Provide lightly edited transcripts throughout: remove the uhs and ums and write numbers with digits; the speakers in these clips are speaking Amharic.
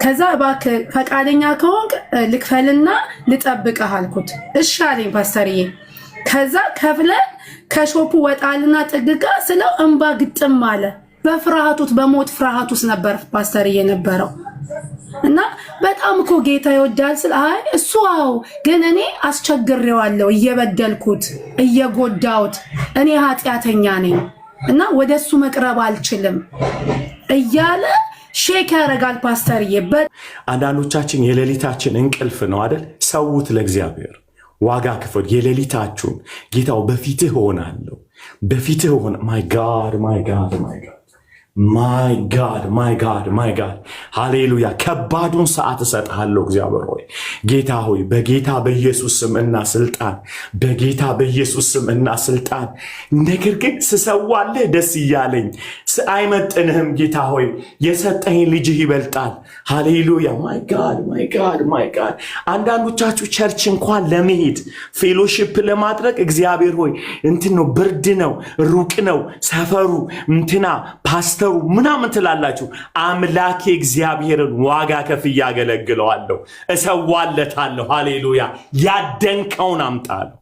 ከዛ እባክህ ፈቃደኛ ከሆንክ ልክፈልና ልጠብቅህ አልኩት። እሺ አለኝ ፓስተርዬ። ከዛ ከፍለ ከሾፑ ወጣልና ጥግጋ ስለው እንባ ግጥም አለ። በፍርሃቱት በሞት ፍርሃቱስ ነበር ፓስተርዬ ነበረው። እና በጣም እኮ ጌታ ይወዳል ስለ አይ እሱ አው ግን እኔ አስቸግሬዋለሁ እየበደልኩት እየጎዳውት እኔ ኃጢአተኛ ነኝ እና ወደሱ መቅረብ አልችልም እያለ ሼክ ያረጋል ፓስተርዬ። አንዳንዶቻችን የሌሊታችን እንቅልፍ ነው አይደል? ሰውት ለእግዚአብሔር ዋጋ ክፈል። የሌሊታችሁን ጌታው በፊትህ ሆናለሁ በፊትህ ሆነ ማይ ጋድ ማይ ጋድ ማይ ጋድ ማይ ጋድ ማይ ጋድ ማይ ጋድ ሃሌሉያ። ከባዱን ሰዓት እሰጥሃለሁ እግዚአብሔር ሆይ ጌታ ሆይ በጌታ በኢየሱስ ስም እና ስልጣን በጌታ በኢየሱስ ስም እና ስልጣን። ነገር ግን ስሰዋልህ ደስ እያለኝ አይመጥንህም ጌታ ሆይ የሰጠኝ ልጅህ ይበልጣል። ሃሌሉያ ማይ ጋድ ማይ ጋድ ማይ ጋድ። አንዳንዶቻችሁ ቸርች እንኳን ለመሄድ ፌሎሺፕ ለማድረግ እግዚአብሔር ሆይ እንትን ነው ብርድ ነው ሩቅ ነው ሰፈሩ እንትና ፓስተሩ ምናምን ትላላችሁ። አምላኬ እግዚአብሔርን ዋጋ ከፍ ያገለግለዋለሁ እሰዋለታለሁ። ሃሌሉያ ያደንከውን አምጣለሁ።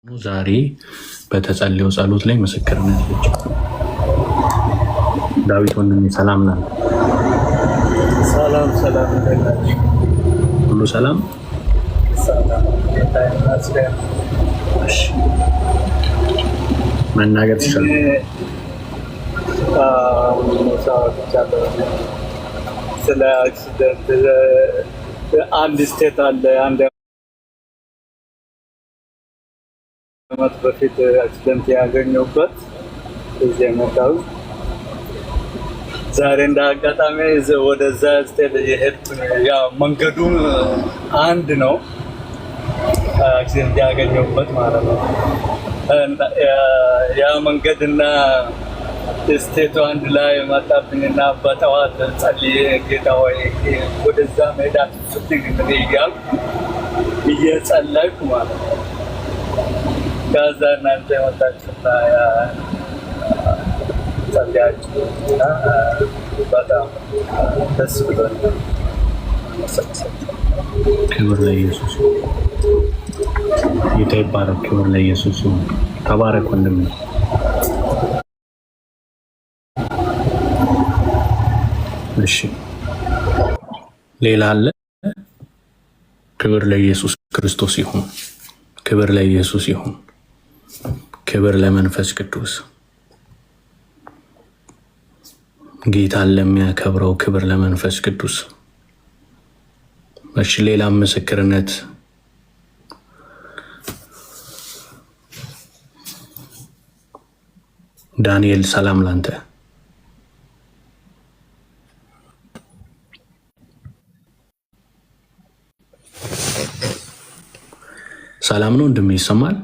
ዛሬ በተጸለየው ጸሎት ላይ ምስክርነት ብቻ። ዳዊት ወንድሜ ሰላም ነህ? ሰላም ሰላም፣ ሁሉ ሰላም። እሺ መናገር ትችላለህ። ስለ አክሲደንት አንድ ስቴት አለ። አንድ ዓመት በፊት አክሲደንት ያገኘሁበት እዚህ የመጣው ዛሬ እንደ አጋጣሚ ወደዛ ስቴት የሄድኩ ያው መንገዱ አንድ ነው አክሲደንት ያገኘሁበት ማለት ነው። ያ መንገድና ስቴቱ አንድ ላይ መጣብኝና በጠዋት ጸልዬ ጌታ ሆይ ወደዛ መሄድ አትፍትግ እያልኩ እየጸለይኩ ማለት ነው። ከዛ እናንተ የመጣችሁና ጸልያችሁና በጣም ደስ ብሎኛል። ክብር ለኢየሱስ ጌታ ይባረክ። ክብር ለኢየሱስ። ተባረክ ወንድሜ። እሺ ሌላ አለ? ክብር ለኢየሱስ ክርስቶስ ይሁን። ክብር ለኢየሱስ ይሁን። ክብር ለመንፈስ ቅዱስ። ጌታን ለሚያከብረው ክብር ለመንፈስ ቅዱስ። እሺ ሌላ ምስክርነት ዳንኤል ሰላም ላንተ። ሰላም ነው ወንድሜ? ይሰማል?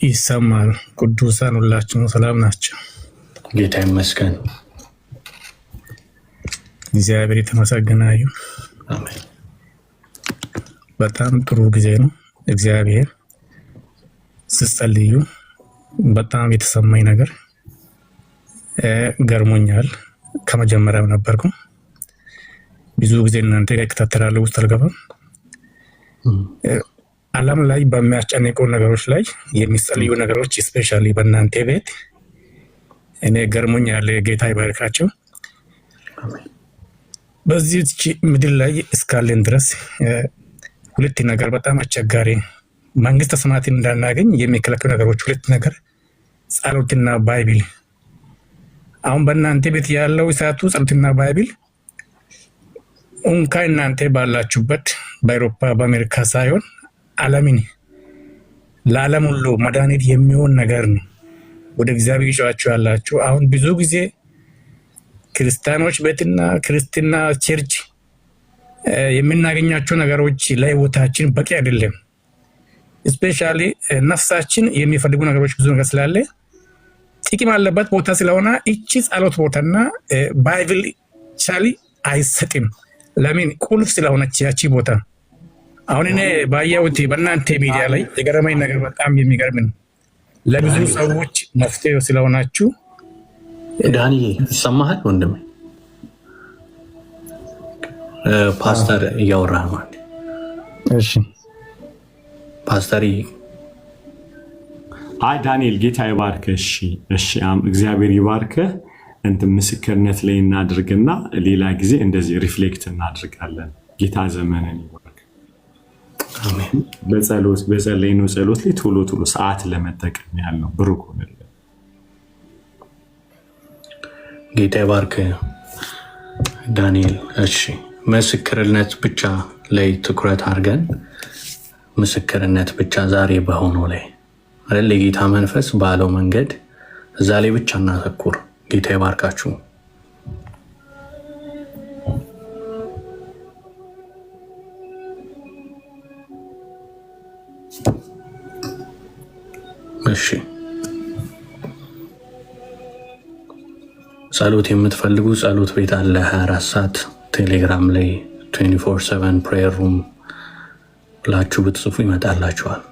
ይሰማል። ቅዱሳን ሁላችሁም ሰላም ናቸው? ጌታ ይመስገን። እግዚአብሔር የተመሰገነ ይሁን። አሜን። በጣም ጥሩ ጊዜ ነው። እግዚአብሔር ስትጸልዩ በጣም የተሰማኝ ነገር ገርሞኛል። ከመጀመሪያው ነበርኩ ብዙ ጊዜ እናንተ ጋር እከታተላለሁ፣ ውስጥ አልገባም። ዓለም ላይ በሚያስጨንቁ ነገሮች ላይ የሚጸልዩ ነገሮች ስፔሻሊ በእናንተ ቤት እኔ ገርሞኛል። ጌታ ይባርካቸው። በዚህ ምድር ላይ እስካለን ድረስ ሁለት ነገር በጣም አስቸጋሪ መንግስተ ሰማያትን እንዳናገኝ የሚከለክሉ ነገሮች ሁለት ነገር፣ ጸሎትና ባይብል። አሁን በእናንተ ቤት ያለው እሳቱ ጸሎትና ባይብል እንኳን እናንተ ባላችሁበት በአውሮፓ በአሜሪካ ሳይሆን ዓለምን ለዓለም ሁሉ መድኃኒት የሚሆን ነገር ነው። ወደ እግዚአብሔር ይጫዋችሁ ያላችሁ አሁን ብዙ ጊዜ ክርስቲያኖች ቤትና ክርስትና ቸርች የምናገኛቸው ነገሮች ለህይወታችን በቂ አይደለም። ስፔሻሊ ነፍሳችን የሚፈልጉ ነገሮች ብዙ ነገር ስላለ ጥቅም ያለበት ቦታ ስለሆነ እቺ ጸሎት ቦታና ባይብል ቻሊ አይሰጥም። ለምን? ቁልፍ ስለሆነች ያቺ ቦታ። አሁን እኔ ባየሁት በእናንተ ሚዲያ ላይ የገረመኝ ነገር በጣም የሚገርም ነው። ለብዙ ሰዎች መፍትሄ ስለሆናችሁ። ዳኒ ይሰማሃል ወንድም? ፓስተር እያወራ ነው። እሺ ፓስተር። አይ ዳንኤል ጌታ ይባርክ። እሺ እግዚአብሔር ይባርክ። እንትን ምስክርነት ላይ እናድርግና ሌላ ጊዜ እንደዚህ ሪፍሌክት እናድርጋለን። ጌታ ዘመንን ይባርክ። አሜን። በጸለይነው ጸሎት ላይ ቶሎ ሰዓት ለመጠቀም ያለው ብሩክ ሆነልን። ጌታ ይባርክ ዳንኤል። እሺ ምስክርነት ብቻ ላይ ትኩረት አድርገን ምስክርነት ብቻ ዛሬ በሆነው ላይ አይደል? የጌታ መንፈስ ባለው መንገድ እዛ ላይ ብቻ እናተኩር። ጌታ ይባርካችሁ። እሺ ጸሎት የምትፈልጉ ጸሎት ቤት አለ 24 ሰዓት ቴሌግራም ላይ 24/7 ፕሬየር ሩም ብላችሁ ብትጽፉ ይመጣላችኋል።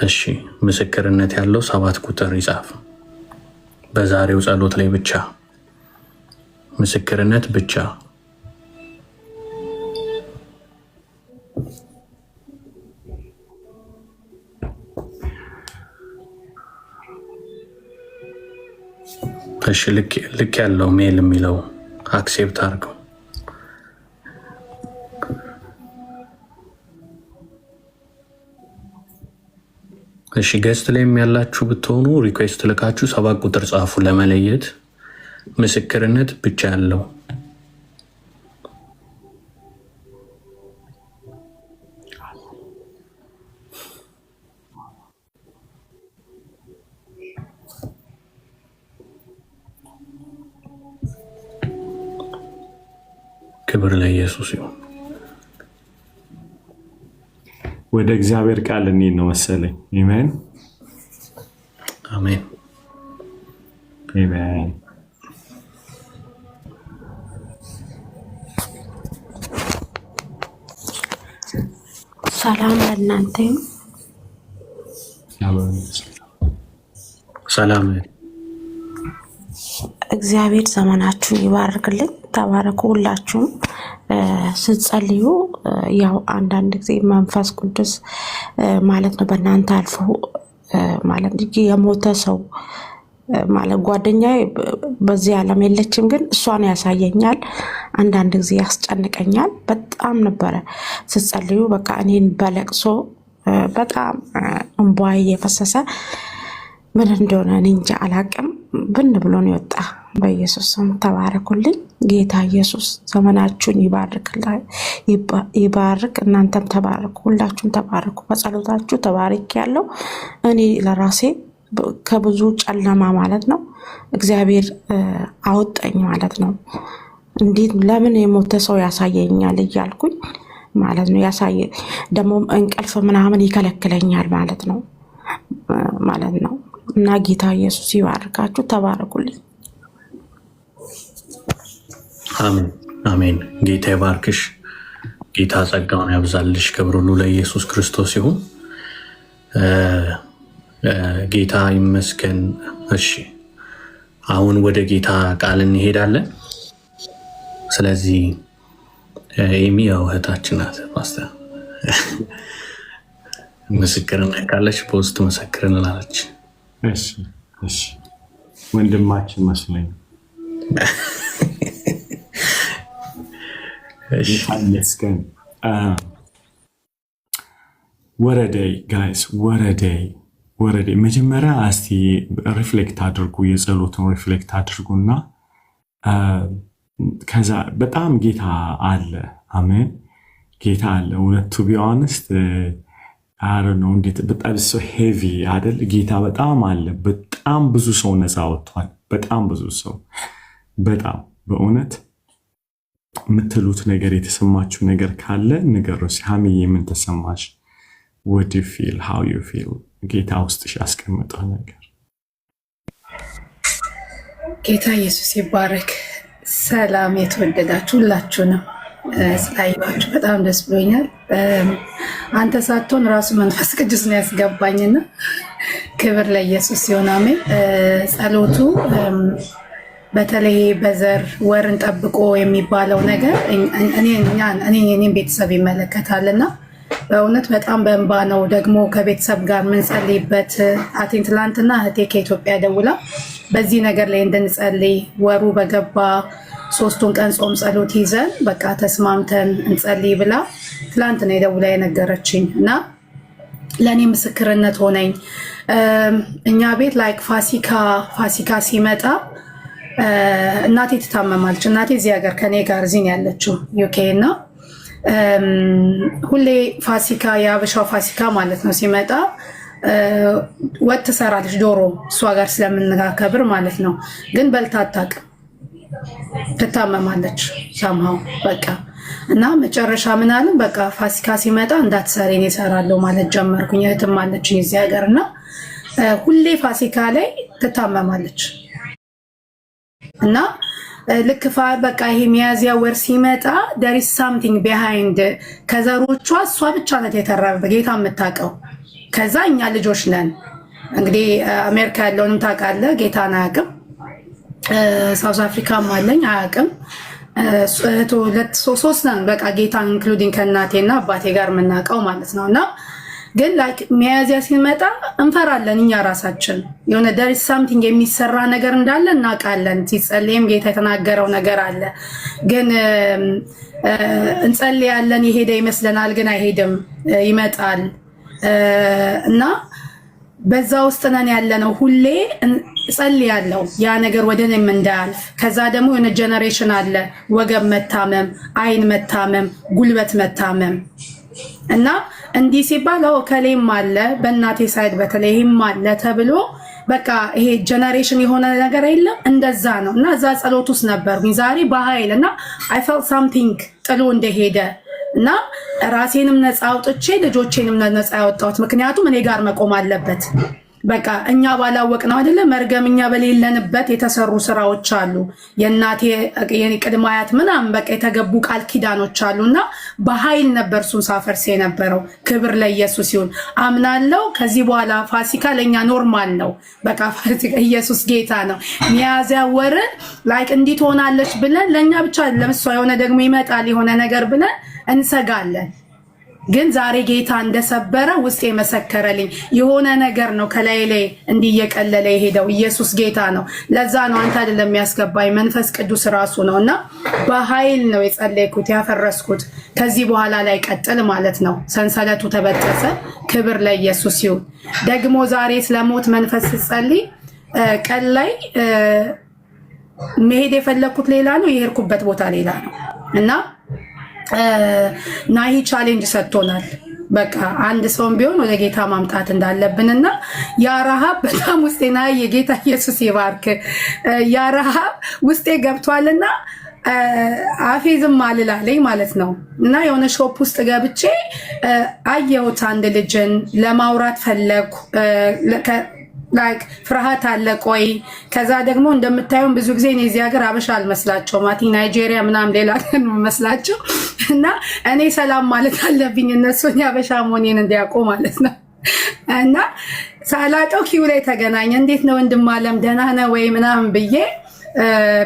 እሺ ምስክርነት ያለው 7 ቁጥር ይጻፍ። በዛሬው ጸሎት ላይ ብቻ ምስክርነት ብቻ። እሺ ልክ ያለው ሜል የሚለው አክሴፕት አድርገው። እሺ ገስት ላይ ያላችሁ ብትሆኑ ሪኩዌስት ልካችሁ 7 ቁጥር ጻፉ። ለመለየት ምስክርነት ብቻ ያለው ክብር ለኢየሱስ ይሁን። ወደ እግዚአብሔር ቃል እንሂድ ነው መሰለኝ። አሜን አሜን አሜን። ሰላም ለእናንተ ይሁን። ሰላም። እግዚአብሔር ዘመናችሁን ይባርክልኝ። ተባረኩ ሁላችሁም። ስትጸልዩ ያው አንዳንድ ጊዜ መንፈስ ቅዱስ ማለት ነው በእናንተ አልፎ ማለት የሞተ ሰው ማለት ጓደኛዬ በዚህ ዓለም የለችም፣ ግን እሷን ያሳየኛል። አንዳንድ ጊዜ ያስጨንቀኛል። በጣም ነበረ ስትጸልዩ በቃ እኔን በለቅሶ በጣም እንባዬ እየፈሰሰ ምን እንደሆነ እኔ እንጃ አላቅም። ብን ብሎ ነው የወጣ። በኢየሱስ ስም ተባረኩልኝ። ጌታ ኢየሱስ ዘመናችሁን ይባርክ። እናንተም ተባረኩ፣ ሁላችሁም ተባረኩ። በጸሎታችሁ ተባርክ ያለው እኔ ለራሴ ከብዙ ጨለማ ማለት ነው እግዚአብሔር አወጣኝ ማለት ነው። እንዴት ለምን የሞተ ሰው ያሳየኛል እያልኩኝ ማለት ነው። ያሳየ ደግሞ እንቅልፍ ምናምን ይከለክለኛል ማለት ነው እና ጌታ ኢየሱስ ይባርካችሁ። ተባረኩልኝ። አሜን አሜን። ጌታ ይባርክሽ። ጌታ ጸጋውን ያብዛልሽ። ክብር ሁሉ ለኢየሱስ ክርስቶስ ይሁን። ጌታ ይመስገን። እሺ አሁን ወደ ጌታ ቃል እንሄዳለን። ስለዚህ ኤሚ ያው እህታችን ናት። ፓስተር ምስክርነት ካለች በውስጥ መሰክርን ላለች። እሺ ወንድማችን መስለኝ ይመስገን። ወረደይ ጋይስ ወረደይ መጀመሪያ እስቲ ሪፍሌክት አድርጉ፣ የጸሎትን ሪፍሌክት አድርጉና ከዛ በጣም ጌታ አለ። አሜን ጌታ አለ። እውነት ቱ ቢ ኦነስት አረ ነው እንዴት በጣም ሰው ሄቪ አይደል? ጌታ በጣም አለ። በጣም ብዙ ሰው ነፃ ወጥቷል። በጣም ብዙ ሰው በጣም በእውነት የምትሉት ነገር የተሰማችሁ ነገር ካለ ንገሩ። ሀሚዬ ምን ተሰማሽ? what do you feel? how you feel? ጌታ ውስጥሽ ያስቀመጠው ነገር። ጌታ ኢየሱስ ይባረክ። ሰላም የተወደዳችሁ ሁላችሁንም ስላየኋችሁ በጣም ደስ ብሎኛል። አንተ ሳትሆን ራሱ መንፈስ ቅዱስ ነው ያስገባኝና ክብር ለኢየሱስ ይሁን፣ አሜን። ጸሎቱ በተለይ በዘር ወርን ጠብቆ የሚባለው ነገር እኔን ቤተሰብ ይመለከታልና በእውነት በጣም በእንባ ነው ደግሞ ከቤተሰብ ጋር የምንጸልይበት። ትላንትና እህቴ ከኢትዮጵያ ደውላ በዚህ ነገር ላይ እንድንጸልይ ወሩ በገባ 3ቱን ቀን ጾም ጸሎት ይዘን በቃ ተስማምተን እንጸልይ ብላ ትላንት ነው የደውላ የነገረችኝ እና ለእኔ ምስክርነት ሆነኝ። እኛ ቤት ላይክ ፋሲካ ሲመጣ እናቴ ትታመማለች። እናቴ እዚህ ሀገር ከኔ ጋር እዚህ ነው ያለችው ዩኬ እና ሁሌ ፋሲካ የአበሻው ፋሲካ ማለት ነው ሲመጣ ወጥ ትሰራለች፣ ዶሮ እሷ ጋር ስለምንጋከብር ማለት ነው። ግን በልታ አታውቅም፣ ትታመማለች ሰምሃው በቃ እና መጨረሻ ምን አለን በቃ ፋሲካ ሲመጣ እንዳትሰሪ እኔ እሰራለሁ ማለት ጀመርኩኝ። እህትም አለችኝ እዚህ ሀገር እና ሁሌ ፋሲካ ላይ ትታመማለች እና ልክ በቃ ይሄ ሚያዝያ ወር ሲመጣ there is something behind ከዘሮቿ እሷ ብቻ ናት የተረፈ ጌታ የምታውቀው። ከዛ እኛ ልጆች ነን እንግዲህ አሜሪካ ያለውንም ታውቃለህ፣ ጌታን አያውቅም። ሳውዝ አፍሪካም አለኝ አያውቅም። ሶስት ነን በቃ ጌታን ኢንክሉዲንግ ከእናቴና አባቴ ጋር የምናውቀው ማለት ነው። እና ግን ላይክ ሚያዝያ ሲመጣ እንፈራለን እኛ ራሳችን የሆነ there is something የሚሰራ ነገር እንዳለ እናውቃለን። ሲጸልይም ጌታ የተናገረው ነገር አለ። ግን እንጸልያለን የሄደ ይመስለናል፣ ግን አይሄድም፣ ይመጣል። እና በዛ ውስጥ ነን ያለነው። ሁሌ እጸልያለሁ ያ ነገር ወደ እኔም እንዳያልፍ። ከዛ ደግሞ የሆነ ጀነሬሽን አለ ወገብ መታመም፣ አይን መታመም፣ ጉልበት መታመም እና እንዲህ ሲባል ከሌም አለ በእናቴ ሳይድ በተለይም አለ ተብሎ በቃ ይሄ ጀነሬሽን የሆነ ነገር የለም። እንደዛ ነው እና እዛ ጸሎት ውስጥ ነበርኩኝ ዛሬ በኃይል እና I felt something ጥሎ እንደሄደ እና ራሴንም ነፃ አውጥቼ ልጆቼንም ነፃ ያወጣሁት። ምክንያቱም እኔ ጋር መቆም አለበት። በቃ እኛ ባላወቅነው አይደለ መርገም እኛ በሌለንበት የተሰሩ ስራዎች አሉ። የእናቴ ቅድመ አያት ምናምን በቃ የተገቡ ቃል ኪዳኖች አሉና በኃይል ነበር እሱን ሳፈርስ የነበረው። ክብር ለኢየሱስ ይሁን። አምናለሁ ከዚህ በኋላ ፋሲካ ለኛ ኖርማል ነው። በቃ ፋሲካ ኢየሱስ ጌታ ነው። ሚያዝያ ወር ላይክ እንዲት ሆናለች ብለን ለኛ ብቻ ለምሷ የሆነ ደግሞ ይመጣል የሆነ ነገር ብለን እንሰጋለን። ግን ዛሬ ጌታ እንደሰበረ ውስጤ መሰከረልኝ። የሆነ ነገር ነው ከላይ ላይ እንዲየቀለለ የሄደው። ኢየሱስ ጌታ ነው። ለዛ ነው አንተ አይደለም የሚያስገባኝ መንፈስ ቅዱስ ራሱ ነውና በኃይል ነው የጸለይኩት ያፈረስኩት። ከዚህ በኋላ ላይ ቀጥል ማለት ነው። ሰንሰለቱ ተበጠሰ። ክብር ለኢየሱስ ይሁን። ደግሞ ዛሬ ስለሞት መንፈስ ጸልይ ቀን ላይ መሄድ የፈለኩት ሌላ ነው፣ የሄድኩበት ቦታ ሌላ ነው እና ናሂ ቻሌንጅ ሰጥቶናል። በቃ አንድ ሰውም ቢሆን ወደ ጌታ ማምጣት እንዳለብንና ያ ረሃብ በጣም ውስጤና የጌታ ኢየሱስ ይባርክ ያ ረሃብ ውስጤ ገብቷልና አፌዝም አልላለኝ ማለት ነው። እና የሆነ ሾፕ ውስጥ ገብቼ አየሁት አንድ ልጅን ለማውራት ፈለኩ። ላይክ ፍርሃት አለ። ቆይ ከዛ ደግሞ እንደምታዩም ብዙ ጊዜ እኔ እዚህ ሀገር አበሻ አልመስላቸው ማቲ ናይጄሪያ ምናምን ሌላ ግን መስላቸው እና እኔ ሰላም ማለት አለብኝ እነሱን ያበሻ መሆኔን እንዲያውቁ ማለት ነው። እና ሳላቀው ኪው ላይ ተገናኘ። እንዴት ነው ወንድም አለም ደህና ነህ ወይ ምናምን ብዬ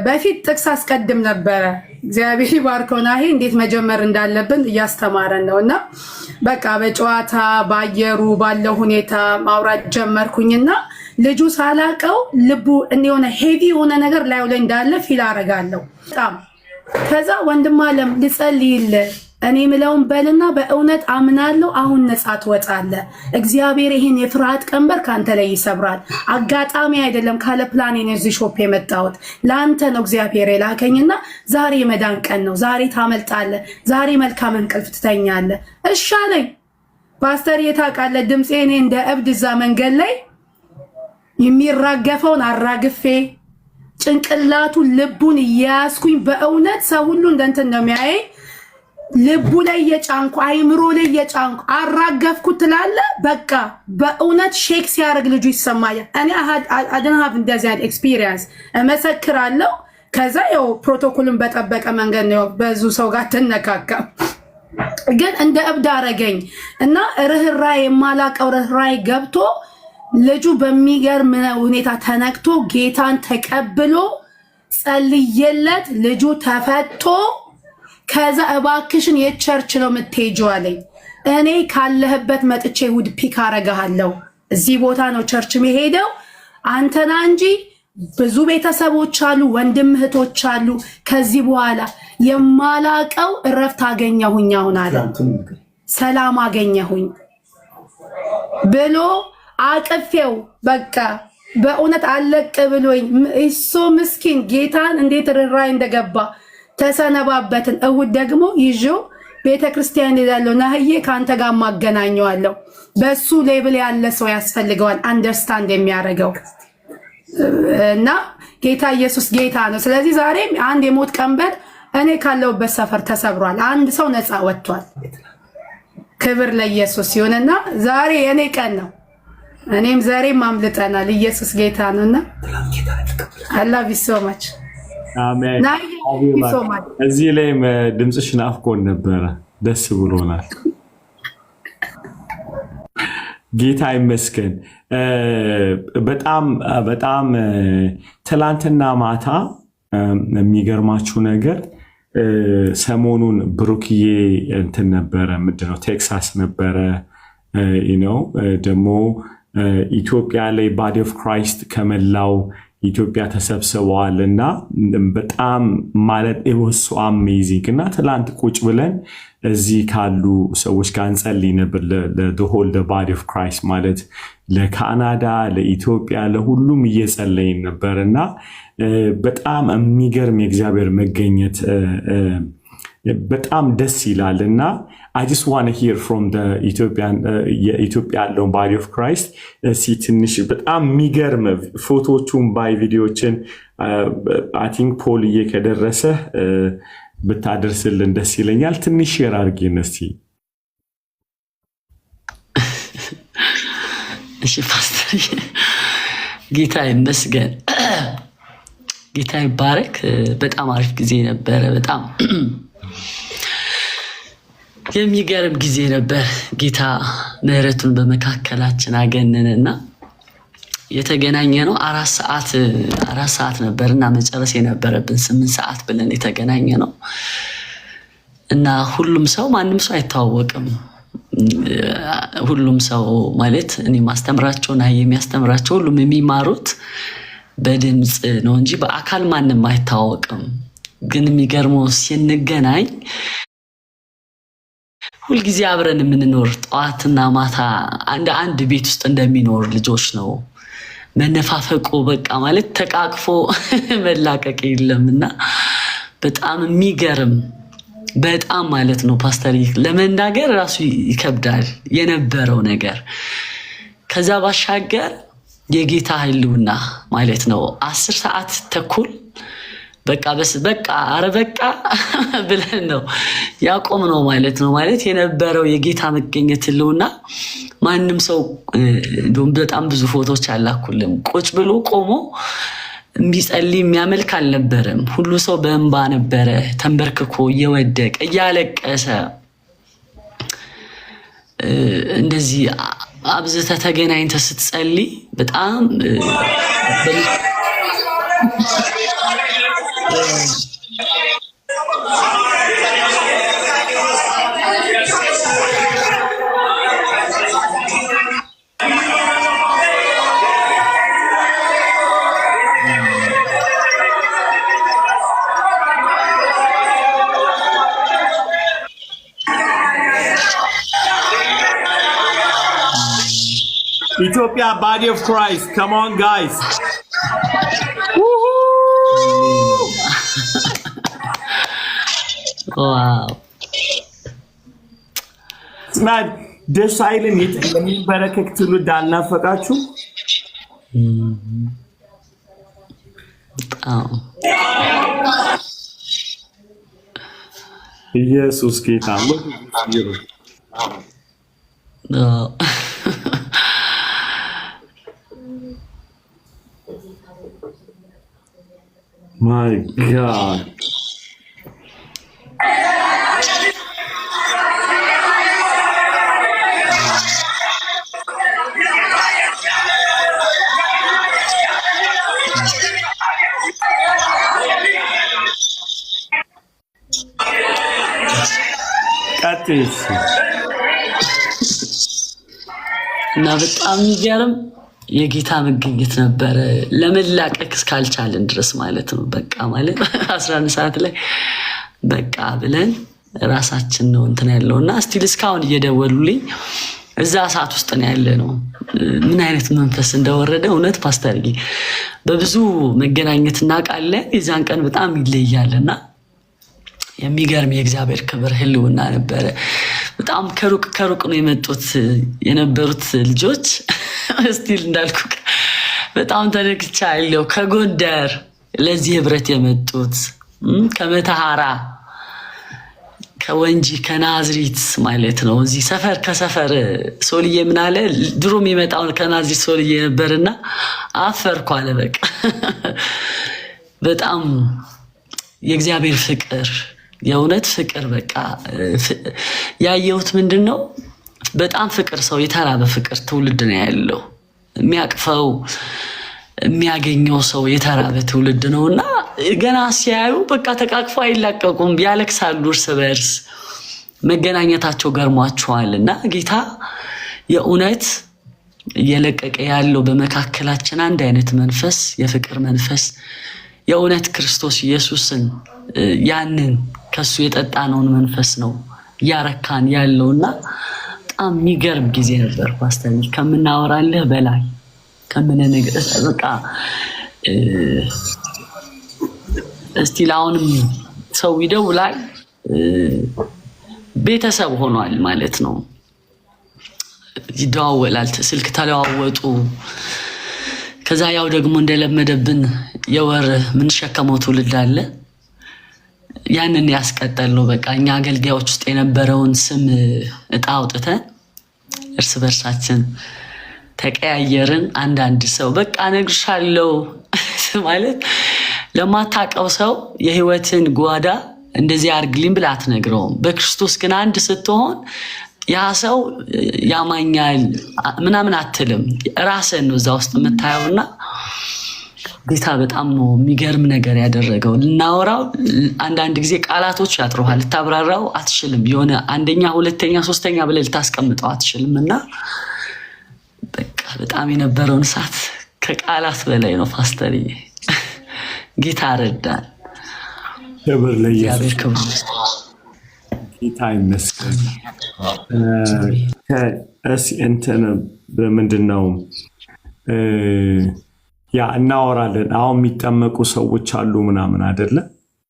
በፊት ጥቅስ አስቀድም ነበረ። እግዚአብሔር ይባርከውና ይሄ እንዴት መጀመር እንዳለብን እያስተማረን ነውና በቃ በጨዋታ ባየሩ ባለው ሁኔታ ማውራት ጀመርኩኝና ልጁ ሳላቀው ልቡ እንደሆነ ሄቪ የሆነ ነገር ላይ ላይ እንዳለ ፊል አረጋለሁ በጣም። ከዛ ወንድም አለም ልጸልይልህ እኔ ምለውን በልና በእውነት አምናለሁ አሁን ነፃ ትወጣለህ። እግዚአብሔር ይሄን የፍርሃት ቀንበር ካንተ ላይ ይሰብራል። አጋጣሚ አይደለም፣ ካለ ፕላን ነው እዚህ ሾፕ የመጣሁት። ለአንተ ነው እግዚአብሔር የላከኝና ዛሬ መዳን ቀን ነው። ዛሬ ታመልጣለህ። ዛሬ መልካም እንቅልፍ ትተኛለህ። እሺ አለኝ። ፓስተር የታውቃለህ ድምጼ እኔ እንደ እብድ እዛ መንገድ ላይ የሚራገፈውን አራግፌ ጭንቅላቱ ልቡን እያያዝኩኝ በእውነት ሰው ሁሉ እንደንትን ነው የሚያየኝ። ልቡ ላይ የጫንኩ አይምሮ ላይ የጫንኩ አራገፍኩት ትላለ። በቃ በእውነት ሼክ ሲያደርግ ልጁ ይሰማኛል። እኔ አድን ሀብ እንደዚህ አይነት ኤክስፒሪየንስ እመሰክራለሁ። ከዛ ያው ፕሮቶኮልን በጠበቀ መንገድ ነው በዙ ሰው ጋር ተነካካ። ግን እንደ እብድ አረገኝ እና ርህራይ የማላቀው ርህራይ ገብቶ ልጁ በሚገርም ሁኔታ ተነክቶ ጌታን ተቀብሎ ጸልየለት ልጁ ተፈቶ ከዛ እባክሽን የቸርች ነው የምትሄጂው አለኝ። እኔ ካለህበት መጥቼ እሑድ ፒክ አረጋለሁ። እዚህ ቦታ ነው ቸርች የሚሄደው አንተና እንጂ ብዙ ቤተሰቦች አሉ፣ ወንድም እህቶች አሉ። ከዚህ በኋላ የማላቀው እረፍት አገኘሁኝ አሁን አለ። ሰላም አገኘሁኝ ብሎ አቅፌው በቃ በእውነት አለቅ ብሎኝ እሱ ምስኪን ጌታን እንዴት ርህራይ እንደገባ ተሰነባበትን። እሑድ ደግሞ ይዤው ቤተክርስቲያን ሄዳለሁ። ናህዬ ካንተ ጋር ማገናኘዋለሁ። በሱ ሌብል ያለ ሰው ያስፈልገዋል አንደርስታንድ የሚያደርገው እና ጌታ ኢየሱስ ጌታ ነው። ስለዚህ ዛሬ አንድ የሞት ቀንበር እኔ ካለውበት ሰፈር ተሰብሯል። አንድ ሰው ነፃ ወጥቷል። ክብር ለኢየሱስ ይሁንና ዛሬ የኔ ቀን ነው። እኔም ዛሬም አምልጠናል። ኢየሱስ ጌታ ነውና I love you so much። አሜን። እዚህ ላይ ድምፅሽ ናፍቆን ነበረ። ደስ ብሎናል። ጌታ ይመስገን። በጣም በጣም ትላንትና ማታ የሚገርማችሁ ነገር ሰሞኑን ብሩክዬ እንትን ነበረ፣ ምንድነው ቴክሳስ ነበረ ነው ደግሞ ኢትዮጵያ ላይ ባዲ ኦፍ ክራይስት ከመላው ኢትዮጵያ ተሰብስበዋል እና በጣም ማለት ኢወሱ አሜዚንግ እና ትላንት ቁጭ ብለን እዚህ ካሉ ሰዎች ጋር እንጸልይ ነበር ለሆል ባዲ ኦፍ ክራይስት ማለት ለካናዳ፣ ለኢትዮጵያ፣ ለሁሉም እየጸለይን ነበር እና በጣም የሚገርም የእግዚአብሔር መገኘት በጣም ደስ ይላል እና I just want to hear from the ኢትዮጵያ ያለውን body of Christ ትንሽ በጣም የሚገርም ፎቶዎቹን ባይ ቪዲዮዎችን I think ፖልዬ ከደረሰ ብታደርስልን ደስ ይለኛል። ትንሽ ሼር አድርጊን እስቲ። እሺ ፓስተር ጌታ ይመስገን፣ ጌታ ይባረክ። በጣም አሪፍ ጊዜ ነበረ። በጣም የሚገርም ጊዜ ነበር። ጌታ ምሕረቱን በመካከላችን አገነነና የተገናኘ ነው 4 ሰዓት ነበርና መጨረስ የነበረብን 8 ሰዓት ብለን የተገናኘ ነው እና ሁሉም ሰው ማንም ሰው አይተዋወቅም። ሁሉም ሰው ማለት እኔ ማስተምራቸው እና የሚያስተምራቸው ሁሉም የሚማሩት በድምጽ ነው እንጂ በአካል ማንም አይተዋወቅም። ግን የሚገርመው ሲንገናኝ ሁልጊዜ አብረን የምንኖር ጠዋትና ማታ አንድ ቤት ውስጥ እንደሚኖር ልጆች ነው። መነፋፈቁ በቃ ማለት ተቃቅፎ መላቀቅ የለምና በጣም የሚገርም በጣም ማለት ነው ፓስተር ለመናገር ራሱ ይከብዳል የነበረው ነገር። ከዛ ባሻገር የጌታ ህልውና ማለት ነው 10 ሰዓት ተኩል በቃ አረ በቃ ብለን ነው ያቆም ነው ማለት ነው። ማለት የነበረው የጌታ መገኘት ህልውና ማንም ሰው በጣም ብዙ ፎቶዎች አላኩልም። ቁጭ ብሎ ቆሞ የሚጸልይ የሚያመልክ አልነበረም። ሁሉ ሰው በእንባ ነበረ ተንበርክኮ እየወደቀ እያለቀሰ እንደዚህ አብዝተ ተገናኝተ ስትጸልይ በጣም Ethiopia body of Christ, come on guys. ዋው ስማድ ደስ አይልም? የሚበረከክ ትውልድ አልናፈቃችሁ? ኢየሱስ ጌታ ነው። My God. እና በጣም የሚገርም የጌታ መገኘት ነበረ ለመላቀቅ እስካልቻለን ድረስ ማለት ነው። በቃ ማለት 11 ሰዓት ላይ በቃ ብለን ራሳችን ነው እንትን ያለውና ስቲል እስካሁን እየደወሉልኝ እዛ ሰዓት ውስጥ ነው ያለ ነው። ምን አይነት መንፈስ እንደወረደ እውነት ፓስተርዬ በብዙ መገናኘት እናውቃለን። የዛን ቀን በጣም ይለያልና የሚገርም የእግዚአብሔር ክብር ህልውና ነበረ። በጣም ከሩቅ ነው የመጡት የነበሩት ልጆች ስቲል እንዳልኩ በጣም ተነክቻለሁ። ከጎንደር ለዚህ ህብረት የመጡት ከመተሃራ ከወንጂ ከናዝሪት ማለት ነው። እዚህ ሰፈር ከሰፈር ሶልዬ ምን አለ ድሮ የሚመጣው ከናዝሪት ሶልዬ ነበርና አፈርኩ አለ። በቃ በጣም የእግዚአብሔር ፍቅር የእውነት ፍቅር በቃ ያየሁት ምንድነው በጣም ፍቅር ሰው የተራበ ፍቅር ትውልድ ነው ያለው። የሚያቅፈው የሚያገኘው ሰው የተራበ ትውልድ ነውና ገና ሲያዩ በቃ ተቃቅፈው አይላቀቁም፣ ያለቅሳሉ እርስ በርስ መገናኘታቸው ገርሟቸዋልና ጌታ የእውነት እየለቀቀ ያለው በመካከላችን አንድ አይነት መንፈስ የፍቅር መንፈስ የእውነት ክርስቶስ ኢየሱስን ያንን ከሱ የጠጣነውን መንፈስ ነው ያረካን ያለውና በጣም የሚገርም ጊዜ ነበር ፓስተር። ከምናወራልህ በላይ ከምንነግር በቃ እስቲል አሁንም ሰው ይደውላል ቤተሰብ ሆኗል ማለት ነው። ይደዋወላል፣ ስልክ ተለዋወጡ። ከዛ ያው ደግሞ እንደለመደብን የወር ምን ሸከመው ትውልድ አለ። ያንን ያስቀጠል ነው በቃ እኛ አገልጋዮች ውስጥ የነበረውን ስም እጣ አውጥተን እርስ በርሳችን ተቀያየርን። አንዳንድ ሰው በቃ እነግርሻለሁ ማለት ለማታውቀው ሰው የህይወትን ጓዳ እንደዚህ አድርግልኝ ብላ አትነግረውም። በክርስቶስ ግን አንድ ስትሆን ያ ሰው ያማኛል ምናምን አትልም። ራስን ነው እዛ ውስጥ የምታየውና ጌታ በጣም ነው የሚገርም ነገር ያደረገው። ልናወራው አንዳንድ ጊዜ ቃላቶች ያጥሩሃል፣ ልታብራራው አትችልም። የሆነ አንደኛ ሁለተኛ ሶስተኛ ብለህ ልታስቀምጠው አትችልም። እና በቃ በጣም የነበረውን ሰዓት ከቃላት በላይ ነው ፓስተርዬ። ጌታ ረዳን። ክብር ለኢየሱስ። ጌታ ይመስገን። እንትን በምንድን ነው ያ እናወራለን። አሁን የሚጠመቁ ሰዎች አሉ ምናምን አይደለ?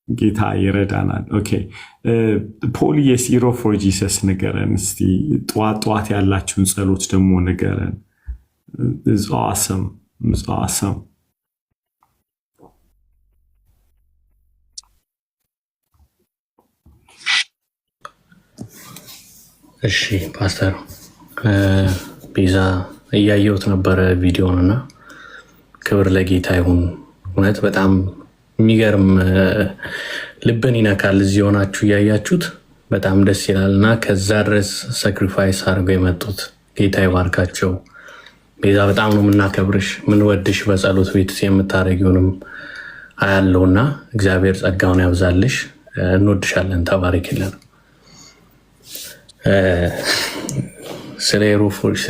ጌታ ይረዳናል። ኦኬ ፖሊ የሲሮ ፎር ጂሰስ ንገረን እስቲ። ጠዋት ያላችሁን ጸሎት ደግሞ ንገረን። አሰም እሺ ፓስተር ቤዛ እያየሁት ነበረ ቪዲዮንና ክብር ለጌታ ይሁን። እውነት በጣም የሚገርም ልብን ይነካል። እዚህ ሆናችሁ እያያችሁት በጣም ደስ ይላል እና ከዛ ድረስ ሳክሪፋይስ አድርገው የመጡት ጌታ ይባርካቸው። ቤዛ በጣም ነው የምናከብርሽ ምንወድሽ። በጸሎት ቤት የምታደርጊውንም አያለውና እግዚአብሔር ጸጋውን ያብዛልሽ። እንወድሻለን። ተባረክልን። ስለ ሮፎርስ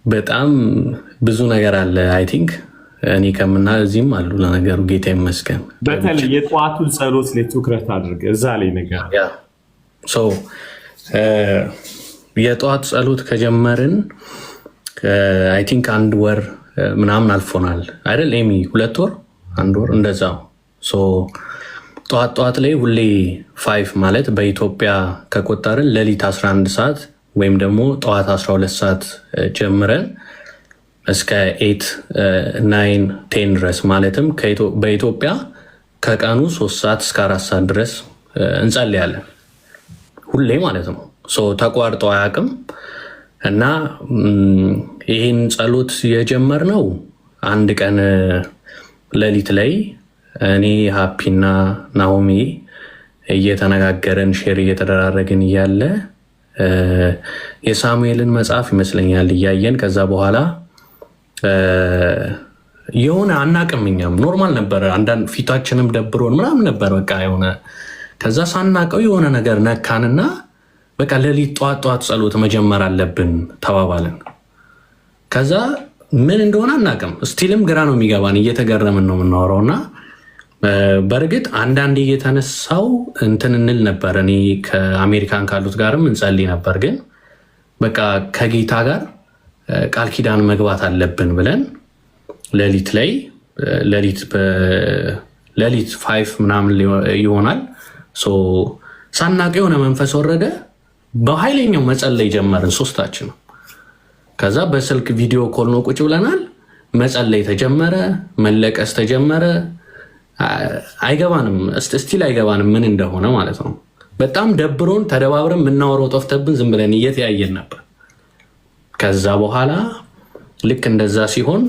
በጣም ብዙ ነገር አለ። አይ ቲንክ እኔ ከምና እዚህም አሉ። ለነገሩ ጌታ ይመስገን። በተለይ የጠዋቱን ጸሎት ላይ ትኩረት አድርገ እዛ ላይ ነገር የጠዋት ጸሎት ከጀመርን አይ ቲንክ 1 ወር ምናምን አልፎናል አይደል ኤሚ? 2 ወር 1 ወር እንደዛው። ጠዋት ላይ ሁሌ 5 ማለት በኢትዮጵያ ከቆጠርን ሌሊት 11 ሰዓት ወይም ደግሞ ጠዋት 12 ሰዓት ጀምረን እስከ 8 9 10 ድረስ ማለትም በኢትዮጵያ ከቀኑ 3 ሰዓት እስከ 4 ሰዓት ድረስ እንጸልያለን ሁሌ ማለት ነው። ተቋርጦ አያውቅም። እና ይህን ጸሎት የጀመርነው አንድ ቀን ሌሊት ላይ እኔ ሀፒና ናሆሚ እየተነጋገርን ሼር እየተደራረግን እያለ የሳሙኤልን መጽሐፍ ይመስለኛል እያየን ከዛ በኋላ የሆነ አናቅም እኛም ኖርማል ነበር። አንዳንድ ፊታችንም ደብሮን ምናምን ነበር በቃ የሆነ ከዛ ሳናቀው የሆነ ነገር ነካንና በቃ ሌሊት ጧት ጸሎት መጀመር አለብን ተባባልን። ከዛ ምን እንደሆነ አናቅም። ስቲልም ግራ ነው የሚገባን፣ እየተገረምን ነው የምናወራውና በእርግጥ አንዳንዴ እየተነሳው እንትን እንል ነበር። እኔ ከአሜሪካን ካሉት ጋርም እንጸልይ ነበር። ግን በቃ ከጌታ ጋር ቃል ኪዳን መግባት አለብን ብለን ሌሊት 5 ምናምን ይሆናል ሳናቅ የሆነ መንፈስ ወረደ። በኃይለኛው መጸለይ ጀመርን ሶስታችን። ከዛ በስልክ ቪዲዮ ኮል ነው ቁጭ ብለናል። መጸለይ ተጀመረ፣ መለቀስ ተጀመረ። አይገባንም፣ ስቲል አይገባንም ምን እንደሆነ ማለት ነው። በጣም ደብሮን ተደባብረን የምናወራው ጠፍተብን ዝም ብለን እየተያየን ነበር። ከዛ በኋላ ልክ እንደዛ ሲሆን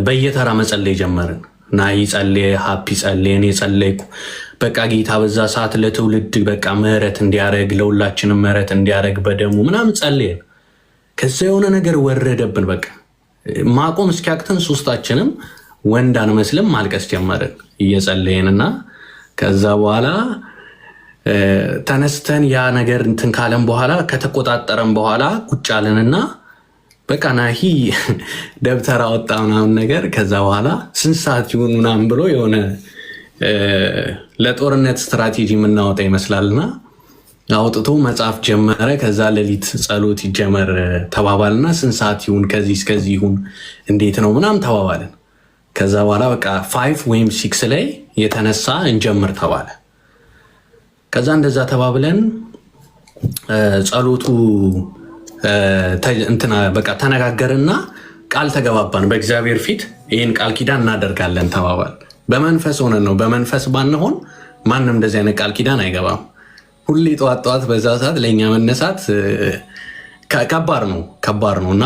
በየተራ መጸለይ ጀመርን። ናይ ጸለየ፣ ሀፒ ጸለየ፣ እኔ ጸለይኩ። በቃ ጌታ በዛ ሰዓት ለትውልድ በቃ ምህረት እንዲያረግ ለሁላችንም ምህረት እንዲያረግ በደሙ ምናምን ጸለየን። ከዛ የሆነ ነገር ወረደብን። በቃ ማቆም እስኪያቅተን ሶስታችንም ወንድ አንመስልም ማልቀስ ጀመርን እየጸለየንና ከዛ በኋላ ተነስተን ያ ነገር እንትን ካለን በኋላ ከተቆጣጠረን በኋላ ቁጭ አለንና በቃ ናሂ ደብተራ ወጣ ምናምን ነገር። ከዛ በኋላ ስንት ሰዓት ይሁን ምናምን ብሎ የሆነ ለጦርነት ስትራቴጂ የምናወጣ ይመስላልና አውጥቶ መጽሐፍ ጀመረ። ከዛ ሌሊት ጸሎት ይጀመር ተባባልና ስንት ሰዓት ይሁን ከዚህ እስከዚህ ይሁን እንዴት ነው ምናምን ተባባልን። ከዛ በኋላ በቃ 5 ወይም 6 ላይ የተነሳ እንጀምር ተባለ። ከዛ እንደዛ ተባብለን ጸሎቱ እንትና በቃ ተነጋገርና ቃል ተገባባን በእግዚአብሔር ፊት ይህን ቃል ኪዳን እናደርጋለን ተባባል። በመንፈስ ሆነን ነው። በመንፈስ ባንሆን ማንም እንደዚህ አይነት ቃል ኪዳን አይገባም። ሁሌ ጠዋት በዛ ሰዓት ለእኛ መነሳት ከባድ ነው እና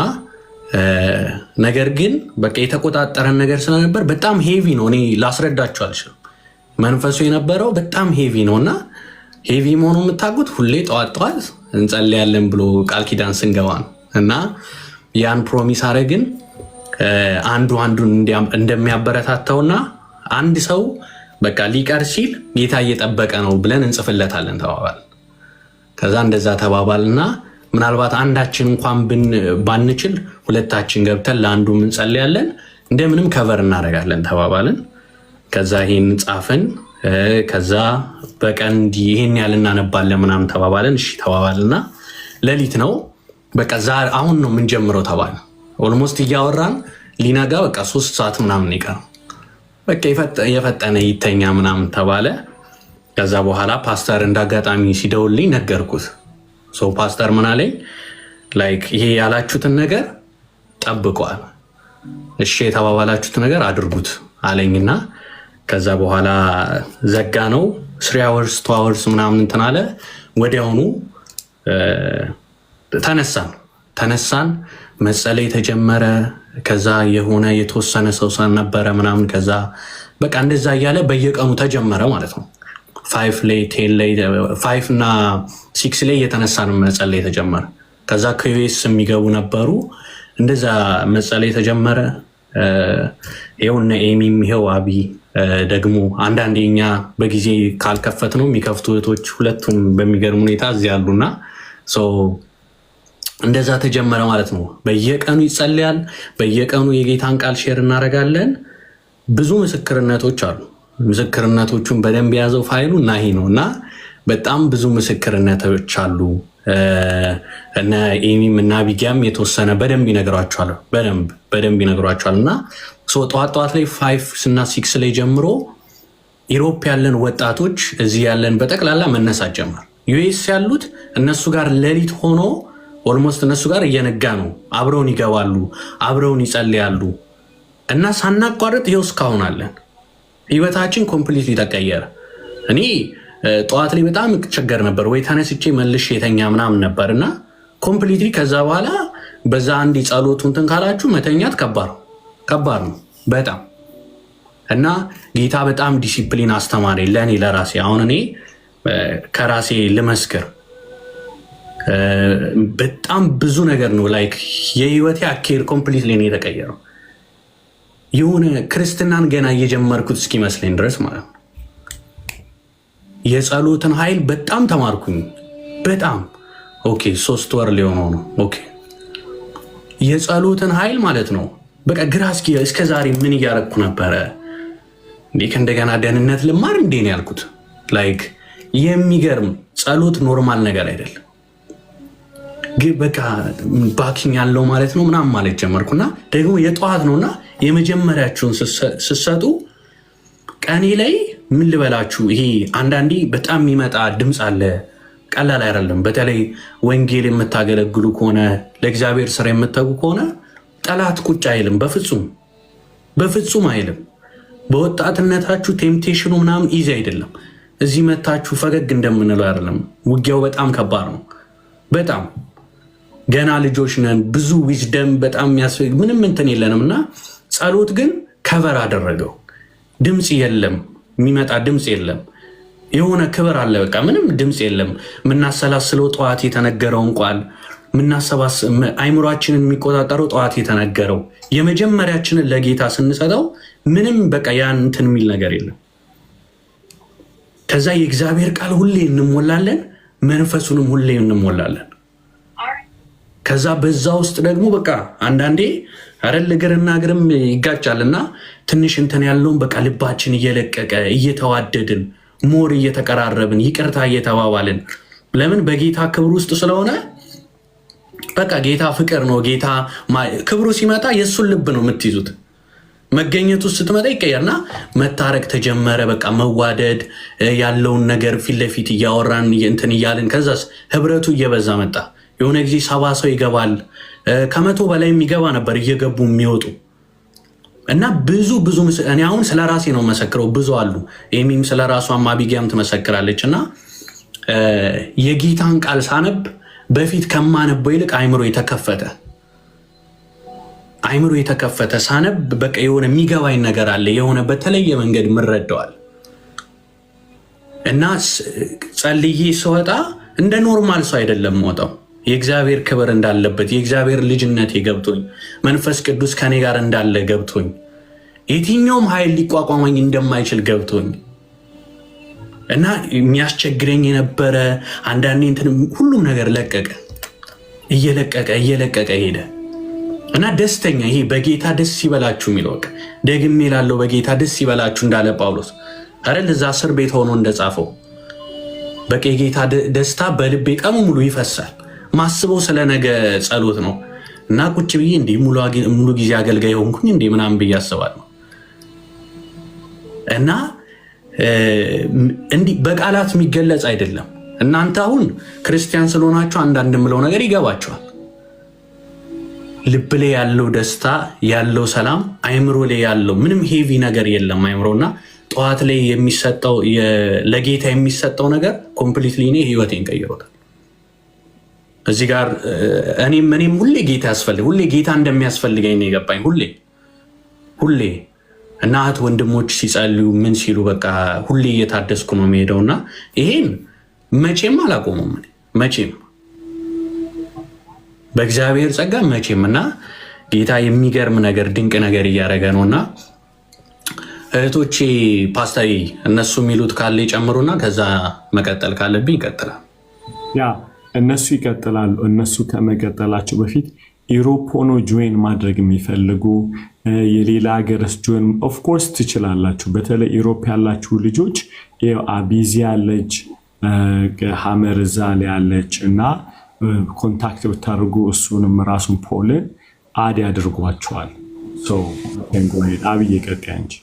ነገር ግን በቃ የተቆጣጠረን ነገር ስለነበር በጣም ሄቪ ነው። እኔ ላስረዳችሁ አልችልም። መንፈሱ የነበረው በጣም ሄቪ ነው እና ሄቪ መሆኑ የምታውቁት ሁሌ ጠዋት እንጸልያለን ብሎ ቃል ኪዳን ስንገባ ነው እና ያን ፕሮሚስ አረግን አንዱን እንደሚያበረታታውና አንድ ሰው በቃ ሊቀር ሲል ጌታ እየጠበቀ ነው ብለን እንጽፍለታለን ተባባል። ከዛ እንደዛ ተባባልና ምናልባት አንዳችን እንኳን ባንችል ሁለታችን ገብተን ለአንዱ እንጸልያለን እንደምንም ከቨር እናደርጋለን ተባባልን። ከዛ ይሄን ጻፍን። ከዛ በቀን ይሄን ያህል እናነባለን ምናምን ተባባልን። እሺ ተባባልና ሌሊት ነው በቃ አሁን ነው የምንጀምረው ተባለ። ኦልሞስት እያወራን ሊነጋ በቃ 3 ሰዓት ምናምን ይቀረው በቃ የፈጠነ ይተኛ ምናምን ተባለ። ከዛ በኋላ ፓስተር እንዳጋጣሚ ሲደውልኝ ነገርኩት። ፓስተር ምን አለኝ? ላይክ ይሄ ያላችሁትን ነገር ጠብቋል፣ እሺ የተባባላችሁት ነገር አድርጉት አለኝና ከዛ በኋላ ዘጋ ነው 3 hours 2 hours ምናምን እንትን አለ። ወዲያውኑ ተነሳን መጸለይ ተጀመረ። ከዛ የሆነ የተወሰነ ሰው ነበረ ምናምን። ከዛ በቃ እንደዛ እያለ በየቀኑ ተጀመረ ማለት ነው። 5 ላይ 10 ላይ 5 እና 6 ላይ የተነሳን መጸለይ ተጀመረ። ከዛ ከዩኤስ የሚገቡ ነበሩ። እንደዛ መጸለይ ተጀመረ። ይኸውና ኤሚም ይኸው አቢ ደግሞ አንዳንዴ እኛ በጊዜ ካልከፈት ነው የሚከፍቱ እህቶች ሁለቱም በሚገርም ሁኔታ እዚህ ያሉና እንደዛ ተጀመረ ማለት ነው። በየቀኑ ይጸልያል። በየቀኑ የጌታን ቃል ሼር እናደርጋለን። ብዙ ምስክርነቶች አሉ። ምስክርነቶቹን በደንብ የያዘው ፋይሉ ናሂ ነው እና በጣም ብዙ ምስክርነቶች አሉ። እነ ኤሚም እና ቢጊያም የተወሰነ በደንብ ይነግሯቸዋል። በደንብ ይነግሯቸዋል እና ጠዋት ላይ 5 እና 6 ላይ ጀምሮ ኢሮፕ ያለን ወጣቶች እዚህ ያለን በጠቅላላ መነሳት ጀመር። ዩኤስ ያሉት እነሱ ጋር ሌሊት ሆኖ ኦልሞስት እነሱ ጋር እየነጋ ነው። አብረውን ይገባሉ፣ አብረውን ይጸልያሉ እና ሳናቋርጥ ይኸው እስካሁን አለን። ህይወታችን ኮምፕሊት ተቀየረ። እኔ ጠዋት ላይ በጣም ቸገር ነበር፣ ወይ ተነስቼ መልሼ የተኛ ምናምን ነበር እና ኮምፕሊትሊ ከዛ በኋላ በዛ አንድ ጸሎቱ እንትን ካላችሁ መተኛት ከባድ ነው በጣም እና ጌታ በጣም ዲሲፕሊን አስተማሪ ለእኔ ለራሴ። አሁን እኔ ከራሴ ልመስክር በጣም ብዙ ነገር ነው ላይክ የህይወቴ አኬር ኮምፕሊትሊ ነው የተቀየረው። የሆነ ክርስትናን ገና እየጀመርኩት እስኪመስለኝ ድረስ ማለት ነው። የጸሎትን ኃይል በጣም ተማርኩኝ። በጣም ኦኬ 3 ወር ሊሆነው ነው። ኦኬ የጸሎትን ኃይል ማለት ነው። በቃ ግራ እስከ ዛሬ ምን እያረግኩ ነበረ እንዴ? ከእንደገና ደህንነት ልማር እንዴ ነው ያልኩት። ላይክ የሚገርም ጸሎት ኖርማል ነገር አይደለም። ግን በቃ ባኪኝ ያለው ማለት ነው ምናምን ማለት ጀመርኩና ደግሞ የጠዋት ነውና የመጀመሪያችሁን ስትሰጡ ቀኔ ላይ ምን ልበላችሁ፣ ይሄ አንዳንዴ በጣም የሚመጣ ድምፅ አለ። ቀላል አይደለም። በተለይ ወንጌል የምታገለግሉ ከሆነ ለእግዚአብሔር ስራ የምትተጉ ከሆነ ጠላት ቁጭ አይልም። በፍጹም አይልም። በወጣትነታችሁ ቴምፕቴሽኑ ምናምን ኢዚ አይደለም። እዚህ መታችሁ ፈገግ እንደምንለው አይደለም። ውጊያው በጣም ከባድ ነው። በጣም ገና ልጆች ነን። ብዙ ዊዝደም በጣም የሚያስፈልግ ምንም እንትን የለንም እና ጸሎት ግን ከቨር አደረገው። ድምፅ የለም፣ የሚመጣ ድምፅ የለም። የሆነ ክብር አለ። በቃ ምንም ድምፅ የለም። የምናሰላስለው ጠዋት የተነገረውን ቃል አይምሯችንን የሚቆጣጠረው ጠዋት የተነገረው የመጀመሪያችንን ለጌታ ስንሰጠው ምንም በቃ ያን እንትን የሚል ነገር የለም። ከዛ የእግዚአብሔር ቃል ሁሌ እንሞላለን፣ መንፈሱንም ሁሌ እንሞላለን። ከዛ በዛ ውስጥ ደግሞ በቃ አንዳንዴ አይደል እግርና እግርም ይጋጫልና ትንሽ እንትን ያለውን በቃ ልባችን እየለቀቀ እየተዋደድን ሞር እየተቀራረብን ይቅርታ እየተባባልን ለምን በጌታ ክብር ውስጥ ስለሆነ በቃ ጌታ ፍቅር ነው። ጌታ ክብሩ ሲመጣ የእሱን ልብ ነው የምትይዙት። መገኘቱ ስትመጣ ይቀየርና መታረቅ ተጀመረ። በቃ መዋደድ ያለውን ነገር ፊት ለፊት እያወራን እንትን እያልን ከዛስ ህብረቱ እየበዛ መጣ። የሆነ ጊዜ 70 ሰው ይገባል። 100 በላይ የሚገባ ነበር እየገቡ የሚወጡ እና ብዙ እኔ አሁን ስለ ራሴ ነው መሰክረው። ብዙ አሉ። ኤሚም ስለ ራሷ አቢጊያም ትመሰክራለች። እና የጌታን ቃል ሳነብ በፊት ከማነበው ይልቅ አይምሮ የተከፈተ ሳነብ በቃ የሆነ የሚገባኝ ነገር አለ። የሆነ በተለየ መንገድ ምረዳዋል። እና ጸልዬ ስወጣ እንደ ኖርማል ሰው አይደለም ወጣው። የእግዚአብሔር ክብር እንዳለበት የእግዚአብሔር ልጅነት ገብቶኝ መንፈስ ቅዱስ ከኔ ጋር እንዳለ ገብቶኝ የትኛውም ኃይል ሊቋቋመኝ እንደማይችል ገብቶኝ እና የሚያስቸግረኝ የነበረ አንዳንዴ እንትን ሁሉም ነገር ለቀቀ፣ እየለቀቀ ሄደ እና ደስተኛ ይሄ በጌታ ደስ ይበላችሁ የሚለው በቃ ደግሜ እላለሁ በጌታ ደስ ይበላችሁ እንዳለ ጳውሎስ አይደል እዛ እስር ቤት ሆኖ እንደጻፈው በቃ የጌታ ደስታ በልቤ ቀኑ ሙሉ ይፈሳል። ማስበው ስለ ነገ ጸሎት ነው እና ቁጭ ብዬ እንዲህ ሙሉ ጊዜ አገልጋይ ሆንኩኝ እንዲህ ምናምን ብዬ አስባለሁ። እና እንዲህ በቃላት የሚገለጽ አይደለም። እናንተ አሁን ክርስቲያን ስለሆናችሁ አንዳንድ የምለው ነገር ይገባችኋል። ልብ ላይ ያለው ደስታ ያለው ሰላም አይምሮ ላይ ያለው ምንም ሄቪ ነገር የለም። አይምሮና ጠዋት ላይ የሚሰጠው ለጌታ የሚሰጠው ነገር ኮምፕሊትሊ እኔ ህይወቴን ቀይሮታል። እዚህ ጋር እኔም ሁሌ ጌታ ያስፈልግ ሁሌ ጌታ እንደሚያስፈልገኝ ነው የገባኝ። ሁሌ እና እህት ወንድሞች ሲጸልዩ ምን ሲሉ በቃ ሁሌ እየታደስኩ ነው የሚሄደውና ይሄን መቼም አላቆመም። መቼም በእግዚአብሔር ጸጋ መቼም እና ጌታ የሚገርም ነገር ድንቅ ነገር እያደረገ ነውና እህቶቼ ፓስተር እነሱ የሚሉት ካለ ይጨምሩና ከዛ መቀጠል ካለብኝ ይቀጥላል። ያ እነሱ ይቀጥላሉ። እነሱ ከመቀጠላቸው በፊት ኢሮፕ ሆኖ ጆይን ማድረግ የሚፈልጉ የሌላ ሀገርስ ጆይን ኦፍኮርስ ትችላላችሁ። በተለይ ኢሮፕ ያላችሁ ልጆች አቢዚ ያለች ሀመር እዛ ላይ ያለች እና ኮንታክት ብታደርጉ እሱንም ራሱን ፖልን አድ ያድርጓቸዋል። አብይ ቀጣይ እንጂ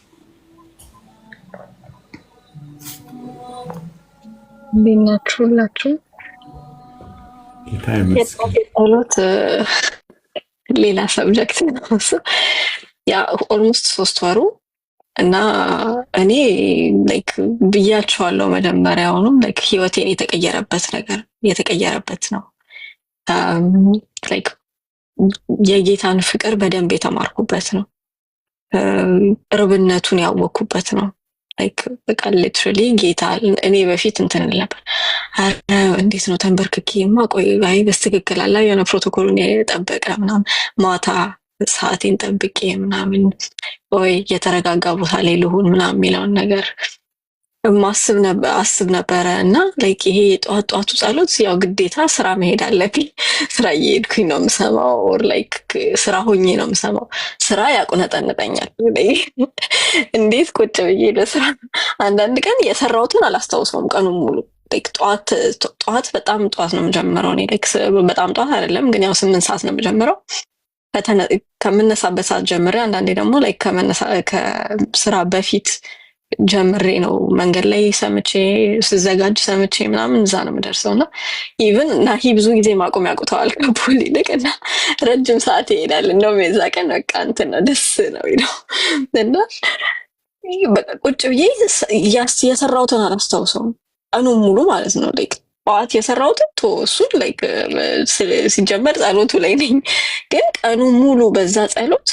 ቤናችሁ ሁላችሁ ጸሎት ሌላ ሰብጀክት ነው። ያ ኦልሞስት 3 ወሩ እና እኔ ላይክ ብያቸዋለሁ መጀመሪያውኑም ላይክ ህይወቴን የተቀየረበት ነው። ላይክ የጌታን ፍቅር በደንብ የተማርኩበት ነው። ርብነቱን ያወኩበት ነው። ላይክ በቃ ሊትራሊ ጌታ እኔ በፊት እንትን ነበር። አረ እንዴት ነው ተንበርክኬማ ቆይ አይ በስትክክል አላ የሆነ ፕሮቶኮሉን የጠበቀ ምናምን ማታ ሰዓቴን ጠብቄ ምናምን ወይ የተረጋጋ ቦታ ላይ ልሁን ምናምን የሚለውን ነገር አስብ ነበረ እና ላይክ ይሄ የጠዋቱ ጸሎት ያው ግዴታ ስራ መሄድ አለብኝ። ስራ እየሄድኩኝ ነው የምሰማው፣ ኦር ላይክ ስራ ሆኜ ነው የምሰማው። ስራ ያቁነጠንጠኛል። እንዴት ቁጭ ብዬ ለስራ አንዳንድ ቀን የሰራሁትን አላስታውሰውም ቀኑን ሙሉ። ላይክ ጠዋት በጣም ጠዋት ነው የምጀምረው እኔ ላይክ በጣም ጠዋት አይደለም ግን ያው 8 ሰዓት ነው የምጀምረው። ከምነሳበት ሰዓት ጀምሬ አንዳንዴ ደግሞ ላይክ ከስራ በፊት ጀምሬ ነው መንገድ ላይ ሰምቼ ስዘጋጅ ሰምቼ ምናምን እዛ ነው የምደርሰው። እና ኢቭን ናሂ ብዙ ጊዜ ማቆም ያውቁተዋል ከፖል ይልቅ እና ረጅም ሰዓት ይሄዳል። እንደውም የዛ ቀን በቃ እንትን ነው ደስ ነው ይለው እና በቃ ቁጭ ብዬ የሰራሁትን አላስታውሰውም ቀኑን ሙሉ ማለት ነው። ላይክ ጠዋት የሰራሁትን እሱን ላይክ ሲጀመር ጸሎቱ ላይ ነኝ፣ ግን ቀኑን ሙሉ በዛ ጸሎት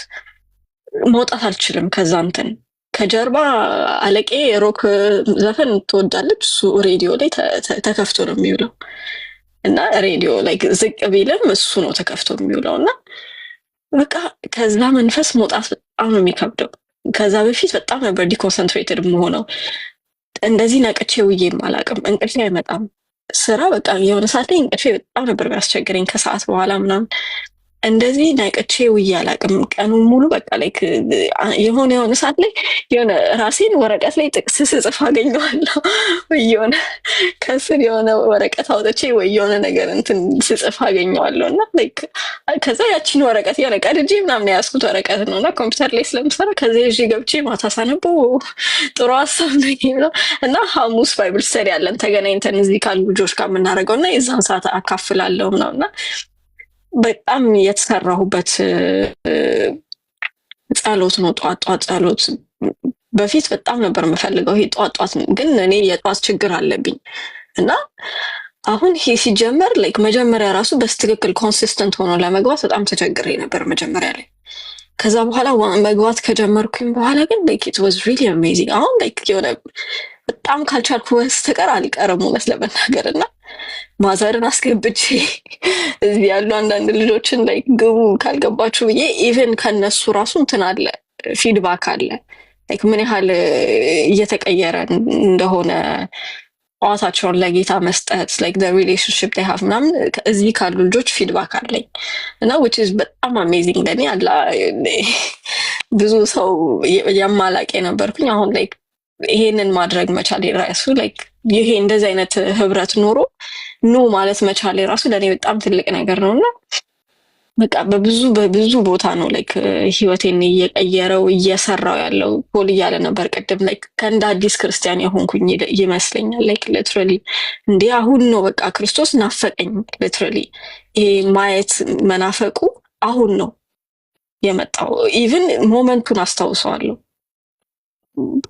መውጣት አልችልም። ከዛ እንትን ከጀርባ አለቄ ሮክ ዘፈን ትወዳለች። እሱ ሬዲዮ ላይ ተከፍቶ ነው የሚውለው እና ሬዲዮ ላይ ዝቅ ቢልም እሱ ነው ተከፍቶ የሚውለው እና በቃ ከዛ መንፈስ መውጣት በጣም ነው የሚከብደው። ከዛ በፊት በጣም ነበር ዲኮንሰንትሬትድ የምሆነው። እንደዚህ ነቅቼ ውዬም አላውቅም። እንቅልፌ አይመጣም። ስራ በቃ የሆነ ሰዓት ላይ እንቅልፌ በጣም ነበር የሚያስቸግረኝ ከሰዓት በኋላ ምናምን እንደዚህ ነቅቼ ውዬ አላውቅም። ቀኑን ሙሉ በቃ ላይክ የሆነ ሰዓት ላይ የሆነ ራሴን ወረቀት ላይ ጥቅስ ስጽፍ አገኘዋለሁ ወይ የሆነ ከስር የሆነ ወረቀት አውጥቼ ወይ የሆነ ነገር እንትን ስጽፍ አገኘዋለሁ እና ላይክ ከዛ ያቺን ወረቀት የሆነ ቀድጄ ምናምን የያዝኩት ወረቀት ነው እና ኮምፒውተር ላይ ስለምሰራ ከዚ ይዤ ገብቼ ማታ ሳነበው ጥሩ ሀሳብ ነው እና ሐሙስ ባይብል ስተዲ ያለን ተገናኝተን እዚህ ካሉ ልጆች ጋር የምናደርገው እና የዛን ሰዓት አካፍላለሁ ነው እና በጣም የተሰራሁበት ጸሎት ነው። ጧት ጸሎት በፊት በጣም ነበር የምፈልገው። ይሄ ጧት ግን እኔ የጧት ችግር አለብኝ እና አሁን ይሄ ሲጀመር ላይክ መጀመሪያ ራሱ በስትክክል ኮንሲስተንት ሆኖ ለመግባት በጣም ተቸግሬ ነበር መጀመሪያ ላይ። ከዛ በኋላ መግባት ከጀመርኩኝ በኋላ ግን ላይክ ኢት ዋዝ ሪሊ አሜዚንግ። አሁን ላይክ የሆነ በጣም ካልቻልኩ በስተቀር አልቀርም እውነት ለመናገር እና ማዘርን አስገብቼ እዚህ ያሉ አንዳንድ ልጆችን ላይ ግቡ ካልገባችሁ ብዬ ኢቨን ከነሱ ራሱ እንትን አለ ፊድባክ አለ ላይክ ምን ያህል እየተቀየረ እንደሆነ ጨዋታቸውን ለጌታ መስጠት ላይክ the relationship they have ምናምን እዚህ ካሉ ልጆች ፊድባክ አለኝ እና which is በጣም አሜዚንግ ለኔ አላ ብዙ ሰው የማላቅ ነበርኩኝ። አሁን ላይክ ይሄንን ማድረግ መቻል ራሱ ላይክ ይሄ እንደዚህ አይነት ህብረት ኖሮ ኖ ማለት መቻል ራሱ ለኔ በጣም ትልቅ ነገር ነውና በቃ በብዙ ቦታ ነው ላይክ ህይወቴን እየቀየረው እየሰራው ያለው። ፖል እያለ ነበር ቅድም ላይክ ከእንደ አዲስ ክርስቲያን የሆንኩኝ ይመስለኛል። ላይክ ሊትራሊ እንዴ አሁን ነው በቃ ክርስቶስ ናፈቀኝ። ሊትራሊ ይሄ ማየት መናፈቁ አሁን ነው የመጣው። ኢቭን ሞመንቱን አስታውሰዋለሁ።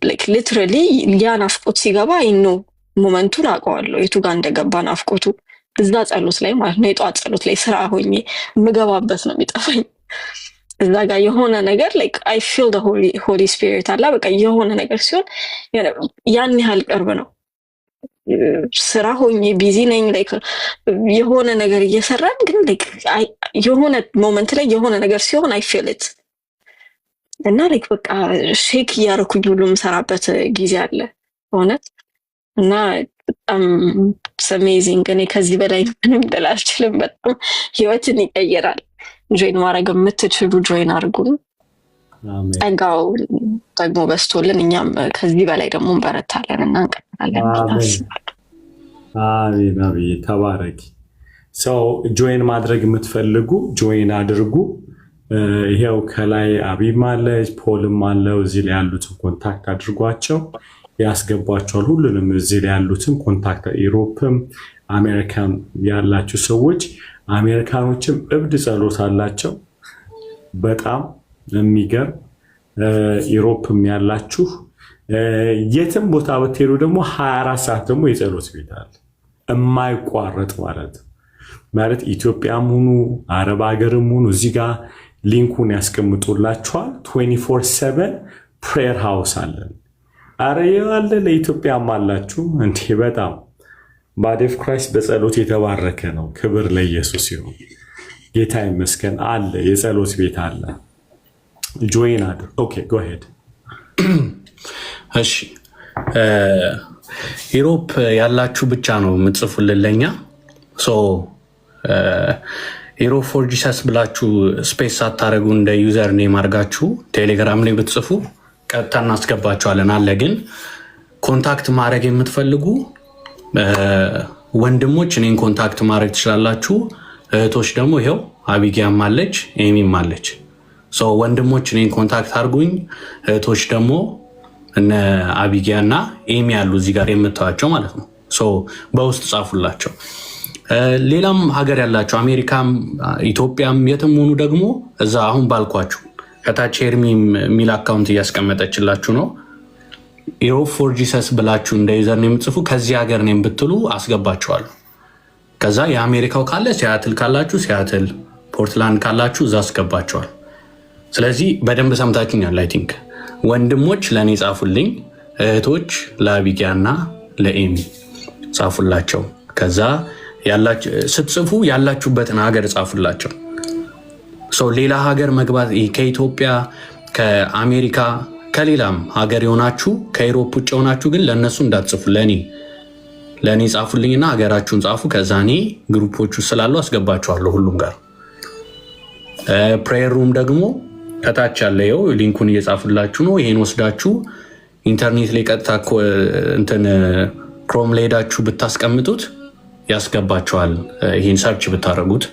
ላይክ ሊትራሊ ያ ናፍቆት ሲገባ አይኖ ሞመንቱን አውቀዋለሁ የቱ ጋር እንደገባ ናፍቆቱ እዛ ጸሎት ላይ ማለት ነው። የጧት ጸሎት ላይ ስራ ሆኜ የምገባበት ነው የሚጠፋኝ። እዛ ጋር የሆነ ነገር ላይክ አይ ፊል ዘ ሆሊ ስፒሪት አላ በቃ የሆነ ነገር ሲሆን ያን ያህል ቅርብ ነው። ስራ ሆኜ ቢዚ ነኝ ላይክ የሆነ ነገር እየሰራን ግን ላይክ የሆነ ሞመንት ላይ የሆነ ነገር ሲሆን አይ ፊል ኢት እና ላይክ በቃ ሼክ እያደረኩኝ ሁሉ የምሰራበት ጊዜ አለ እውነት እና በጣም አሜዚንግ። እኔ ከዚህ በላይ ምንም ልል አልችልም። በጣም ህይወትን ይቀይራል። ጆይን ማድረግ የምትችሉ ጆይን አድርጉን። ጸጋው ደግሞ በስቶልን እኛም ከዚህ በላይ ደግሞ እንበረታለን እና እንቀጥላለን። አሜን አሜን። ተባረኪ። ሰው ጆይን ማድረግ የምትፈልጉ ጆይን አድርጉ። ይሄው ከላይ አቢም አለች ፖልም አለው። እዚህ ላይ ያሉትን ኮንታክት አድርጓቸው ያስገቧቸዋል። ሁሉንም እዚህ ላይ ያሉትን ኮንታክት ኢሮፕም አሜሪካን ያላችሁ ሰዎች አሜሪካኖችም እብድ ጸሎት አላቸው በጣም የሚገርም። ኢሮፕም ያላችሁ የትም ቦታ ብትሄዱ ደግሞ 24 ሰዓት ደግሞ የጸሎት ቤት አለ የማይቋረጥ ማለት ኢትዮጵያም ሁኑ አረብ ሀገርም ሁኑ እዚህ ጋር ሊንኩን ያስቀምጡላችኋል። 24/7 ፕሬየር ሃውስ አለን። አረ ያለ ለኢትዮጵያም አላችሁ እንዴ? በጣም ባዲ ኦፍ ክራይስት በጸሎት የተባረከ ነው። ክብር ለኢየሱስ ይሁን። ጌታ ይመስገን። አለ የጸሎት ቤት አለ። ጆይን አድር። ኦኬ ጎ ሄድ። እሺ ዩሮፕ ያላችሁ ብቻ ነው የምትጽፉልን ለኛ። ሶ ዩሮፕ ፎር ጂሰስ ብላችሁ ስፔስ ሳታረጉ እንደ ዩዘር ኔም አድርጋችሁ ቴሌግራም ላይ ብትጽፉ ቀጥታ እናስገባችኋለን። አለ ግን ኮንታክት ማድረግ የምትፈልጉ ወንድሞች እኔን ኮንታክት ማድረግ ትችላላችሁ። እህቶች ደግሞ ይኸው አቢጊያም አለች ኤሚም አለች። ሶ ወንድሞች እኔን ኮንታክት አድርጉኝ። እህቶች ደግሞ እነ አቢጊያ እና ኤሚ ያሉ እዚህ ጋር የምታዋቸው ማለት ነው። ሶ በውስጥ ጻፉላቸው። ሌላም ሀገር ያላቸው አሜሪካም ኢትዮጵያም የትም ሆኑ ደግሞ እዛ አሁን ባልኳችሁ ከታች ሄርሚ የሚል አካውንት እያስቀመጠችላችሁ ነው። ዩሮፕ ፎር ጂሰስ ብላችሁ እንደ ዩዘር ነው የምትጽፉ። ከዚህ ሀገር ነው ብትሉ አስገባችኋለሁ። ከዛ የአሜሪካው ካለ ሲያትል ካላችሁ ሲያትል፣ ፖርትላንድ ካላችሁ እዛ አስገባችኋል። ስለዚህ በደንብ ሰምታችሁኛል። አይ ቲንክ ወንድሞች ለእኔ ጻፉልኝ፣ እህቶች ለአቢጊያ እና ለኤሚ ጻፉላቸው። ከዛ ስትጽፉ ያላችሁበትን ሀገር ጻፉላቸው። ሰው ሌላ ሀገር መግባት ከኢትዮጵያ ከአሜሪካ ከሌላም ሀገር የሆናችሁ ከኢሮፕ ውጭ የሆናችሁ ግን ለእነሱ እንዳትጽፉ፣ ለእኔ ጻፉልኝና ሀገራችሁን ጻፉ። ከዛ እኔ ግሩፖቹ ስላሉ አስገባችኋለሁ ሁሉም ጋር። ፕሬየር ሩም ደግሞ ከታች ያለው ሊንኩን እየጻፉላችሁ ነው። ይሄን ወስዳችሁ ኢንተርኔት ላይ ቀጥታ እንትን ክሮም ላይ ሄዳችሁ ብታስቀምጡት ያስገባችኋል። ይሄን ሰርች ብታደርጉት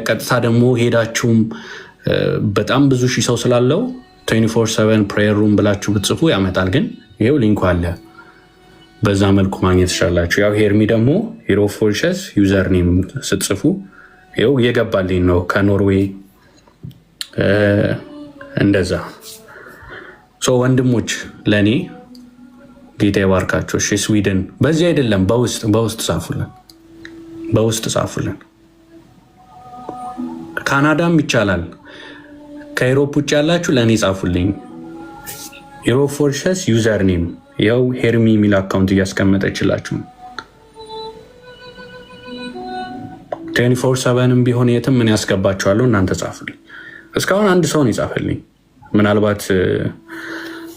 ቀጥታ ደግሞ ሄዳችሁም በጣም ብዙ ሺህ ሰው ስላለው 24/7 ፕሬየር ሩም ብላችሁ ብትጽፉ ያመጣል። ግን ይሄው ሊንኩ አለ፣ በዛ መልኩ ማግኘት ትችላላችሁ። ያው ሄርሚ ደግሞ ዩሮፕ ፎር ጂሰስ ዩዘር ኔም ስትጽፉ ይሄው እየገባልኝ ነው ከኖርዌይ እንደዛ። ሶ ወንድሞች ለኔ ጌታ ይባርካችሁ። እሺ ስዊድን በዚህ አይደለም በውስጥ ጻፉልን፣ በውስጥ ጻፉልን። ካናዳም ይቻላል። ከዩሮፕ ውጭ ያላችሁ ለኔ ጻፉልኝ። ዩሮፕ ፎር ጂሰስ ዩዘር ኔም ያው ሄርሚ የሚል አካውንት እያስቀመጠችላችሁ 24/7ም ቢሆን የትም ምን ያስገባችኋለሁ፣ እናንተ ጻፉልኝ። እስካሁን አንድ ሰው ነው የጻፈልኝ። ምናልባት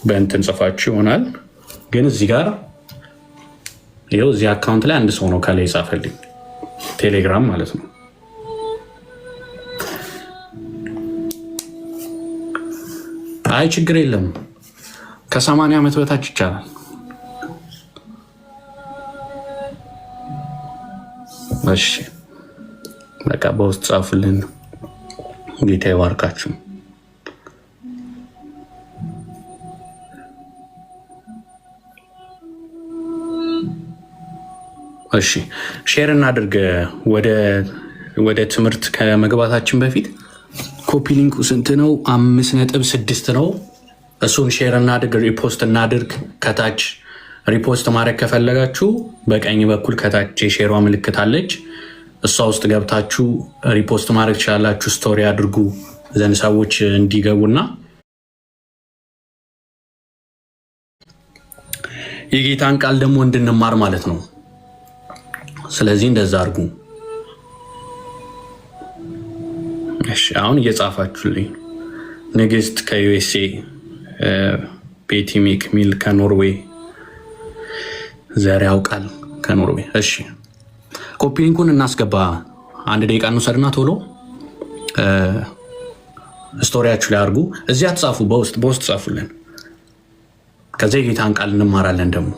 በእንትን ጽፋችሁ ይሆናል፣ ግን እዚህ ጋር ይኸው እዚህ አካውንት ላይ አንድ ሰው ነው ከላይ የጻፈልኝ፣ ቴሌግራም ማለት ነው። አይ ችግር የለም፣ ከ80 ዓመት በታች ይቻላል። እሺ በቃ በውስጥ ጻፉልን። ጌታ ይባርካችሁ። እሺ ሼር እናድርግ። ወደ ትምህርት ከመግባታችን በፊት ኮፒ ሊንኩ ስንት ነው? 5.6 ነው። እሱን ሼር እናድርግ፣ ሪፖስት እናድርግ። ከታች ሪፖስት ማድረግ ከፈለጋችሁ በቀኝ በኩል ከታች የሼሯ ምልክት አለች። እሷ ውስጥ ገብታችሁ ሪፖስት ማድረግ ትችላላችሁ። ስቶሪ አድርጉ ዘንድ ሰዎች እንዲገቡና የጌታን ቃል ደግሞ እንድንማር ማለት ነው። ስለዚህ እንደዛ አድርጉ። እሺ አሁን እየጻፋችሁልኝ ንግስት ከዩኤስኤ፣ ቤቲ ሜክ ሚል ከኖርዌይ፣ ዘር ያውቃል ከኖርዌይ። እሺ ኮፒ ሊንኩን እናስገባ። 1 ደቂቃ እንውሰድና ቶሎ ስቶሪያችሁ ላይ አድርጉ። እዚያ ትጻፉ፣ በውስጥ ጻፉልን። ከዚያ የጌታን ቃል እንማራለን። ደግሞ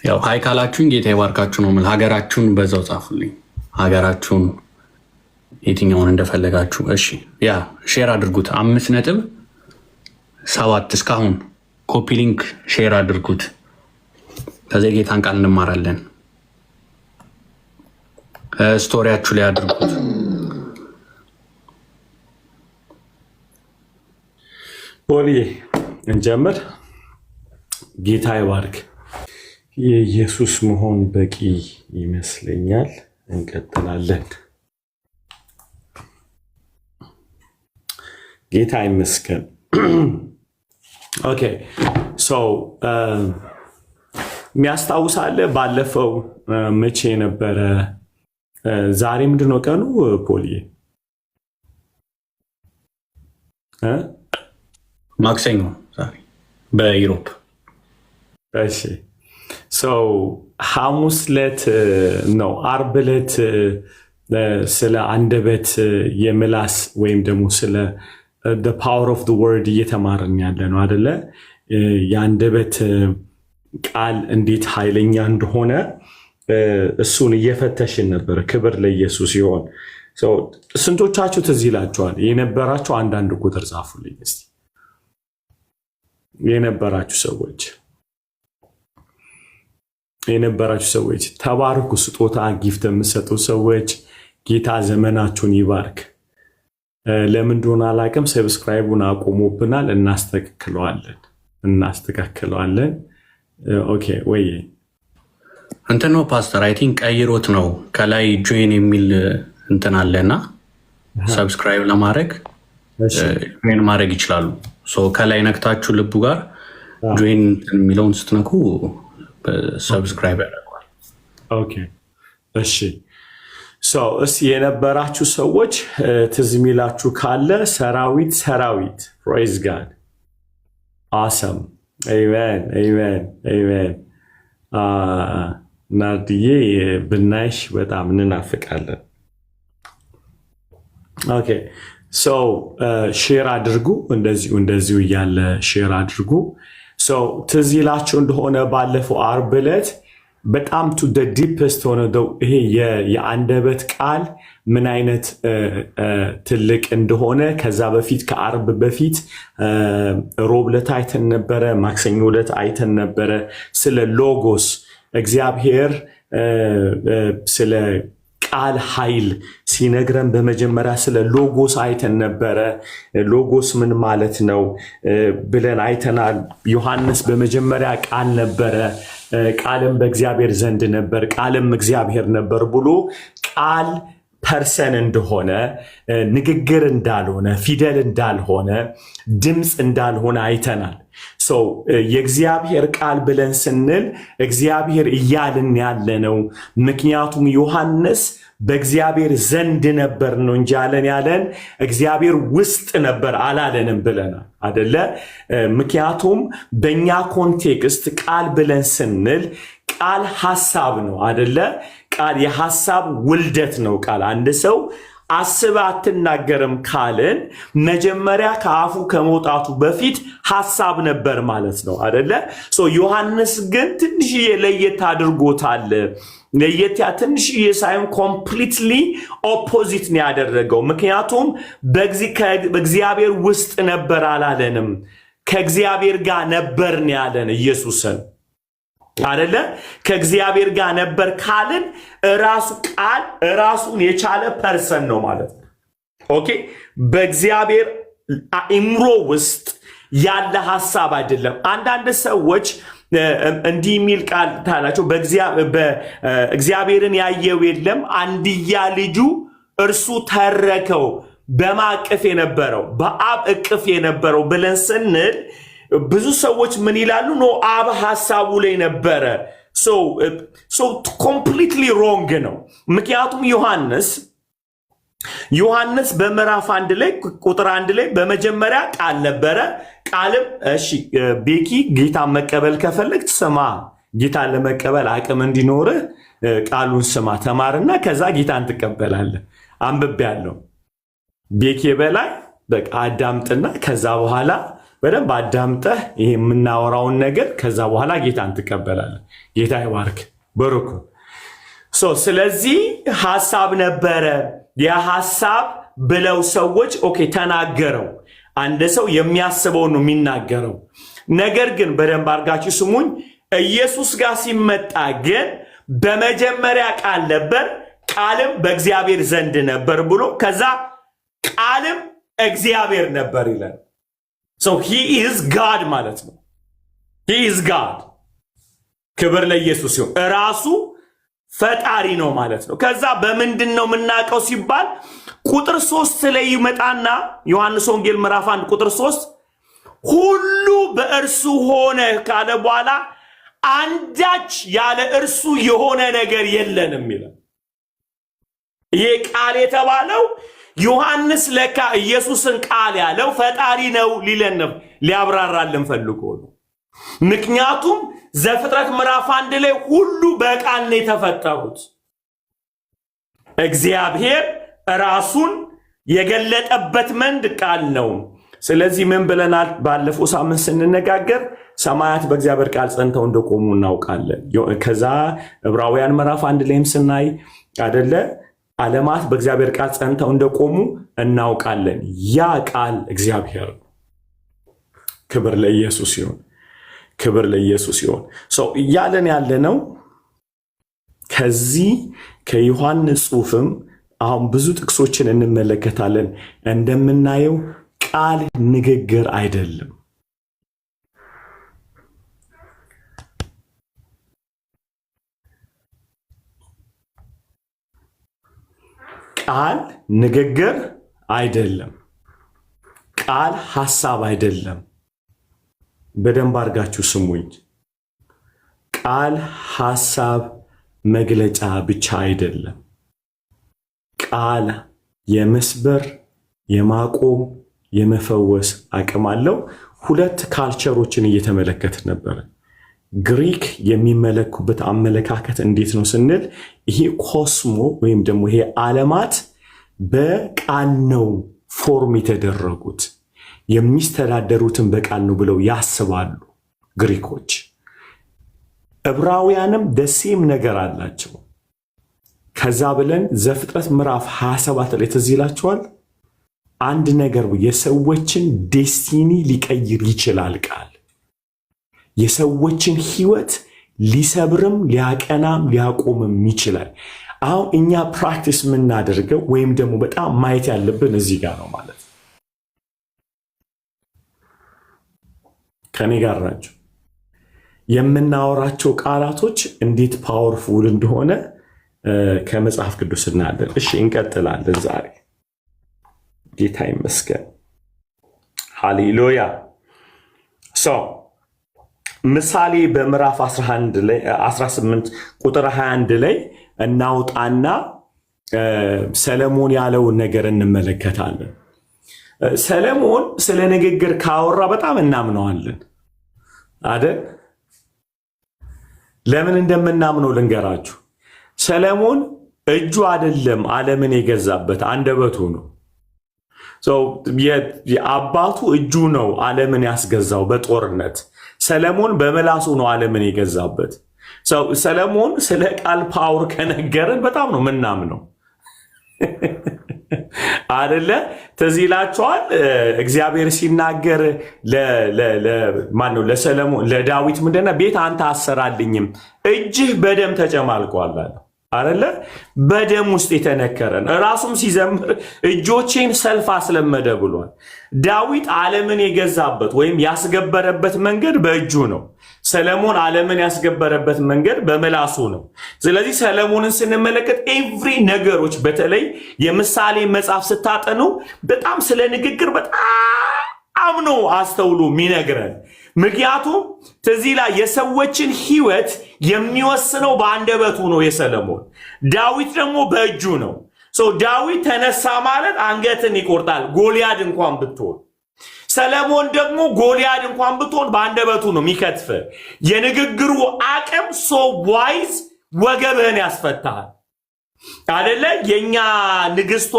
ያው ሀይ ካላችሁኝ ጌታ ይባርካችሁ ነው። ሀገራችሁን በዛው ጻፉልኝ፣ ሀገራችሁን የትኛውን እንደፈለጋችሁ። እሺ ያ ሼር አድርጉት። 5.7 እስካሁን ኮፒ ሊንክ ሼር አድርጉት። ከዚህ ጌታን ቃል እንማራለን። ስቶሪያችሁ ላይ አድርጉት። ሆሊ እንጀምር። ጌታ ይባርክ። የኢየሱስ መሆን በቂ ይመስለኛል። እንቀጥላለን። ጌታ ይመስገን። ኦኬ ሶ የሚያስታውሳለ ባለፈው መቼ ነበረ? ዛሬ ምንድነው ቀኑ? ፖሊ ማክሰኞ ዛሬ በዩሮፕ። እሺ ሶ ሐሙስ ዕለት ነው ዓርብ ዕለት ስለ አንደበት የምላስ ወይም ደግሞ ስለ the power of the word እየተማርን ያለ ነው አይደለ? የአንደበት ቃል እንዴት ኃይለኛ እንደሆነ እሱን እየፈተሽን ነበር። ክብር ለኢየሱስ ይሁን። ስንቶቻችሁ ትዝ ይላችኋል? የነበራችሁ አንዳንድ ቁጥር ጻፉልኝ እስቲ። የነበራችሁ ሰዎች ተባረኩ። ስጦታ ጊፍት የምትሰጡ ሰዎች ጌታ ዘመናችሁን ይባርክ። ለምን እንደሆነ አላውቅም፣ ሰብስክራይቡን አቆሙብናል። እናስተካክለዋለን። ኦኬ ወይ እንትን ነው ፓስተር፣ አይ ቲንክ ቀይሮት ነው። ከላይ ጆይን የሚል እንትን አለና ሰብስክራይብ ለማድረግ ጆይን ማድረግ ይችላሉ። ከላይ ነክታችሁ ልቡ ጋር ጆይን የሚለውን ስትነኩ ሰብስክራይብ ያደርገዋል። ኦኬ እሺ። እስኪ የነበራችሁ ሰዎች ትዝ የሚላችሁ ካለ ሰራዊት ፕሬዝ ጋድ አሰም አሜን። ናርድዬ ብናይሽ በጣም እንናፍቃለን። ኦኬ ሼር አድርጉ። እንደዚሁ እያለ ሼር አድርጉ። ትዝ ይላችሁ እንደሆነ ባለፈው ዓርብ ዕለት በጣም ቱ ዲፕስት ሆነ ይሄ የአንደበት ቃል ምን አይነት ትልቅ እንደሆነ ከዛ በፊት ከዓርብ በፊት ሮብ ዕለት አይተን ነበረ፣ ማክሰኞ ዕለት አይተን ነበረ። ስለ ሎጎስ እግዚአብሔር ስለ ቃል ኃይል ሲነግረን በመጀመሪያ ስለ ሎጎስ አይተን ነበረ። ሎጎስ ምን ማለት ነው ብለን አይተናል። ዮሐንስ በመጀመሪያ ቃል ነበረ፣ ቃልም በእግዚአብሔር ዘንድ ነበር፣ ቃልም እግዚአብሔር ነበር ብሎ ቃል ፐርሰን እንደሆነ፣ ንግግር እንዳልሆነ፣ ፊደል እንዳልሆነ፣ ድምፅ እንዳልሆነ አይተናል። የእግዚአብሔር ቃል ብለን ስንል እግዚአብሔር እያልን ያለ ነው። ምክንያቱም ዮሐንስ በእግዚአብሔር ዘንድ ነበር ነው እንጂ ያለን እግዚአብሔር ውስጥ ነበር አላለንም ብለናል አደለ? ምክንያቱም በእኛ ኮንቴክስት ቃል ብለን ስንል ቃል ሐሳብ ነው አደለ? ቃል የሐሳብ ውልደት ነው። ቃል አንድ ሰው አስበህ አትናገርም ካልን መጀመሪያ ከአፉ ከመውጣቱ በፊት ሐሳብ ነበር ማለት ነው አደለ? ዮሐንስ ግን ትንሽዬ ለየት አድርጎታል። ትንሽዬ ሳይሆን ኮምፕሊትሊ ኦፖዚት ነው ያደረገው። ምክንያቱም በእግዚአብሔር ውስጥ ነበር አላለንም፣ ከእግዚአብሔር ጋር ነበር ነው ያለን ኢየሱስን አደለ? ከእግዚአብሔር ጋር ነበር ካልን ራሱ ቃል ራሱን የቻለ ፐርሰን ነው ማለት ነው። ኦኬ፣ በእግዚአብሔር አእምሮ ውስጥ ያለ ሐሳብ አይደለም። አንዳንድ ሰዎች እንዲህ የሚል ቃል ታላቸው፣ በእግዚአብሔርን ያየው የለም አንድያ ልጁ እርሱ ተረከው በማቀፍ የነበረው በአብ እቅፍ የነበረው ብለን ስንል ብዙ ሰዎች ምን ይላሉ? ኖ አብ ሐሳቡ ላይ ነበረ። ኮምፕሊትሊ ሮንግ ነው። ምክንያቱም ዮሐንስ በምዕራፍ 1 ላይ ቁጥር 1 ላይ በመጀመሪያ ቃል ነበረ፣ ቃልም ቤኪ ጌታን መቀበል ከፈለግ ስማ፣ ጌታን ለመቀበል አቅም እንዲኖርህ ቃሉን ስማ፣ ተማርና ከዛ ጌታን ትቀበላለህ። አንብቤያለሁ። ቤኪ በላይ በቃ አዳምጥና ከዛ በኋላ በደንብ አዳምጠህ ይሄ የምናወራውን ነገር ከዛ በኋላ ጌታን ትቀበላለህ። ጌታ ይባርክ። በሩኩ ስለዚህ ሐሳብ ነበረ። የሐሳብ ብለው ሰዎች ኦኬ ተናገረው። አንድ ሰው የሚያስበው ነው የሚናገረው። ነገር ግን በደንብ አድርጋችሁ ስሙኝ፣ ኢየሱስ ጋር ሲመጣ ግን በመጀመሪያ ቃል ነበር፣ ቃልም በእግዚአብሔር ዘንድ ነበር ብሎ ከዛ ቃልም እግዚአብሔር ነበር ይላል። he is God ማለት ነው። he is God። ክብር ለኢየሱስ ይሁን። ራሱ ፈጣሪ ነው ማለት ነው። ከዛ በምንድን ነው የምናውቀው ሲባል ቁጥር 3 ላይ ይመጣና ዮሐንስ ወንጌል ምዕራፍ 1 ቁጥር 3 ሁሉ በእርሱ ሆነ ካለ በኋላ አንዳች ያለ እርሱ የሆነ ነገር የለንም ይላል። ይሄ ቃል የተባለው ዮሐንስ ለካ ኢየሱስን ቃል ያለው ፈጣሪ ነው ሊያብራራልን ፈልጎ ነው። ምክንያቱም ዘፍጥረት ምዕራፍ 1 ላይ ሁሉ በቃል ነው የተፈጠሩት። እግዚአብሔር ራሱን የገለጠበት መንድ ቃል ነው። ስለዚህ ምን ብለናል? ባለፈው ሳምንት ስንነጋገር ሰማያት በእግዚአብሔር ቃል ጸንተው እንደቆሙ እናውቃለን። ከዛ ዕብራውያን ምዕራፍ 1 ላይም ስናይ አይደለ ዓለማት በእግዚአብሔር ቃል ጸንተው እንደቆሙ እናውቃለን። ያ ቃል እግዚአብሔር ነው። ክብር ለኢየሱስ ይሁን። ክብር ለኢየሱስ ይሁን። ሰው እያለን ያለነው ከዚህ ከዮሐንስ ጽሑፍም አሁን ብዙ ጥቅሶችን እንመለከታለን። እንደምናየው ቃል ንግግር አይደለም። ቃል ንግግር አይደለም። ቃል ሐሳብ አይደለም። በደንብ አድርጋችሁ ስሙኝ። ቃል ሐሳብ መግለጫ ብቻ አይደለም። ቃል የመስበር፣ የማቆም፣ የመፈወስ አቅም አለው። ሁለት ካልቸሮችን እየተመለከት ነበር። ግሪክ የሚመለኩበት አመለካከት እንዴት ነው ስንል ይሄ ኮስሞ ወይም ደግሞ ይሄ ዓለማት በቃል ነው ፎርም የተደረጉት፣ የሚስተዳደሩትን በቃል ነው ብለው ያስባሉ ግሪኮች። ዕብራውያንም ደሴም ነገር አላቸው። ከዛ ብለን ዘፍጥረት ምዕራፍ 27 ላይ ትዝ ይላችኋል። አንድ ነገር የሰዎችን ዴስቲኒ ሊቀይር ይችላል ቃል። የሰዎችን ህይወት ሊሰብርም ሊያቀናም ሊያቆምም ይችላል። አሁን እኛ ፕራክቲስ የምናደርገው ወይም ደግሞ በጣም ማየት ያለብን እዚህ ጋር ነው ማለት ነው። ከኔ ጋር ናቸው። የምናወራቸው ቃላቶች እንዴት ፓወርፉል እንደሆነ ከመጽሐፍ ቅዱስ እናያለን። እሺ እንቀጥላለን። ዛሬ ጌታ ይመስገን። ሃሌሉያ። ምሳሌ በምዕራፍ 18 ቁጥር 21 ላይ እናውጣና ሰለሞን ያለውን ነገር እንመለከታለን። ሰለሞን ስለ ንግግር ካወራ በጣም እናምነዋለን አይደል? ለምን እንደምናምነው ልንገራችሁ። ሰለሞን እጁ አይደለም ዓለምን የገዛበት አንደበቱ ነው። አባቱ እጁ ነው ዓለምን ያስገዛው በጦርነት። ሰለሞን በመላሱ ነው ዓለምን የገዛበት። ሰለሞን ስለ ቃል ፓወር ከነገረን በጣም ነው ምናምነው አይደለ? ትዝ ይላችኋል እግዚአብሔር ሲናገር ለሰለሞን ለዳዊት ምንድነው ቤት አንተ አሰራልኝም እጅህ በደም ተጨማልቋል አለ አይደለ? በደም ውስጥ የተነከረን ራሱም ሲዘምር እጆቼን ሰልፍ አስለመደ ብሏል። ዳዊት ዓለምን የገዛበት ወይም ያስገበረበት መንገድ በእጁ ነው። ሰለሞን ዓለምን ያስገበረበት መንገድ በመላሱ ነው። ስለዚህ ሰለሞንን ስንመለከት ኤቭሪ ነገሮች በተለይ የምሳሌ መጽሐፍ ስታጠኑ በጣም ስለ ንግግር በጣም ነው አስተውሎ የሚነግረን። ምክንያቱም ተዚህ ላይ የሰዎችን ህይወት የሚወስነው በአንደበቱ ነው የሰለሞን። ዳዊት ደግሞ በእጁ ነው። ዳዊት ተነሳ ማለት አንገትን ይቆርጣል ጎልያድ እንኳን ብትሆን። ሰለሞን ደግሞ ጎልያድ እንኳን ብትሆን በአንደበቱ ነው የሚከትፍ። የንግግሩ አቅም ዋይዝ ወገብህን ያስፈታል አይደለ? የኛ ንግስቷ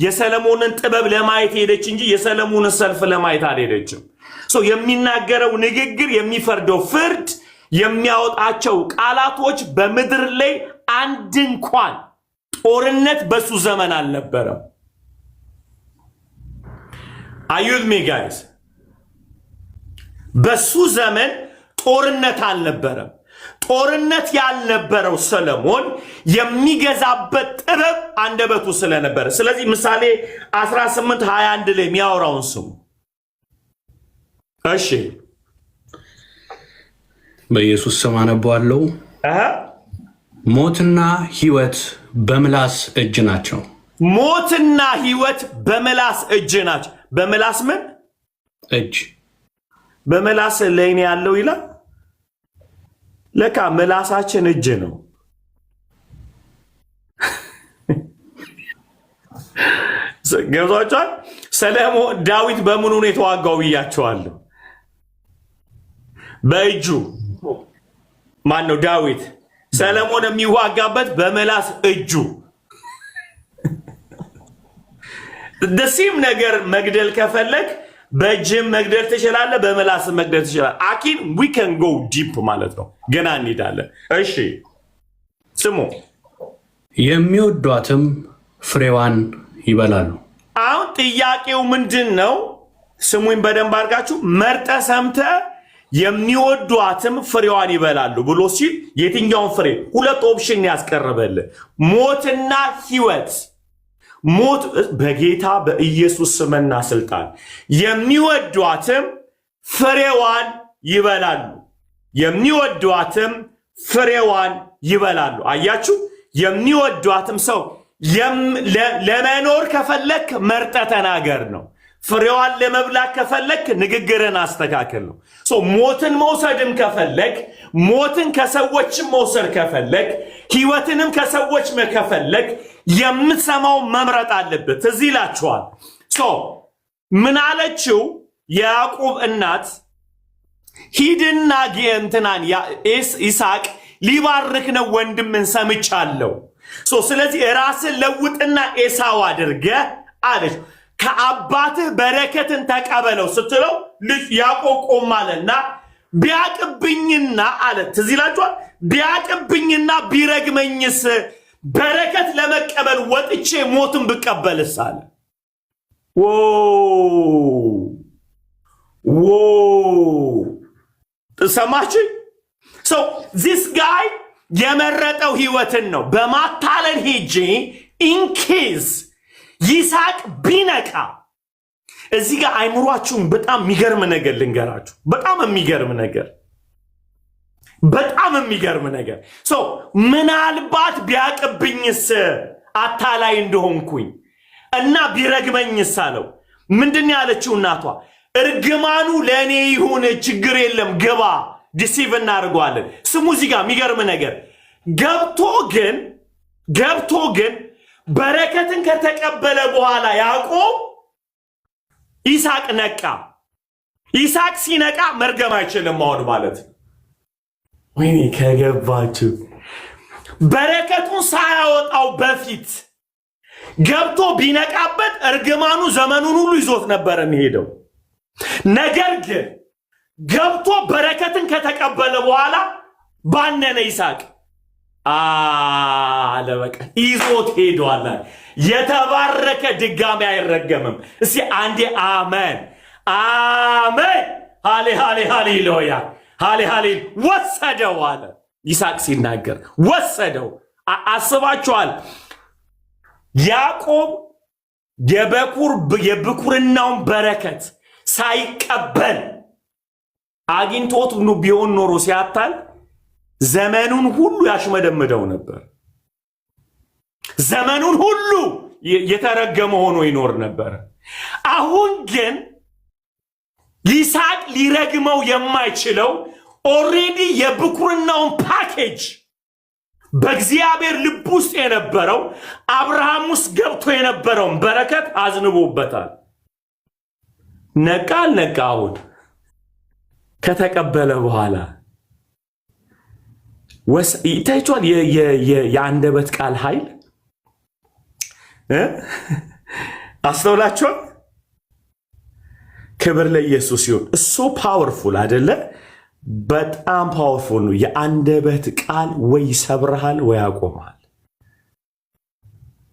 የሰለሞንን ጥበብ ለማየት ሄደች እንጂ የሰለሞንን ሰልፍ ለማየት አልሄደችም። የሚናገረው ንግግር፣ የሚፈርደው ፍርድ፣ የሚያወጣቸው ቃላቶች በምድር ላይ አንድ እንኳን ጦርነት በሱ ዘመን አልነበረም። አዩት ሚ ጋይስ፣ በሱ ዘመን ጦርነት አልነበረም። ጦርነት ያልነበረው ሰለሞን የሚገዛበት ጥበብ አንደበቱ ስለነበረ። ስለዚህ ምሳሌ 18:21 ላይ የሚያወራውን ስሙ። እሺ በኢየሱስ ስም አነባዋለሁ። ሞትና ሕይወት በምላስ እጅ ናቸው። ሞትና ሕይወት በምላስ እጅ ናቸው። በምላስ ምን እጅ? በምላስ ላይ ነው ያለው ይላል። ለካ ምላሳችን እጅ ነው። ገብቷችኋል? ሰለሞን ዳዊት በምኑ ነው የተዋጋው ብያቸዋለሁ። በእጁ። ማን ነው ዳዊት? ሰለሞን የሚዋጋበት በምላስ እጁ። ደሲም ነገር መግደል ከፈለግ በእጅም መግደል ትችላለህ፣ በምላስ መግደል ትችላለህ። አኪን we can go deep ማለት ነው። ገና እንሄዳለን። እሺ ስሙ። የሚወዷትም ፍሬዋን ይበላሉ። አሁን ጥያቄው ምንድን ነው? ስሙኝ በደንብ አድርጋችሁ። መርጠ ሰምተ የሚወዷትም ፍሬዋን ይበላሉ ብሎ ሲል የትኛውን ፍሬ? ሁለት ኦፕሽን ያስቀርበልህ፣ ሞትና ሕይወት። ሞት በጌታ በኢየሱስ ስምና ስልጣን የሚወዷትም ፍሬዋን ይበላሉ። የሚወዷትም ፍሬዋን ይበላሉ። አያችሁ? የሚወዷትም ሰው ለመኖር ከፈለክ መርጠ ተናገር ነው። ፍሬዋን ለመብላት ከፈለክ ንግግርን አስተካከል ነው። ሞትን መውሰድም ከፈለክ፣ ሞትን ከሰዎችም መውሰድ ከፈለክ፣ ሕይወትንም ከሰዎች ከፈለክ የምትሰማው መምረጥ አለበት። ትዝ ይላችኋል። ምን አለችው የያዕቆብ እናት? ሂድና እንትናን ይስሐቅ ሊባርክ ነው ወንድምን ሰምቻለሁ። ስለዚህ ራስን ለውጥና ኤሳው አድርገ አለች። ከአባትህ በረከትን ተቀበለው ስትለው ልጅ ያዕቆብ ቆም አለና ቢያቅብኝና አለ። ትዝ ይላችኋል። ቢያቅብኝና ቢረግመኝስ በረከት ለመቀበል ወጥቼ ሞትን ብቀበልስ አለ። ሰማችሁ? ዚስ ጋይ የመረጠው ሕይወትን ነው። በማታለል ሄጄ ኢንኬዝ ይስሐቅ ቢነቃ እዚህ ጋር አይምሯችሁን በጣም የሚገርም ነገር ልንገራችሁ። በጣም የሚገርም ነገር ምናልባት ቢያቅብኝስ አታላይ እንደሆንኩኝ እና ቢረግመኝስ አለው። ምንድን ያለችው እናቷ? እርግማኑ ለእኔ ይሁን፣ ችግር የለም ግባ፣ ዲሲቭ እናደርገዋለን። ስሙ እዚህ ጋር የሚገርም ነገር ገብቶ ግን በረከትን ከተቀበለ በኋላ ያዕቆብ ይስሐቅ ነቃ። ይስሐቅ ሲነቃ መርገም አይችልም አሁን ማለት ነው። ወይኔ ከገባችሁ በረከቱን ሳያወጣው በፊት ገብቶ ቢነቃበት እርግማኑ ዘመኑን ሁሉ ይዞት ነበር የሚሄደው። ነገር ግን ገብቶ በረከትን ከተቀበለ በኋላ ባነነ ይስሐቅ አለበቃ ይዞት ሄዷል። የተባረከ ድጋሚ አይረገምም። እስቲ አንዴ አሜን አሜን። ሃሌሉያ ሃሌ ወሰደው አለ ይስሐቅ ሲናገር ወሰደው። አስባችኋል? ያዕቆብ የብኩርናውን በረከት ሳይቀበል አግኝቶት ቢሆን ኖሮ ሲያታል ዘመኑን ሁሉ ያሽመደምደው ነበር። ዘመኑን ሁሉ የተረገመ ሆኖ ይኖር ነበር። አሁን ግን ይስሐቅ ሊረግመው የማይችለው ኦሬዲ የብኩርናውን ፓኬጅ በእግዚአብሔር ልብ ውስጥ የነበረው አብርሃም ውስጥ ገብቶ የነበረውን በረከት አዝንቦበታል። ነቃ አልነቃ? አሁን ከተቀበለ በኋላ ይታያችኋል። የአንደበት ቃል ኃይል አስተውላችኋል? ክብር ለኢየሱስ ይሁን። እሱ ፓወርፉል አይደለ? በጣም ፓወርፉል ነው። የአንደበት ቃል ወይ ይሰብርሃል ወይ ያቆማል።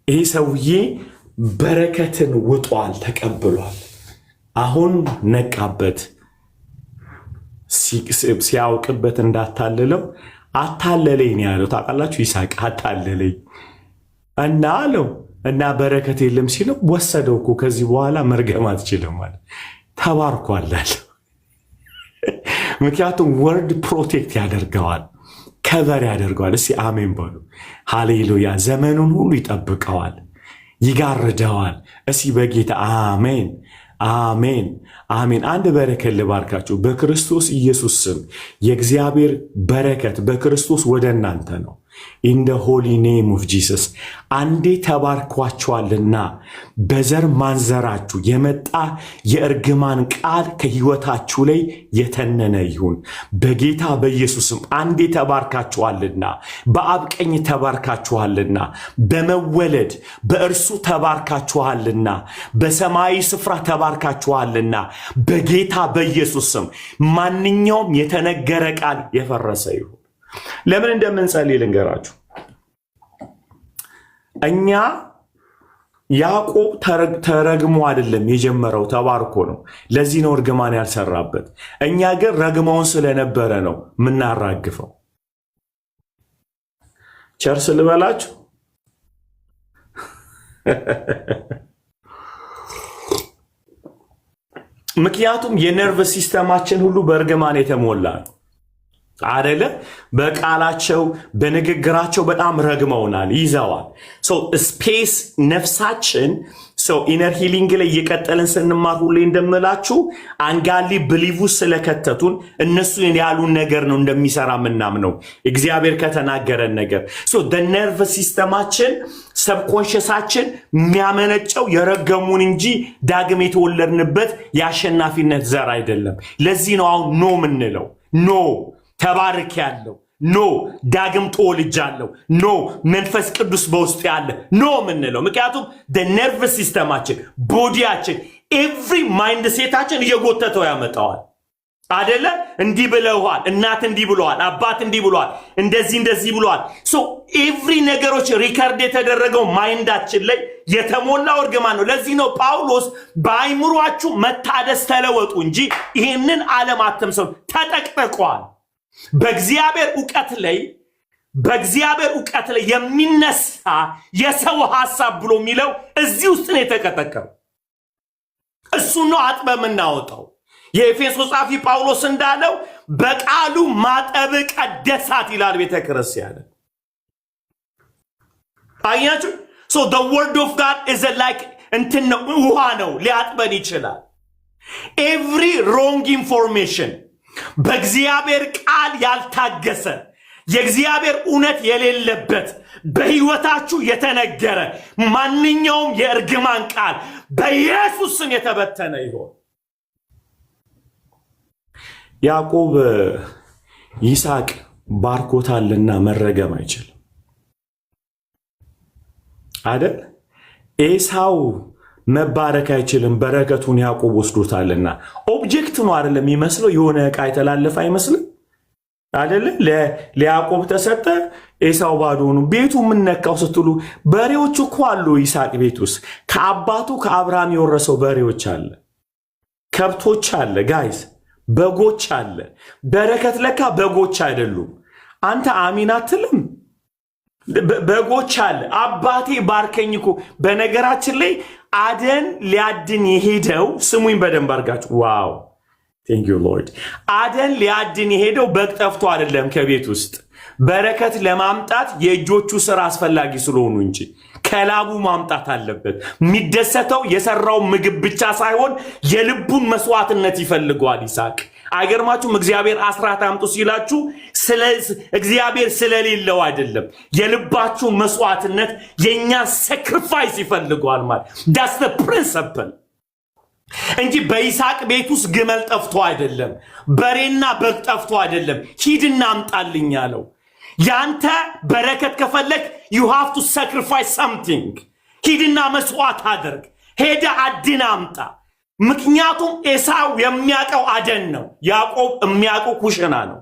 ይህ ሰውዬ በረከትን ውጧል፣ ተቀብሏል። አሁን ነቃበት። ሲያውቅበት እንዳታለለው አታለለኝ ነው ያለው። ታውቃላችሁ? ይስሐቅ አታለለኝ እና አለው እና በረከት የለም ሲለው ወሰደው እኮ ከዚህ በኋላ መርገም አትችልም ማለት ተባርኳል አለ። ምክንያቱም ወርድ ፕሮቴክት ያደርገዋል። ከበር ያደርገዋል። እስቲ አሜን በሉ። ሃሌሉያ። ዘመኑን ሁሉ ይጠብቀዋል፣ ይጋርደዋል። እስቲ በጌታ አሜን አሜን አሜን። አንድ በረከት ልባርካችሁ። በክርስቶስ ኢየሱስ ስም የእግዚአብሔር በረከት በክርስቶስ ወደ እናንተ ነው። ኢን ደ ሆሊ ኔም ኦፍ ጂሰስ። አንዴ ተባርኳችኋልና በዘር ማንዘራችሁ የመጣ የእርግማን ቃል ከሕይወታችሁ ላይ የተነነ ይሁን በጌታ በኢየሱስም። አንዴ ተባርካችኋልና፣ በአብ ቀኝ ተባርካችኋልና፣ በመወለድ በእርሱ ተባርካችኋልና፣ በሰማያዊ ስፍራ ተባርካችኋልና በጌታ በኢየሱስም ማንኛውም የተነገረ ቃል የፈረሰ ይሁን። ለምን እንደምንጸልይ ልንገራችሁ። እኛ ያዕቆብ ተረግሞ አይደለም የጀመረው፣ ተባርኮ ነው። ለዚህ ነው እርግማን ያልሰራበት። እኛ ግን ረግመውን ስለነበረ ነው የምናራግፈው። ቸርስ ልበላችሁ። ምክንያቱም የነርቭ ሲስተማችን ሁሉ በእርግማን የተሞላ ነው አደለ? በቃላቸው በንግግራቸው በጣም ረግመውናል፣ ይዘዋል። ስፔስ ነፍሳችን ኢነር ሂሊንግ ላይ እየቀጠልን ስንማር ሁሌ እንደምላችሁ አንጋሊ ብሊቭ ስለከተቱን እነሱ ያሉን ነገር ነው እንደሚሰራ ምናምነው እግዚአብሔር ከተናገረን ነገር ነርቭ ሲስተማችን ሰብኮንሽሳችን የሚያመነጨው የረገሙን እንጂ ዳግም የተወለድንበት የአሸናፊነት ዘር አይደለም። ለዚህ ነው አሁን ኖ ምንለው። ኖ ተባርክ ያለው ኖ ዳግም ተወልጃለሁ ኖ መንፈስ ቅዱስ በውስጥ ያለ ኖ ምንለው። ምክንያቱም ነርቭ ሲስተማችን ቦዲያችን ኤቭሪ ማይንድ ሴታችን እየጎተተው ያመጣዋል አደለ? እንዲህ ብለዋል፣ እናት እንዲህ ብለዋል፣ አባት እንዲህ ብለዋል፣ እንደዚህ ብለዋል። ኤቭሪ ነገሮች ሪከርድ የተደረገው ማይንዳችን ላይ የተሞላው እርግማን ነው። ለዚህ ነው ጳውሎስ በአይምሯችሁ መታደስ ተለወጡ እንጂ ይህንን ዓለም አትምሰሉ። ተጠቅጠቋል። በእግዚአብሔር ዕውቀት ላይ የሚነሳ የሰው ሐሳብ ብሎ የሚለው እዚህ ውስጥ ነው የተቀጠቀው። እሱ ነው አጥበ የምናወጣው። የኤፌሶስ ጻፊ ጳውሎስ እንዳለው በቃሉ ማጠብ ቀደሳት ይላል ቤተ ክርስቲያን። አያችሁ? the word of God is like እንትን ነው፣ ውሃ ነው፣ ሊያጥበን ይችላል። every wrong information በእግዚአብሔር ቃል ያልታገሰ የእግዚአብሔር እውነት የሌለበት በሕይወታችሁ የተነገረ ማንኛውም የእርግማን ቃል በኢየሱስ ስም የተበተነ ይሆን። ያዕቆብ ይስሐቅ ባርኮታልና መረገም አይችልም አይደል? ኤሳው መባረክ አይችልም፣ በረከቱን ያዕቆብ ወስዶታልና። ኦብጀክት ነው አይደለም የሚመስለው፣ የሆነ ዕቃ የተላለፈ አይመስልም አይደለ? ለያዕቆብ ተሰጠ፣ ኤሳው ባዶ ነው። ቤቱ ምን ነካው ስትሉ በሬዎች እኮ አሉ ይስሐቅ ቤት ውስጥ። ከአባቱ ከአብርሃም የወረሰው በሬዎች አለ፣ ከብቶች አለ፣ ጋይስ በጎች አለ። በረከት ለካ በጎች አይደሉም። አንተ አሚን አትልም? በጎች አለ። አባቴ ባርከኝ እኮ። በነገራችን ላይ አደን ሊያድን የሄደው ስሙኝ በደንብ አድርጋችሁ፣ ዋው ቴንክ ዩ ሎርድ። አደን ሊያድን የሄደው በግ ጠፍቶ አይደለም ከቤት ውስጥ በረከት ለማምጣት የእጆቹ ስራ አስፈላጊ ስለሆኑ እንጂ ከላቡ ማምጣት አለበት። የሚደሰተው የሰራው ምግብ ብቻ ሳይሆን የልቡን መስዋዕትነት ይፈልገዋል ይስሐቅ። አይገርማችሁም? እግዚአብሔር አስራት አምጡ ሲላችሁ እግዚአብሔር ስለሌለው አይደለም፣ የልባችሁ መስዋዕትነት የኛ ሳክሪፋይስ ይፈልገዋል ማለት ዳስ ዘ ፕሪንሲፕል እንጂ በይስሐቅ ቤት ውስጥ ግመል ጠፍቶ አይደለም፣ በሬና በግ ጠፍቶ አይደለም። ሂድና አምጣልኝ አለው። ያንተ በረከት ከፈለክ you have to sacrifice something። ሂድና መስዋዕት አድርግ፣ ሄደ አድና አምጣ። ምክንያቱም ኤሳው የሚያውቀው አደን ነው፣ ያዕቆብ የሚያውቀው ኩሽና ነው።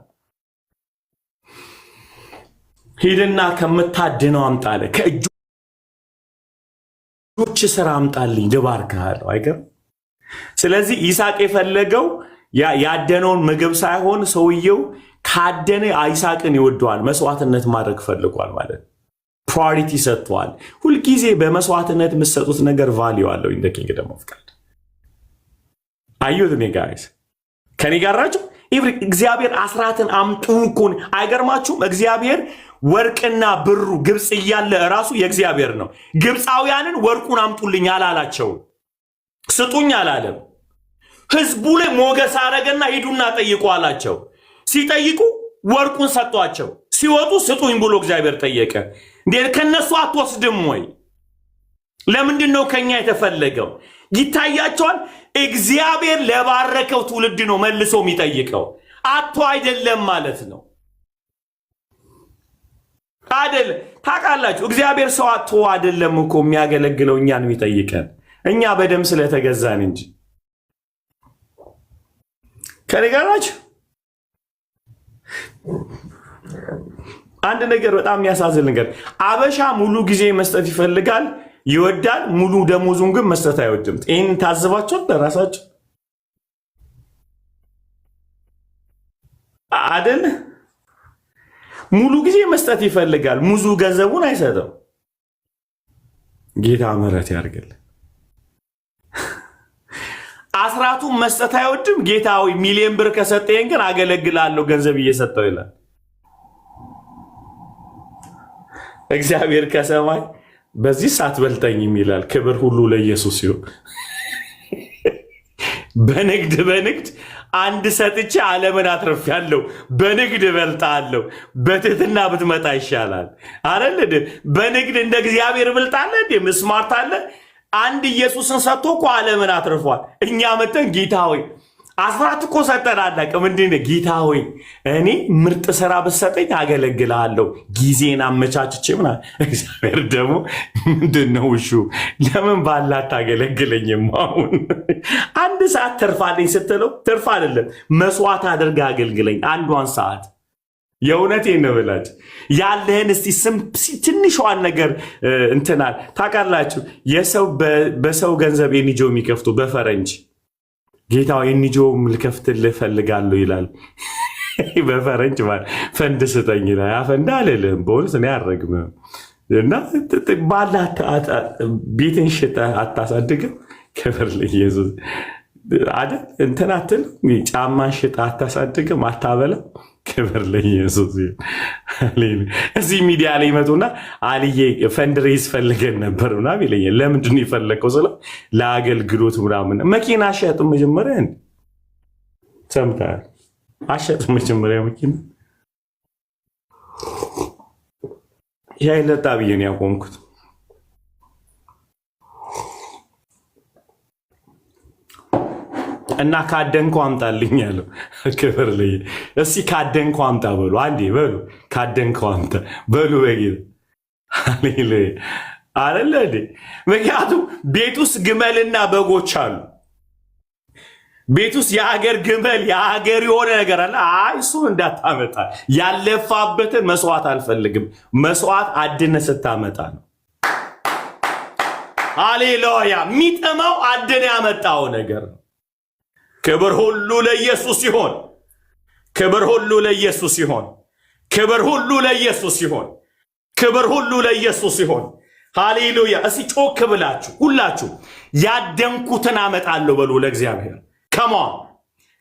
ሂድና ከምታድነው አምጣለ፣ ከእጆች ስራ አምጣልኝ ልባርክሃለሁ። አይገርም? ስለዚህ ይስሐቅ የፈለገው ያደነውን ምግብ ሳይሆን ሰውየው ካደነ ይስሐቅን ይወደዋል፣ መስዋዕትነት ማድረግ ፈልጓል ማለት ፕራዮሪቲ ሰጥቷል። ሁልጊዜ በመስዋዕትነት የምትሰጡት ነገር ቫልዩ አለው። ኢን ዘ ኪንግደም ኦፍ ጋድ አዩት ሚ ጋይስ ከኔ ጋር ናችሁ? እግዚአብሔር አስራትን አምጡ እኮ አይገርማችሁም? እግዚአብሔር ወርቅና ብሩ ግብፅ እያለ ራሱ የእግዚአብሔር ነው። ግብፃውያንን ወርቁን አምጡልኝ አላላቸው፣ ስጡኝ አላለም። ህዝቡ ላይ ሞገስ አረገና ሂዱና ጠይቁ አላቸው። ሲጠይቁ ወርቁን ሰጧቸው። ሲወጡ ስጡኝ ብሎ እግዚአብሔር ጠየቀ። እንዴ ከነሱ አትወስድም ወይ? ለምንድን ነው ከኛ የተፈለገው? ይታያቸዋል። እግዚአብሔር ለባረከው ትውልድ ነው መልሶ የሚጠይቀው፣ አቶ አይደለም ማለት ነው። አይደል? ታውቃላችሁ እግዚአብሔር ሰው አቶ አይደለም እኮ የሚያገለግለው እኛን የሚጠይቀን፣ እኛ በደም ስለተገዛን እንጂ። ከነገራችሁ አንድ ነገር በጣም የሚያሳዝን ነገር፣ አበሻ ሙሉ ጊዜ መስጠት ይፈልጋል ይወዳል፣ ሙሉ ደሞዙን ግን መስጠት አይወድም። ይህን ታዝባችሁ ለራሳችሁ አይደል? ሙሉ ጊዜ መስጠት ይፈልጋል፣ ሙሉ ገንዘቡን አይሰጠው። ጌታ ምሕረት ያርግል። አስራቱን መስጠት አይወድም። ጌታዊ ሚሊዮን ብር ከሰጠኝ ግን አገለግላለሁ ገንዘብ እየሰጠው ይላል። እግዚአብሔር ከሰማይ በዚህ ሳትበልጠኝም ይላል። ክብር ሁሉ ለኢየሱስ ይሁን። በንግድ አንድ ሰጥቼ ዓለምን አትርፌያለሁ። በንግድ እበልጣለሁ። በትህትና ብትመጣ ይሻላል አይደል? በንግድ እንደ እግዚአብሔር እበልጣለ እንዴ? ምስማርት አለ። አንድ ኢየሱስን ሰጥቶ እኮ ዓለምን አትርፏል። እኛ መተን ጌታ ሆይ አስራት እኮ ሰጠን አላውቅም። ምንድን ነው ጌታ ሆይ እኔ ምርጥ ስራ ብትሰጠኝ አገለግልሃለሁ ጊዜን አመቻችቼ ምናምን። እግዚአብሔር ደግሞ ምንድን ነው እሹ ለምን ባላት ታገለግለኝም? አሁን አንድ ሰዓት ትርፋለኝ ስትለው ትርፍ አይደለም መስዋዕት አድርጋ አገልግለኝ አንዷን ሰዓት። የእውነቴን ነው ብላችሁ ያለህን እስቲ ትንሿን ነገር እንትናል ታውቃላችሁ። የሰው በሰው ገንዘብ የኒጆ የሚከፍቱ በፈረንጅ ጌታው የኒጆ ልከፍትልህ እፈልጋለሁ ይላል። በፈረንጅ ማለት ፈንድ ስጠኝ ይላል። ያፈንዳ አልልህም በእውነት እኔ አልረግምህም። እና ባላ ቤትን ሽጠህ አታሳድግም? ክብር ለኢየሱስ አይደል? እንትን አትልም? ጫማን ሽጠህ አታሳድግም? አታበላም? ክብር ለኢየሱስ ይሁን። እዚህ ሚዲያ ላይ ይመጡና አልዬ ፈንድሬዝ ፈልገን ነበር ምናምን ይለኛል። ለምንድን ነው የፈለግከው ስለው ለአገልግሎት ምናምን። መኪና አሸጡ መጀመሪያ ሰምተሃል? አሸጡ መጀመሪያ መኪና። ሻይ ለጣ ብዬ ነው ያቆምኩት። እና ካደንኮ አምጣልኝ ያለው ክብር ለይ። እስኪ ካደንኮ አምጣ በሉ አንዴ በሉ። ካደንኮ አምጣ በሉ በጌታ ሃሌሉያ አይደለ እንዴ? ምክንያቱም ቤት ውስጥ ግመልና በጎች አሉ። ቤት ውስጥ የአገር ግመል የአገር የሆነ ነገር አለ። አይ እሱን እንዳታመጣ፣ ያለፋበትን መስዋዕት አልፈልግም። መስዋዕት አድነ ስታመጣ ነው። ሃሌሉያ። የሚጠማው አድነ ያመጣው ነገር ነው። ክብር ሁሉ ለኢየሱስ ይሆን። ክብር ሁሉ ለኢየሱስ ይሆን። ክብር ሁሉ ለኢየሱስ ይሆን። ክብር ሁሉ ለኢየሱስ ይሆን። ሃሌሉያ። እስቲ ጮክ ብላችሁ ሁላችሁ ያደንኩትን አመጣለሁ በሉ ለእግዚአብሔር። ከማን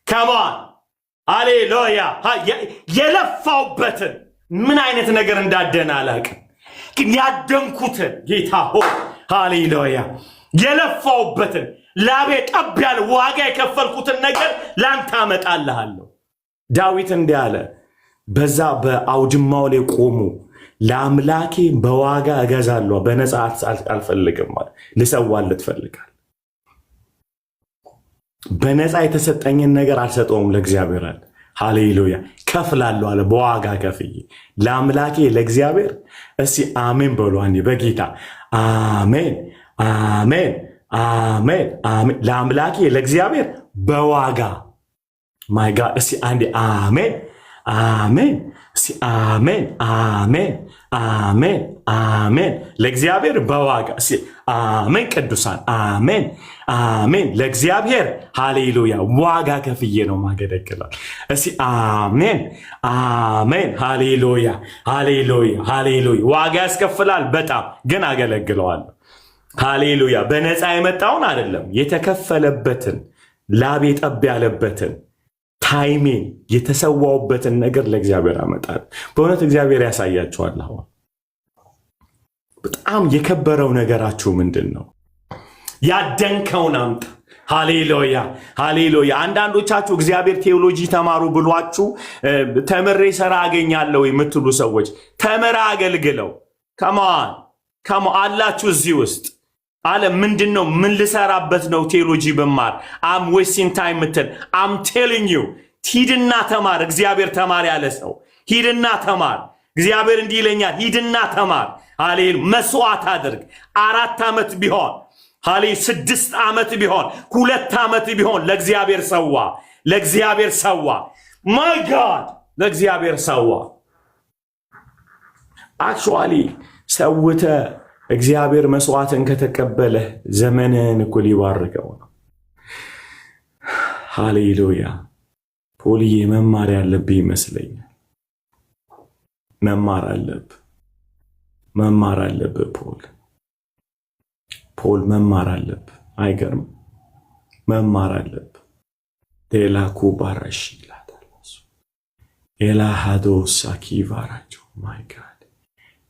ከማን ሃሌሉያ። የለፋውበትን ምን አይነት ነገር እንዳደነ አላውቅም፣ ግን ያደንኩትን ጌታ ሆይ ሃሌሉያ የለፋውበትን ላቤ ጠብ ያለ ዋጋ የከፈልኩትን ነገር ላንተ አመጣልሃለሁ። ዳዊት እንዲህ አለ፣ በዛ በአውድማው ላይ ቆሙ ለአምላኬ በዋጋ እገዛለሁ፣ በነፃ አልፈልግም ማለት ልሰዋለት ፈልጋል። በነፃ የተሰጠኝን ነገር አልሰጠውም ለእግዚአብሔር አለ። ሃሌሉያ ከፍላለሁ አለ፣ በዋጋ ከፍዬ ለአምላኬ ለእግዚአብሔር። እስቲ አሜን በሉ አንዴ በጌታ አሜን አሜን አሜን አሜን። ለአምላኬ ለእግዚአብሔር በዋጋ ማይ ጋድ። እስቲ አንዴ አሜን አሜን። እስቲ አሜን አሜን አሜን አሜን። ለእግዚአብሔር በዋጋ እስቲ አሜን። ቅዱሳን አሜን አሜን። ለእግዚአብሔር ሃሌሉያ ዋጋ ከፍዬ ነው ማገለግለው። እስቲ አሜን አሜን። ሃሌሉያ ሃሌሉያ ሃሌሉያ። ዋጋ ያስከፍላል በጣም ግን አገለግለዋለሁ። ሃሌሉያ። በነፃ የመጣውን አይደለም የተከፈለበትን ላቤ ጠብ ያለበትን ታይሜን የተሰዋውበትን ነገር ለእግዚአብሔር አመጣለሁ። በእውነት እግዚአብሔር ያሳያችኋል። አሁን በጣም የከበረው ነገራችሁ ምንድን ነው? ያደንከውን አምጣ። ሃሌሉያ ሃሌሉያ። አንዳንዶቻችሁ እግዚአብሔር ቴዎሎጂ ተማሩ ብሏችሁ ተምሬ ሰራ አገኛለሁ የምትሉ ሰዎች ተምራ አገልግለው ከማ አላችሁ እዚህ ውስጥ አለ ምንድነው? ምን ልሰራበት ነው ቴዎሎጂ በማር አም ዌስቲንግ ታይም ምትል አም ቴሊንግ ዩ ሂድና ተማር። እግዚአብሔር ተማር ያለ ሰው ሂድና ተማር። እግዚአብሔር እንዲህ ይለኛል፣ ሂድና ተማር። ሃሌሉ መስዋዕት አድርግ። 4 ዓመት ቢሆን ሃሌ 6 ዓመት ቢሆን 2 ዓመት ቢሆን ለእግዚአብሔር ሰዋ። ለእግዚአብሔር ሰዋ። ማይ ጋድ ለእግዚአብሔር ሰዋ። አክቹአሊ ሰውተ እግዚአብሔር መስዋዕትን ከተቀበለ ዘመንን እኮ ሊባርከው ነው። ሃሌሉያ። ፖልዬ መማር ያለብህ ይመስለኛል። መማር አለብህ ፖል መማር አለብህ። አይገርም? መማር አለብህ። ሌላ ኩባራሽ ይላታል ኤላ ሃዶስ አኪቫራቸው ማይ ጋድ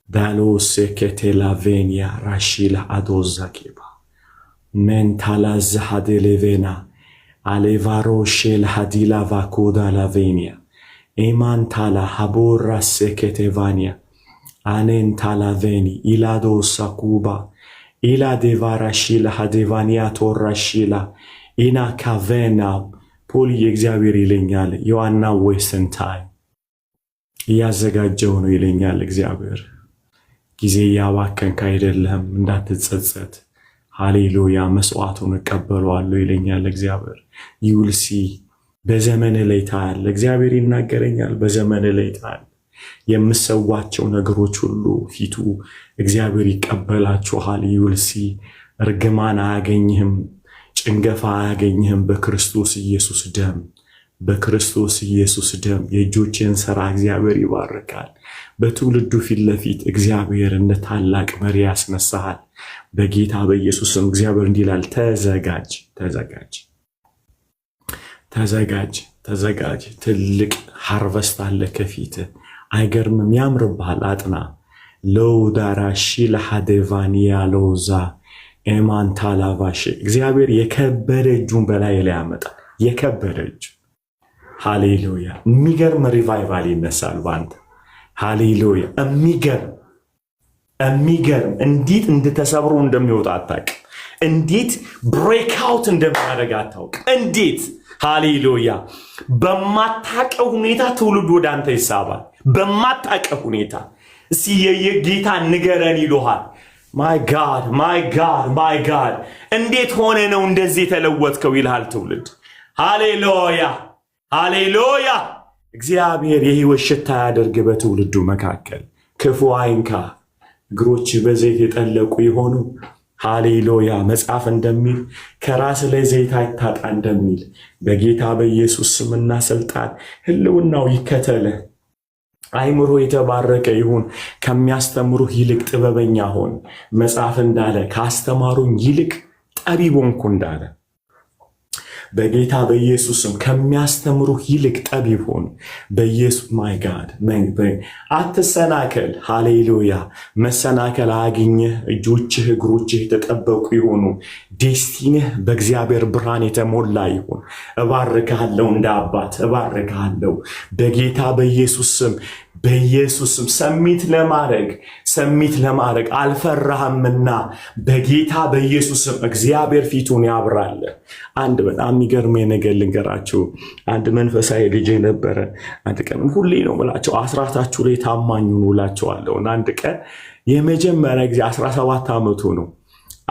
ዳሎስ ከተላ ቬኒያ ራሺላ አዶዛኬባ ሜንታላ ዘሃደሌቬና አሌቫሮ ሼል ሃዲላ ቫኮዳ ላቬኒያ ኤማንታላ ሃቦራ ሴኬቴቫኒያ አኔንታላ ቬኒ ኢላዶ ሳኩባ ኢላ ዴቫራሺላ ሃዴቫኒያ ቶራሺላ ኢና ካቬና ፖል የእግዚአብሔር ይለኛል። የዋና ዌስትን ታይም እያዘጋጀው ነው ይለኛል እግዚአብሔር። ጊዜ ያባከንክ አይደለም፣ እንዳትጸጸት። ሃሌሉያ። መስዋዕቱን እቀበለዋለሁ ይለኛል እግዚአብሔር። ይውልሲ በዘመን ላይ ታያለህ። እግዚአብሔር ይናገረኛል። በዘመን ላይ ታያለህ። የምሰዋቸው ነገሮች ሁሉ ፊቱ እግዚአብሔር ይቀበላችኋል። ይውልሲ እርግማን አያገኝህም፣ ጭንገፋ አያገኝህም። በክርስቶስ ኢየሱስ ደም በክርስቶስ ኢየሱስ ደም የእጆችን ሥራ እግዚአብሔር ይባርካል። በትውልዱ ፊት ለፊት እግዚአብሔር እንደ ታላቅ መሪ ያስነሳሃል። በጌታ በኢየሱስም እግዚአብሔር እንዲህ ይላል፣ ተዘጋጅ ተዘጋጅ ተዘጋጅ ተዘጋጅ። ትልቅ ሃርቨስት አለ ከፊት። አይገርምም? ያምርብሃል። አጥና ሎዳራሺ ለሃዴቫኒያ ሎዛ ኤማንታላቫሽ እግዚአብሔር የከበደ እጁን በላይ ላይ ያመጣል። የከበደ እጁ ሃሌሉያ። የሚገርም ሪቫይቫል ይነሳል ባንተ። ሃሌሉያ። የሚገርም እንዴት እንደተሰብሮ እንደሚወጣ አታውቅ። እንዴት ብሬክአውት እንደሚያደርግ አታውቅ። እንዴት ሃሌሉያ። በማታውቀው ሁኔታ ትውልድ ወደ አንተ ይሳባል። በማታውቀው ሁኔታ እስቲ የጌታ ንገረን ይሉሃል። ማይ ጋድ ማይ ጋድ ማይ ጋድ እንዴት ሆነ ነው እንደዚህ የተለወጥከው ይልሃል ትውልድ። ሃሌሉያ ሃሌሉያ። እግዚአብሔር የሕይወት ሽታ ያደርግ በትውልዱ መካከል። ክፉ አይንካ፣ እግሮች በዘይት የጠለቁ የሆኑ ሃሌሉያ። መጽሐፍ እንደሚል ከራስ ላይ ዘይት አይታጣ እንደሚል በጌታ በኢየሱስ ስምና ስልጣን ህልውናው ይከተለ። አይምሮ የተባረከ ይሁን። ከሚያስተምሩህ ይልቅ ጥበበኛ ሆን። መጽሐፍ እንዳለ ካስተማሩኝ ይልቅ ጠቢብ ሆንኩ እንዳለ በጌታ በኢየሱስም ከሚያስተምሩህ ይልቅ ጠቢብ ሆን። በኢየሱስ ማይ ጋድ አትሰናከል። ሃሌሉያ። መሰናከል አያግኝህ። እጆችህ እግሮችህ የተጠበቁ ይሆኑ። ዴስቲንህ በእግዚአብሔር ብርሃን የተሞላ ይሁን። እባርካለሁ፣ እንደ አባት እባርካለሁ በጌታ በኢየሱስም በኢየሱስም ሰሚት ለማድረግ አልፈራህምና በጌታ በኢየሱስም እግዚአብሔር ፊቱን ያብራል። አንድ በጣም የሚገርመኝ ነገር ልንገራችሁ። አንድ መንፈሳዊ ልጅ ነበረ። አንድ ቀን ሁሌ ነው የምላቸው አስራታችሁ ላይ ታማኝ ሁኑ እላቸዋለሁ። አንድ ቀን የመጀመሪያ ጊዜ 17 ዓመቱ ነው።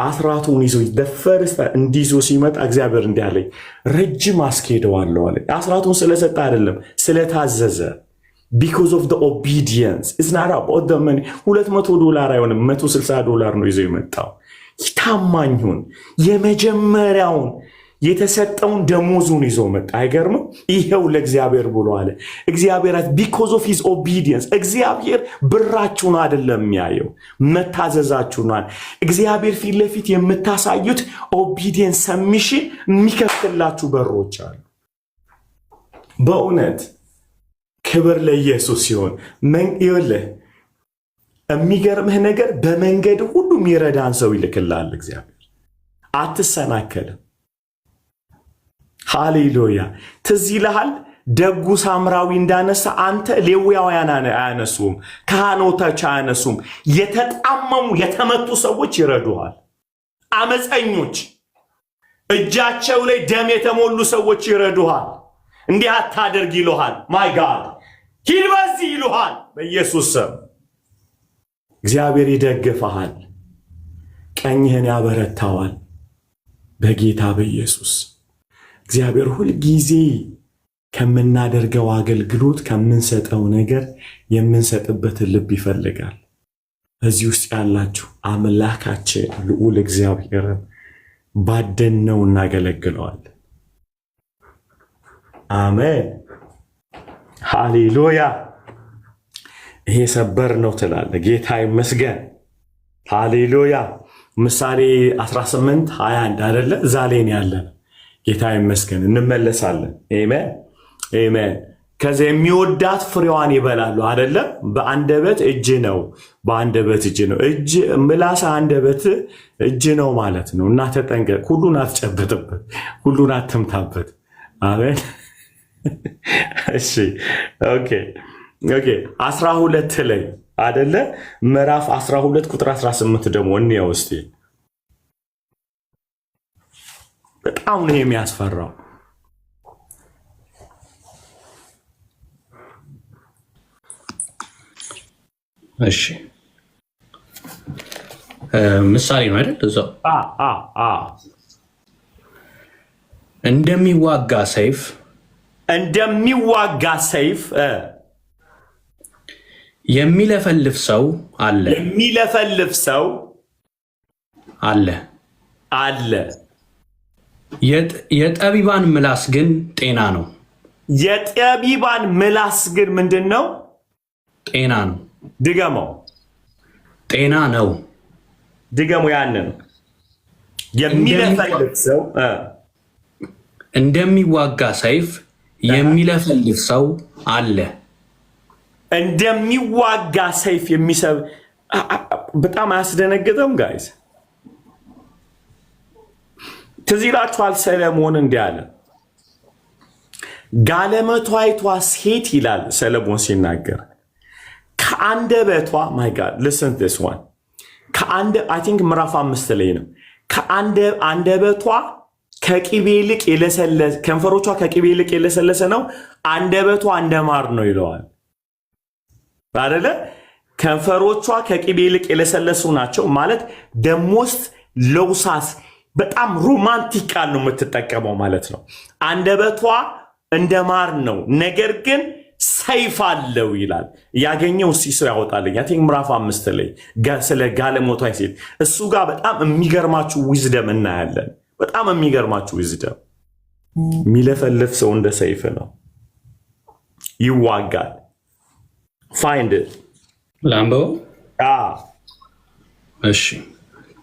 አስራቱን ይዞ ደፈርስ እንዲዞ ሲመጣ እግዚአብሔር እንዲህ አለኝ፣ ረጅም አስኬደዋለሁ አለ። አስራቱን ስለሰጠ አይደለም ስለታዘዘ። because of the obedience. It's not about the money. $200 አይሆንም፣ $160 ነው ይዞ የመጣው። ታማኝ ሁን። የመጀመሪያውን የተሰጠውን ደሞዙን ይዞ መጣ። አይገርምም? ይሄው ለእግዚአብሔር ብሎ አለ። እግዚአብሔር because of his obedience እግዚአብሔር ብራችሁን አይደለም የሚያየው መታዘዛችሁን። እግዚአብሔር ፊት ለፊት የምታሳዩት obedience submission የሚከፍትላችሁ በሮች አሉ። በእውነት ክብር ለኢየሱስ ሲሆን ይኸውልህ የሚገርምህ ነገር በመንገድ ሁሉ የሚረዳን ሰው ይልክልሃል እግዚአብሔር። አትሰናከልም። ሃሌሉያ። ትዝ ይልሃል ደጉ ሳምራዊ እንዳነሳ አንተ ሌዋውያን አያነሱም፣ ካህናቶች አያነሱም። የተጣመሙ የተመቱ ሰዎች ይረዱሃል። አመፀኞች እጃቸው ላይ ደም የተሞሉ ሰዎች ይረዱሃል። እንዲህ አታደርግ ይሉሃል። ማይ ጋድ ሂድ በዚህ ይሉሃል። በኢየሱስ ስም እግዚአብሔር ይደግፈሃል፣ ቀኝህን ያበረታዋል። በጌታ በኢየሱስ እግዚአብሔር ሁልጊዜ ከምናደርገው አገልግሎት ከምንሰጠው ነገር የምንሰጥበትን ልብ ይፈልጋል። እዚህ ውስጥ ያላችሁ አምላካችን ልዑል እግዚአብሔርን ባደነው እናገለግለዋለን። አሜን ሃሌሉያ። ይሄ ሰበር ነው ትላለ። ጌታ ይመስገን። ሃሌሉያ። ምሳሌ 18:21 አይደለ? እዛ ላይ ያለን ጌታ ይመስገን። እንመለሳለን። አሜን አሜን። ከዚያ የሚወዳት ፍሬዋን ይበላሉ አይደለ? በአንደበት እጅ ነው፣ በአንደበት እጅ ነው። እጅ ምላስ አንደበት እጅ ነው ማለት ነው። እና ተጠንቀቅ። ሁሉን አትጨብጥበት፣ ሁሉን አትምታበት። አሜን። እሺ ኦኬ 12 ላይ አይደለ? ምዕራፍ 12 ቁጥር 18 ደግሞ እንየው እስቲ። በጣም ነው የሚያስፈራው። እሺ ምሳሌ ነው አይደል? እዛው እንደሚዋጋ ሰይፍ የሚለፈልፍ ሰው አለ። የጠቢባን ምላስ ግን ጤና ነው። የጠቢባን ምላስ ግን ምንድን ነው? ጤና ነው። ድገመው። ጤና ነው። ድገመው። ያንን የሚለፈልፍ ሰው እንደሚዋጋ ሰይፍ የሚለፈልፍ ሰው አለ። እንደሚዋጋ ሰይፍ የሚሰብ በጣም አያስደነግጥም? ጋይዝ ትዝ ይላችኋል ሰለሞን እንዲህ አለ። ጋለሞታይቷ ሴት ይላል ሰለሞን ሲናገር ከአንደበቷ ማይ ጋድ ሊስን ዲስ ዋን አይ ቲንክ ምዕራፍ 5 ላይ ነው። ከአንደበቷ ከቅቤ ይልቅ የለሰለሰ ከንፈሮቿ ከቅቤ ይልቅ የለሰለሰ ነው፣ አንደበቷ እንደማር ነው ይለዋል አይደለ? ከንፈሮቿ ከቅቤ ይልቅ የለሰለሱ ናቸው ማለት ደሞስት ለውሳስ በጣም ሮማንቲክ ቃል ነው የምትጠቀመው ማለት ነው። አንደበቷ እንደማር ነው ነገር ግን ሰይፍ አለው ይላል። ያገኘው ሲሶ ያወጣልኝ አይ ቲንክ ምዕራፍ 5 ላይ ስለ ጋለሞታ ሴት እሱ ጋር በጣም የሚገርማችሁ ዊዝደም እናያለን። በጣም የሚገርማችሁ ዊዝደም የሚለፈልፍ ሰው እንደ ሰይፍ ነው፣ ይዋጋል። ፋይንድ ላምቦ እሺ።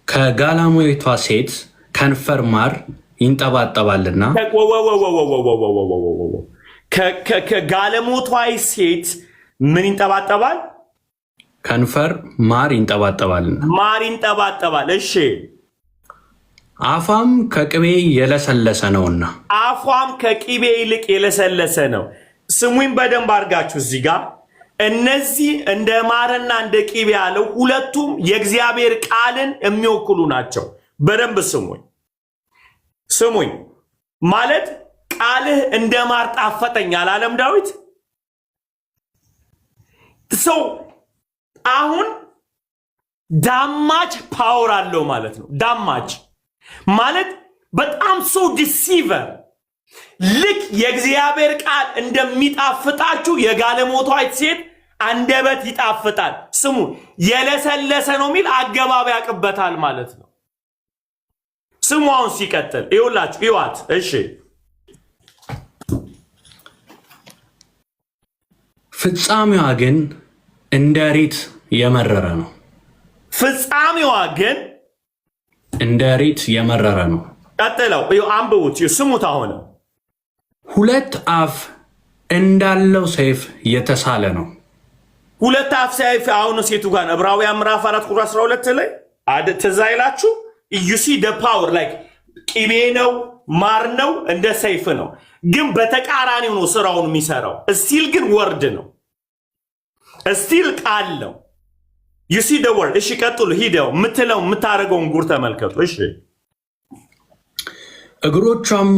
ከጋለሞታ ሴት ከንፈር ማር ይንጠባጠባልና ከጋለሞቷ ሴት ምን ይንጠባጠባል? ከንፈር ማር ይንጠባጠባልና ማር ይንጠባጠባል። እሺ አፏም ከቅቤ የለሰለሰ ነውና አፏም ከቅቤ ይልቅ የለሰለሰ ነው። ስሙኝ በደንብ አድርጋችሁ እዚህ ጋር እነዚህ እንደ ማርና እንደ ቅቤ ያለው ሁለቱም የእግዚአብሔር ቃልን የሚወክሉ ናቸው። በደንብ ስሙኝ ማለት ቃልህ እንደ ማር ጣፈጠኝ አላለም ዳዊት? ሰው አሁን ዳማች ፓወር አለው ማለት ነው። ዳማች ማለት በጣም ሰው ዲሲቨር። ልክ የእግዚአብሔር ቃል እንደሚጣፍጣችሁ የጋለሞቷ ሴት አንደበት ይጣፍጣል። ስሙ የለሰለሰ ነው የሚል አገባብ ያቅበታል ማለት ነው። ስሙ አሁን ሲቀጥል ይውላችሁ ይዋት። እሺ ፍጻሜዋ ግን እንደ ሬት የመረረ ነው። ፍጻሜዋ ግን እንደ ሬት የመረረ ነው። ቀጥለው አንብቡት፣ ስሙት። አሁን ሁለት አፍ እንዳለው ሰይፍ የተሳለ ነው። ሁለት አፍ ሰይፍ አሁን ሴቱ ጋር ዕብራውያን ምዕራፍ 4 ቁጥር 12 ላይ ትዝ አይላችሁ? you see the power like ቅቤ ነው ማር ነው እንደ ሰይፍ ነው፣ ግን በተቃራኒው ነው ስራውን የሚሰራው። እስቲል ግን ወርድ ነው፣ እስቲል ቃል ነው። you see the word። እሺ ቀጥሉ፣ ሂደው ምትለው ምታረገውን ጉር ተመልከቱ። እሺ እግሮቿም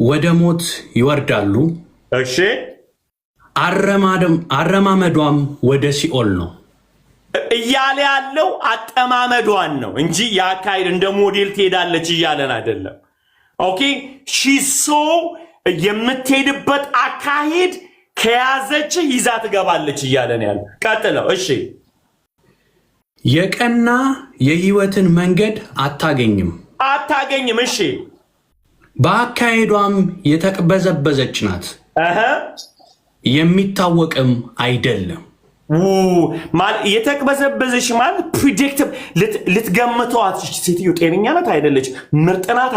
ወደ ሞት ይወርዳሉ፣ እሺ አረማመዷም ወደ ሲኦል ነው እያለ ያለው አጠማመዷን ነው እንጂ ያካይድ እንደ ሞዴል ትሄዳለች እያለን አይደለም። ኦኬ ሺሶ የምትሄድበት አካሄድ ከያዘች ይዛ ትገባለች እያለን ያለ። ቀጥለው እሺ የቀና የህይወትን መንገድ አታገኝም። እሺ በአካሄዷም የተቅበዘበዘች ናት፣ የሚታወቅም አይደለም። የተቅበዘበዘች ማለት ፕሪዲክት ልትገምተው አትችል። ሴትዮ ጤነኛ ናት አይደለች፣ ምርጥ ናት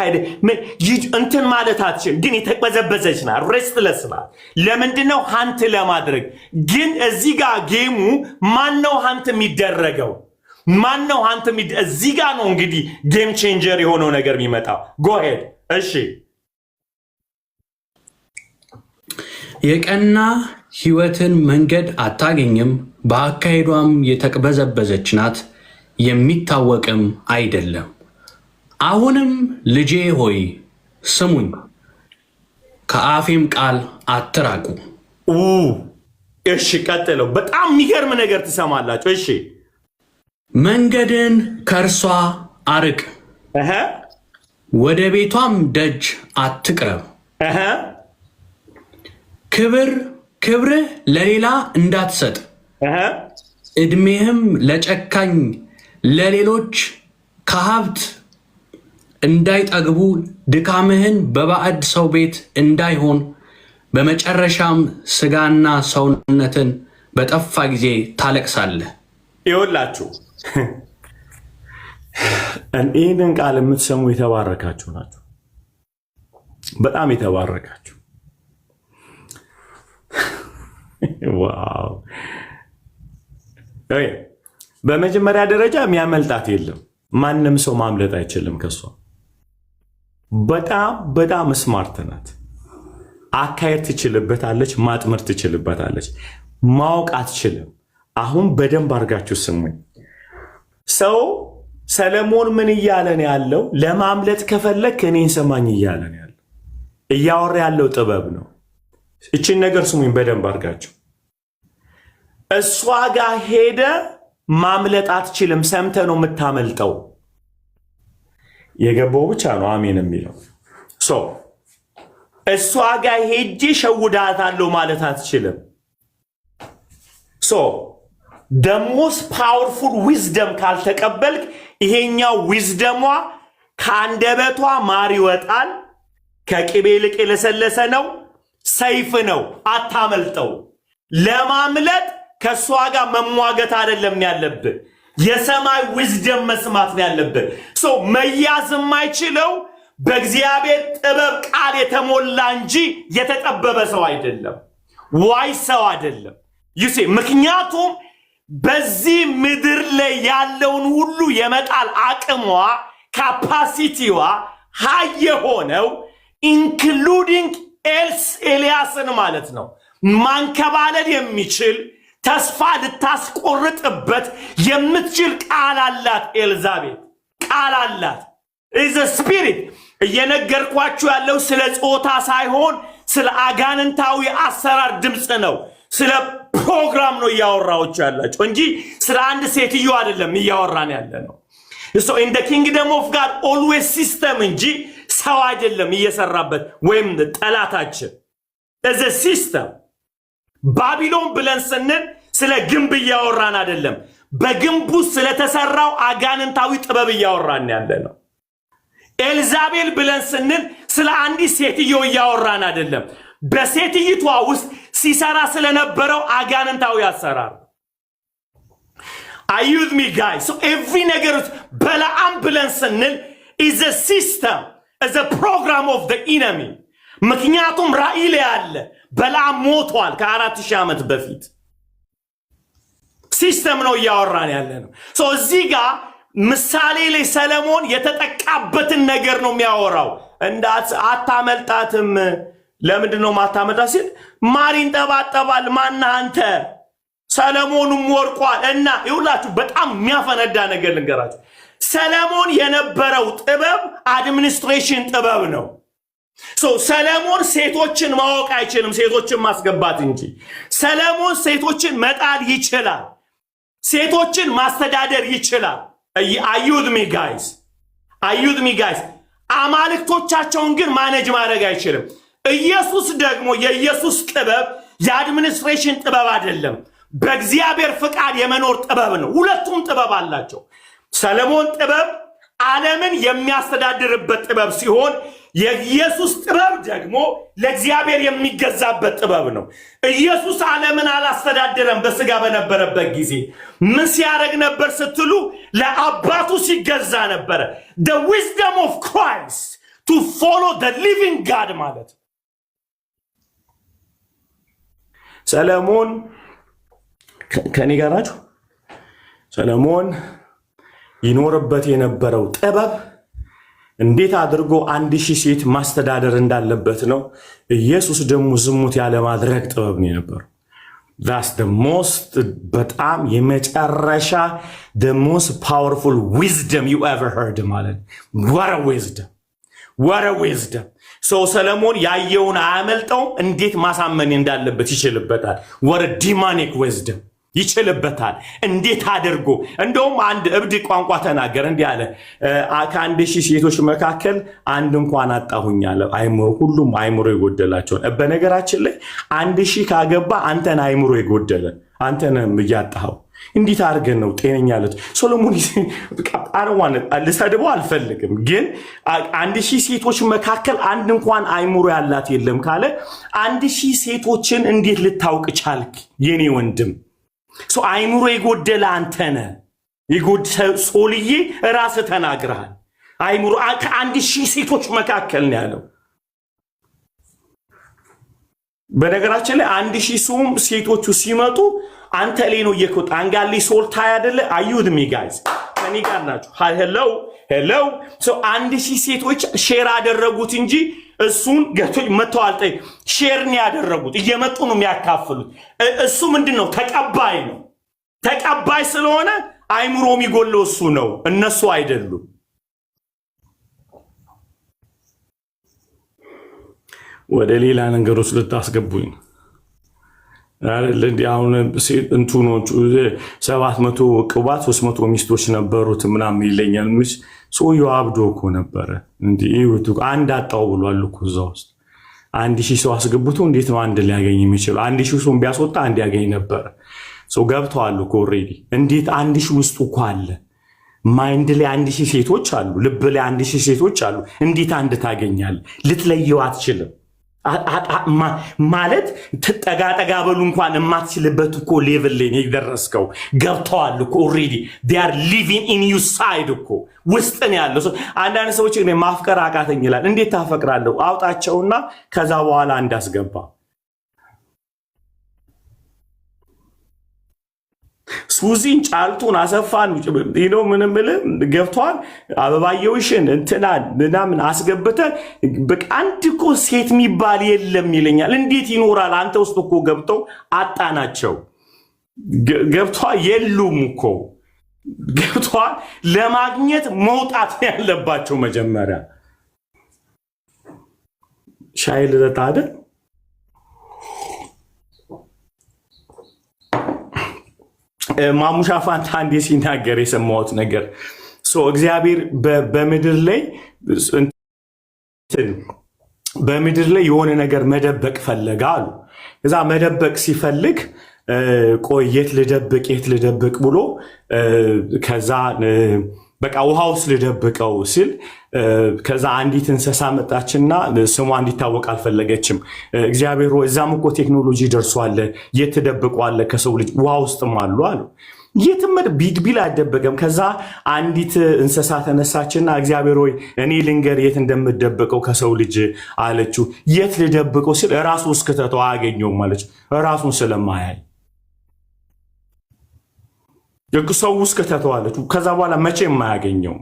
እንትን ማለት አትችል። ግን የተቅበዘበዘች ናት፣ ሬስትለስ ናት። ለምንድነው? ሀንት ለማድረግ። ግን እዚህ ጋር ጌሙ ማነው ሀንት የሚደረገው? ማነው ሀንት እዚህ ጋር ነው እንግዲህ ጌም ቼንጀር የሆነው ነገር የሚመጣው። ጎሄድ እሺ የቀና ህይወትን መንገድ አታገኝም፣ በአካሄዷም የተቅበዘበዘች ናት፣ የሚታወቅም አይደለም። አሁንም ልጄ ሆይ ስሙኝ፣ ከአፌም ቃል አትራቁ። እሺ ቀጥለው። በጣም የሚገርም ነገር ትሰማላችሁ። እሺ መንገድን ከእርሷ አርቅ፣ ወደ ቤቷም ደጅ አትቅረብ። ክብርህ ለሌላ እንዳትሰጥ፣ ዕድሜህም ለጨካኝ ለሌሎች ከሀብት እንዳይጠግቡ፣ ድካምህን በባዕድ ሰው ቤት እንዳይሆን፣ በመጨረሻም ስጋና ሰውነትን በጠፋ ጊዜ ታለቅሳለህ። ይኸውላችሁ ይህንን ቃል የምትሰሙ የተባረካችሁ ናችሁ፣ በጣም የተባረካችሁ። ዋው! በመጀመሪያ ደረጃ የሚያመልጣት የለም። ማንም ሰው ማምለጥ አይችልም ከሷ። በጣም ስማርት ናት። አካሄድ ትችልበታለች፣ ማጥመር ትችልበታለች። ማወቅ አትችልም። አሁን በደንብ አድርጋችሁ ስሙኝ። ሰው ሰለሞን ምን እያለን ያለው? ለማምለጥ ከፈለክ እኔን ሰማኝ እያለን ያለው፣ እያወራ ያለው ጥበብ ነው። እችን ነገር ስሙኝ በደንብ አድርጋችሁ። እሷ ጋር ሄደ ማምለጥ አትችልም። ሰምተ ነው የምታመልጠው። የገባው ብቻ ነው አሜን የሚለው። እሷ ጋር ሄጄ ሸውዳታለሁ ማለት አትችልም። ደሞስ ፓወርፉል ዊዝደም ካልተቀበልክ ይሄኛው ዊዝደሟ ከአንደበቷ ማር ይወጣል። ከቅቤ ይልቅ የለሰለሰ ነው፣ ሰይፍ ነው፣ አታመልጠው። ለማምለጥ ከእሷ ጋር መሟገት አይደለም ያለብህ፣ የሰማይ ዊዝደም መስማት ነው ያለብህ። መያዝ የማይችለው በእግዚአብሔር ጥበብ ቃል የተሞላ እንጂ የተጠበበ ሰው አይደለም፣ ዋይ ሰው አይደለም። ይሴ ምክንያቱም በዚህ ምድር ላይ ያለውን ሁሉ የመጣል አቅሟ ካፓሲቲዋ ሃይ የሆነው ኢንክሉዲንግ ኤልያስን ማለት ነው ማንከባለል የሚችል ተስፋ ልታስቆርጥበት የምትችል ቃል አላት። ኤልዛቤት ቃል አላት። ኢዝ ስፒሪት። እየነገርኳችሁ ያለው ስለ ጾታ ሳይሆን ስለ አጋንንታዊ አሰራር ድምፅ ነው። ስለ ፕሮግራም ነው እያወራችሁ ያላችሁ እንጂ ስለ አንድ ሴትዮ አይደለም እያወራን ያለ ነው። ኢን ዘ ኪንግደም ኦፍ ጋድ ኦልዌይስ ሲስተም እንጂ ሰው አይደለም እየሰራበት ወይም ጠላታችን። እዘ ሲስተም ባቢሎን ብለን ስንል ስለ ግንብ እያወራን አይደለም፣ በግንቡ ስለተሰራው አጋንንታዊ ጥበብ እያወራን ያለ ነው። ኤልዛቤል ብለን ስንል ስለ አንዲት ሴትዮ እያወራን አይደለም፣ በሴትይቷ ውስጥ ሲሰራ ስለነበረው አጋንንታዊ አሰራር። Are you with me guys? So every ነገር በለዓም ብለን ስንል is a system, is a program of the enemy. ምክንያቱም ራእይ ላይ ያለ በለዓም ሞቷል ከ4000 ዓመት በፊት። ሲስተም ነው እያወራን ያለ ነው። እዚህ ጋር ምሳሌ ላይ ሰለሞን የተጠቃበትን ነገር ነው የሚያወራው። አታመልጣትም። ለምንድን ነው ማታመልጣት ሲል ማር ይንጠባጠባል። ማነህ አንተ? ሰለሞንም ወርቋል። እና ይውላችሁ በጣም የሚያፈነዳ ነገር ልንገራችሁ። ሰለሞን የነበረው ጥበብ አድሚኒስትሬሽን ጥበብ ነው። ሰለሞን ሴቶችን ማወቅ አይችልም፣ ሴቶችን ማስገባት እንጂ። ሰለሞን ሴቶችን መጣል ይችላል፣ ሴቶችን ማስተዳደር ይችላል። አዩድ ሚ ጋይስ። አማልክቶቻቸውን ግን ማኔጅ ማድረግ አይችልም። ኢየሱስ ደግሞ የኢየሱስ ጥበብ የአድሚኒስትሬሽን ጥበብ አይደለም፣ በእግዚአብሔር ፍቃድ የመኖር ጥበብ ነው። ሁለቱም ጥበብ አላቸው። ሰለሞን ጥበብ ዓለምን የሚያስተዳድርበት ጥበብ ሲሆን የኢየሱስ ጥበብ ደግሞ ለእግዚአብሔር የሚገዛበት ጥበብ ነው። ኢየሱስ ዓለምን አላስተዳደረም። በስጋ በነበረበት ጊዜ ምን ሲያደርግ ነበር ስትሉ ለአባቱ ሲገዛ ነበረ። the wisdom of Christ to follow the living God ማለት ሰለሞን ከኔ ጋር ናችሁ። ሰለሞን ይኖርበት የነበረው ጥበብ እንዴት አድርጎ 1000 ሴት ማስተዳደር እንዳለበት ነው። ኢየሱስ ደግሞ ዝሙት ያለ ማድረግ ጥበብ ነው የነበረው። that's the most በጣም የመጨረሻ the most powerful wisdom you ever heard ማለት what a wisdom ሰለሞን ያየውን አያመልጠውም። እንዴት ማሳመን እንዳለበት ይችልበታል። what a demonic wisdom ይችልበታል። እንዴት አድርጎ እንደውም አንድ እብድ ቋንቋ ተናገረ። እንዲህ አለ፣ ከ1000 ሴቶች መካከል አንድ እንኳን አጣሁኝ አለ። ሁሉም አይምሮ የጎደላቸው። በነገራችን ላይ 1000 ካገባ አንተን አይምሮ የጎደለ አንተንም እያጣኸው። እንዴት አድርገን ነው ጤነኛ ለት ሶሎሞን አረዋን ልሰድበው አልፈልግም፣ ግን 1000 ሴቶች መካከል አንድ እንኳን አይምሮ ያላት የለም ካለ 1000 ሴቶችን እንዴት ልታውቅ ቻልክ የኔ ወንድም? አይምሮ የጎደለ አንተነ ሶልዬ ራስህ ተናግረሃል። አይምሮ ከ1000 ሴቶች መካከል ነው ያለው። በነገራችን ላይ 1000 ሴቶቹ ሲመጡ አንተ ላይ ነው እየቆጣ አንጋሊ ሶልታ አይደለ? አዩድ ሚ ጋይስ ከኔ ጋር ናችሁ? ሄሎ 1000 ሴቶች ሼር አደረጉት እንጂ እሱን ገቶች መተዋል። ሼር ነው ያደረጉት፣ እየመጡ ነው የሚያካፍሉት። እሱ ምንድነው? ተቀባይ ነው። ተቀባይ ስለሆነ አይምሮ የሚጎለው እሱ ነው፣ እነሱ አይደሉም። ወደ ሌላ ነገሮች ልታስገቡኝ አይደል? አሁን እንትኖቹ 700 ቅባት 300 ሚስቶች ነበሩት ምናምን ይለኛል። ሰውየው አብዶ እኮ ነበረ። እንዲህ አንድ አጣው ብሏል እኮ እዛ ውስጥ 1000 ሰው አስገብቶ እንዴት ነው አንድ ሊያገኝ የሚችለው? 1000 ሰው ቢያስወጣ አንድ ያገኝ ነበር። ሰው ገብተዋል እኮ ኦልሬዲ። እንዴት 1000 ውስጥ እኮ አለ። ማይንድ ላይ 1000 ሴቶች አሉ፣ ልብ ላይ 1000 ሴቶች አሉ። እንዴት አንድ ታገኛለህ? ልትለየው አትችልም። ማለት ተጠጋ በሉ እንኳን የማትችልበት እኮ ሌቭል ላይ የደረስከው። ገብተዋል እኮ ኦልሬዲ they are living in your side እኮ ውስጥ ነው ያለው። አንዳንድ ሰዎች ግን ማፍቀር አቃተኝ ይላል። እንዴት ታፈቅራለሁ? አውጣቸውና ከዛ በኋላ እንዳስገባ። ሱዚን ጫልቱን አሰፋን ነው ምንም ብለህ ገብቷል። አበባየውሽን እንትናን ምናምን አስገብተ በቃ አንድ እኮ ሴት የሚባል የለም ይለኛል። እንዴት ይኖራል? አንተ ውስጥ እኮ ገብተው አጣናቸው። ገብቷል የሉም እኮ ገብቷል። ለማግኘት መውጣት ያለባቸው መጀመሪያ። ሻይ ልጠጣ አይደል? ማሙሻ ፋንታ አንዴ ሲናገር የሰማሁት ነገር እግዚአብሔር በምድር ላይ የሆነ ነገር መደበቅ ፈለገ አሉ። እዛ መደበቅ ሲፈልግ ቆይ የት ልደብቅ ብሎ ከዛ በቃ ውሃ ውስጥ ልደብቀው ሲል ከዛ አንዲት እንስሳ መጣችና ስሟ እንዲታወቅ አልፈለገችም። እግዚአብሔር ሆይ እዛም እኮ ቴክኖሎጂ ደርሷል፣ የት ትደብቀዋለህ? ከሰው ልጅ ውሃ ውስጥም አሉ። የትም ቢል አይደበቅም። ከዛ አንዲት እንስሳ ተነሳችና እግዚአብሔር ሆይ እኔ ልንገር የት እንደምደበቀው ከሰው ልጅ አለችው። የት ልደብቀው ሲል ራሱ እስክተተው አያገኘውም አለች። ራሱን ስለማያይ ሰው እስክተተው አለችው። ከዛ በኋላ መቼም የማያገኘውም።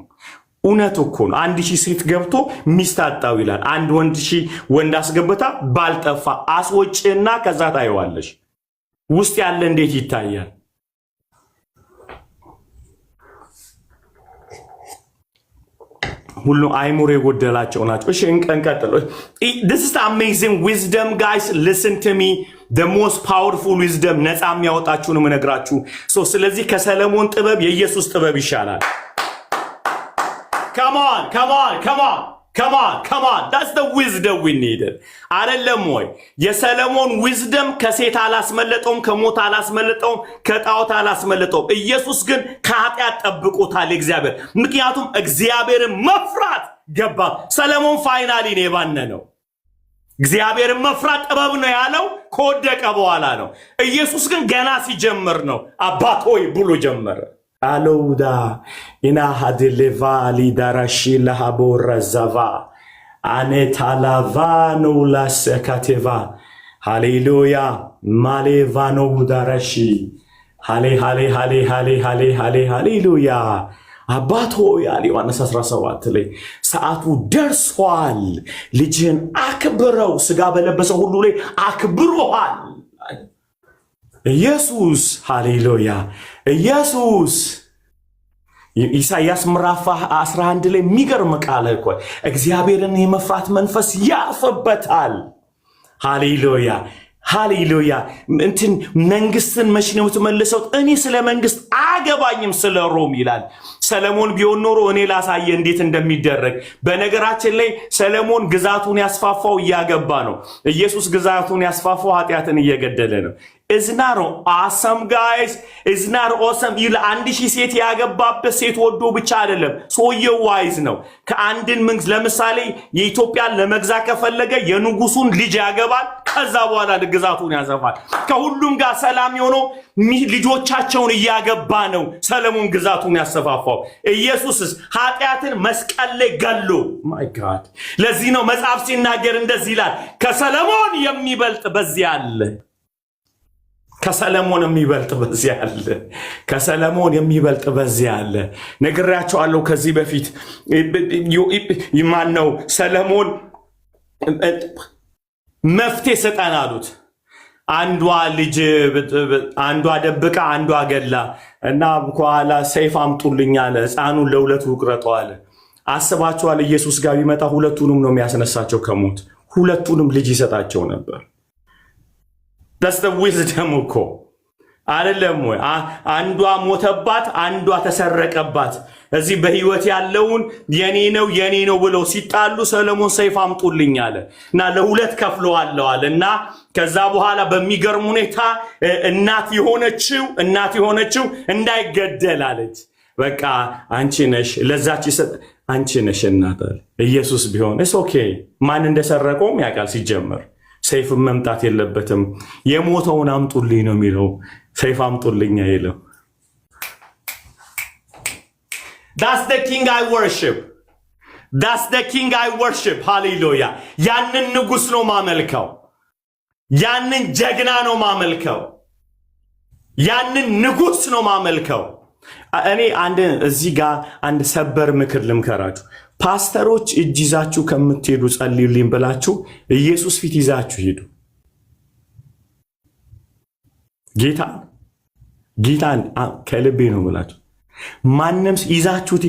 እውነት እኮ ነው። 1000 ሴት ገብቶ ሚስት አጣው ይላል። አንድ ወንድ ወንድ አስገብታ ባልጠፋ አስወጭና ከዛ ታየዋለሽ ውስጥ ያለ እንዴት ይታያል። ሁሉ አይሙር የጎደላቸው ናቸው። እሺ እንቀጥል። This is the amazing wisdom guys, listen to me, the most powerful wisdom ነፃ የሚያወጣችሁን ምነግራችሁ። ስለዚህ ከሰለሞን ጥበብ የኢየሱስ ጥበብ ይሻላል። Come on, come on, come on. Come on, come on. That's the wisdom we needed. አይደለም ወይ? የሰለሞን wisdom ከሴት አላስመለጠውም፣ ከሞት አላስመለጠውም፣ ከጣዖት አላስመለጠውም። ኢየሱስ ግን ከኃጢአት ጠብቆታል እግዚአብሔር። ምክንያቱም እግዚአብሔርን መፍራት ገባ። ሰለሞን ፋይናሊ ነው የባነነው። እግዚአብሔርን መፍራት ጥበብ ነው ያለው ከወደቀ በኋላ ነው። ኢየሱስ ግን ገና ሲጀምር ነው አባት ሆይ ብሎ ጀመረ። አለውዳ ኢና ሀድሌቫ ሊዳራሺ ለሃቦረዘቫ አኔታላቫኖ ላሰካቴቫ ሃሌሉያ ማሌቫኖ ዳራሺ ሃሌ ሃሌ ሃሌ ሃሌ ሃሌ ሃሌ ሃሌሉያ አባት ሆይ አለ ዮሐንስ 17 ላይ ሰዓቱ ደርሷል፣ ልጅህን አክብረው፣ ስጋ በለበሰው ሁሉ ላይ አክብሮሃል። ኢየሱስ ሃሌሉያ ኢየሱስ ኢሳይያስ ምዕራፍ 11 ላይ የሚገርም ቃል እኮ እግዚአብሔርን የመፍራት መንፈስ ያርፍበታል። ሃሌሉያ ሃሌሉያ እንትን መንግስትን መቼ ነው የምትመልሰው? እኔ ስለ መንግስት አገባኝም ስለ ሮም ይላል። ሰለሞን ቢሆን ኖሮ እኔ ላሳየ እንዴት እንደሚደረግ። በነገራችን ላይ ሰለሞን ግዛቱን ያስፋፋው እያገባ ነው። ኢየሱስ ግዛቱን ያስፋፋው ኃጢአትን እየገደለ ነው። እዝናር አሰም ጋይስ እዝናር ኦሰም ይል 1000 ሴት ያገባበት ሴት ወዶ ብቻ አይደለም፣ ሰውየው ዋይዝ ነው። ከአንድን መንግስት ለምሳሌ የኢትዮጵያን ለመግዛት ከፈለገ የንጉሱን ልጅ ያገባል፣ ከዛ በኋላ ግዛቱን ያሰፋል። ከሁሉም ጋር ሰላም የሆነው ልጆቻቸውን እያገባ ነው ሰለሞን ግዛቱን ያሰፋፋው። ኢየሱስስ ኃጢአትን መስቀል ላይ ገሎ ማይ ጋድ። ለዚህ ነው መጽሐፍ ሲናገር እንደዚህ ይላል፣ ከሰለሞን የሚበልጥ በዚያ አለ። ከሰለሞን የሚበልጥ በዚያ አለ። ከሰለሞን የሚበልጥ በዚያ አለ። ነግሬያቸዋለሁ ከዚህ በፊት ማን ነው ሰለሞን መፍትሄ ሰጠን አሉት። አንዷ ልጅ አንዷ ደብቃ አንዷ ገላ እና በኋላ ሰይፍ አምጡልኝ አለ። ሕፃኑን ለሁለት ውቅረጠው አለ። አስባቸዋል። ኢየሱስ ጋር ቢመጣ ሁለቱንም ነው የሚያስነሳቸው ከሞት። ሁለቱንም ልጅ ይሰጣቸው ነበር። that's the wisdom እኮ አይደለም ወይ? አንዷ ሞተባት፣ አንዷ ተሰረቀባት። እዚህ በህይወት ያለውን የኔ ነው ብለው ሲጣሉ ሰለሞን ሰይፍ አምጡልኝ አለ እና ለሁለት ከፍለዋለሁ አለ እና ከዛ በኋላ በሚገርም ሁኔታ እናት የሆነችው እንዳይገደል አለች። በቃ አንቺ ነሽ ለዛች አንቺ ነሽ እናት አለ። ኢየሱስ ቢሆን it's okay ማን እንደሰረቀውም ያውቃል። ሲጀመር ሰይፍ መምጣት የለበትም። የሞተውን አምጡልኝ ነው የሚለው፣ ሰይፍ አምጡልኝ አይልም። That's the king I worship. That's the king I worship. Hallelujah. ያንን ንጉስ ነው ማመልከው። ያንን ጀግና ነው ማመልከው። ያንን ንጉስ ነው ማመልከው። እኔ እዚህ ጋር አንድ ሰበር ምክር ልምከራችሁ። ፓስተሮች እጅ ይዛችሁ ከምትሄዱ ጸልዩልኝ ብላችሁ ኢየሱስ ፊት ይዛችሁ ሄዱ። ጌታን ከልቤ ነው ብላችሁ ማንም ይዛችሁት።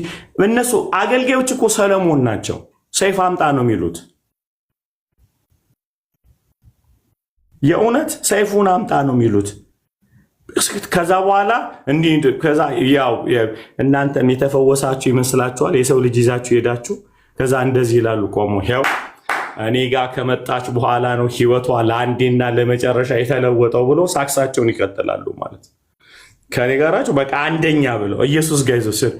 እነሱ አገልጋዮች እኮ ሰለሞን ናቸው። ሰይፍ አምጣ ነው የሚሉት። የእውነት ሰይፉን አምጣ ነው የሚሉት። ከዛ በኋላ ከዛ ያው እናንተም የተፈወሳችሁ ይመስላችኋል። የሰው ልጅ ይዛችሁ ሄዳችሁ ከዛ እንደዚህ ይላሉ ቆሞ ያው እኔ ጋር ከመጣች በኋላ ነው ህይወቷ ለአንዴና ለመጨረሻ የተለወጠው ብሎ ሳክሳቸውን ይቀጥላሉ ማለት ነው። ከኔ ጋራችሁ በቃ አንደኛ ብለው ኢየሱስ ጋይዞ ስር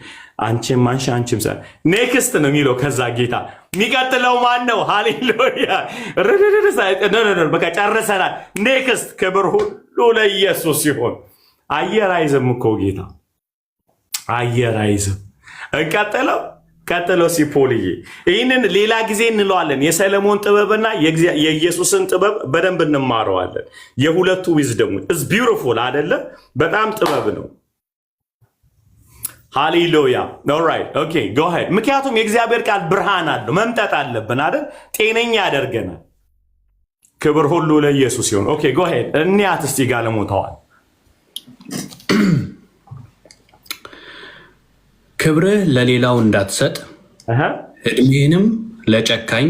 አንቺም ማንሻ አንቺም ሰ ኔክስት ነው የሚለው። ከዛ ጌታ የሚቀጥለው ማን ነው? ሃሌሉያ በቃ ጨርሰናል። ኔክስት ክብር ሁሉ ለኢየሱስ ይሁን። አየር አይዝም እኮ ጌታ አየር አይዝም። ቀጥለው ሲፖልዬ ይህንን ሌላ ጊዜ እንለዋለን። የሰለሞን ጥበብና የኢየሱስን ጥበብ በደንብ እንማረዋለን። የሁለቱ ዊዝደሙ ኢዝ ቢዩቲፉል አይደለ? በጣም ጥበብ ነው። ሃሌሉያ ኦልራይት ኦኬ ጎ አሄድ። ምክንያቱም የእግዚአብሔር ቃል ብርሃን አለው፣ መምጠጥ አለብን አይደል? ጤነኛ ያደርገናል። ክብር ሁሉ ለኢየሱስ ይሁን። ኦኬ ጎ አሄድ። እንያት እስቲ ጋለሞታዋል። ክብርህ ለሌላው እንዳትሰጥ ዕድሜንም ለጨካኝ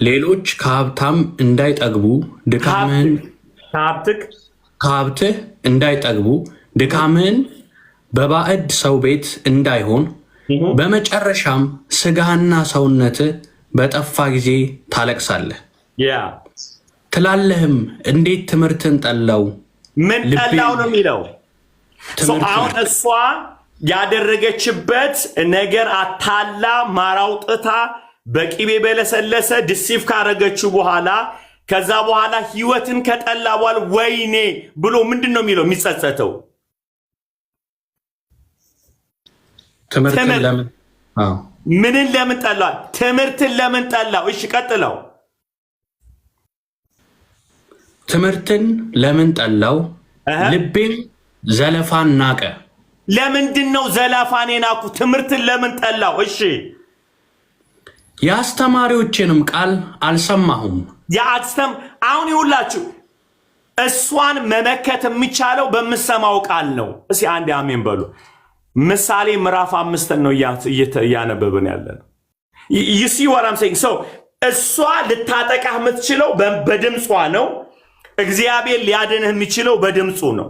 ሌሎች ከሀብታም እንዳይጠግቡ ከሀብትህ እንዳይጠግቡ ድካምህን በባዕድ ሰው ቤት እንዳይሆን በመጨረሻም ስጋህና ሰውነትህ በጠፋ ጊዜ ታለቅሳለህ ትላለህም፣ እንዴት ትምህርትን ጠላው። ምን ጠላው ነው የሚለው? አሁን እሷ ያደረገችበት ነገር አታላ ማራውጥታ በቂቤ በለሰለሰ ድሲፍ ካረገችው በኋላ ከዛ በኋላ ህይወትን ከጠላ በኋላ ወይኔ ብሎ ምንድን ነው የሚለው? የሚጸጸተው ምንን ለምን ጠላው? ትምህርትን ለምን ጠላው? እሺ ቀጥለው። ትምህርትን ለምን ጠላው? ልቤም ዘለፋን ናቀ። ለምንድን ነው ዘለፋን የናቁ? ትምህርትን ለምን ጠላው? እሺ የአስተማሪዎችንም ቃል አልሰማሁም። አሁን ይሁላችሁ እሷን መመከት የሚቻለው በምሰማው ቃል ነው። እስኪ አንድ አሜን በሉ። ምሳሌ ምዕራፍ 5 ነው እያነበብን ያለ ነው። ይሲ ወራም ሰይኝ ሰው እሷ ልታጠቃህ የምትችለው በድምጿ ነው። እግዚአብሔር ሊያድንህ የሚችለው በድምፁ ነው።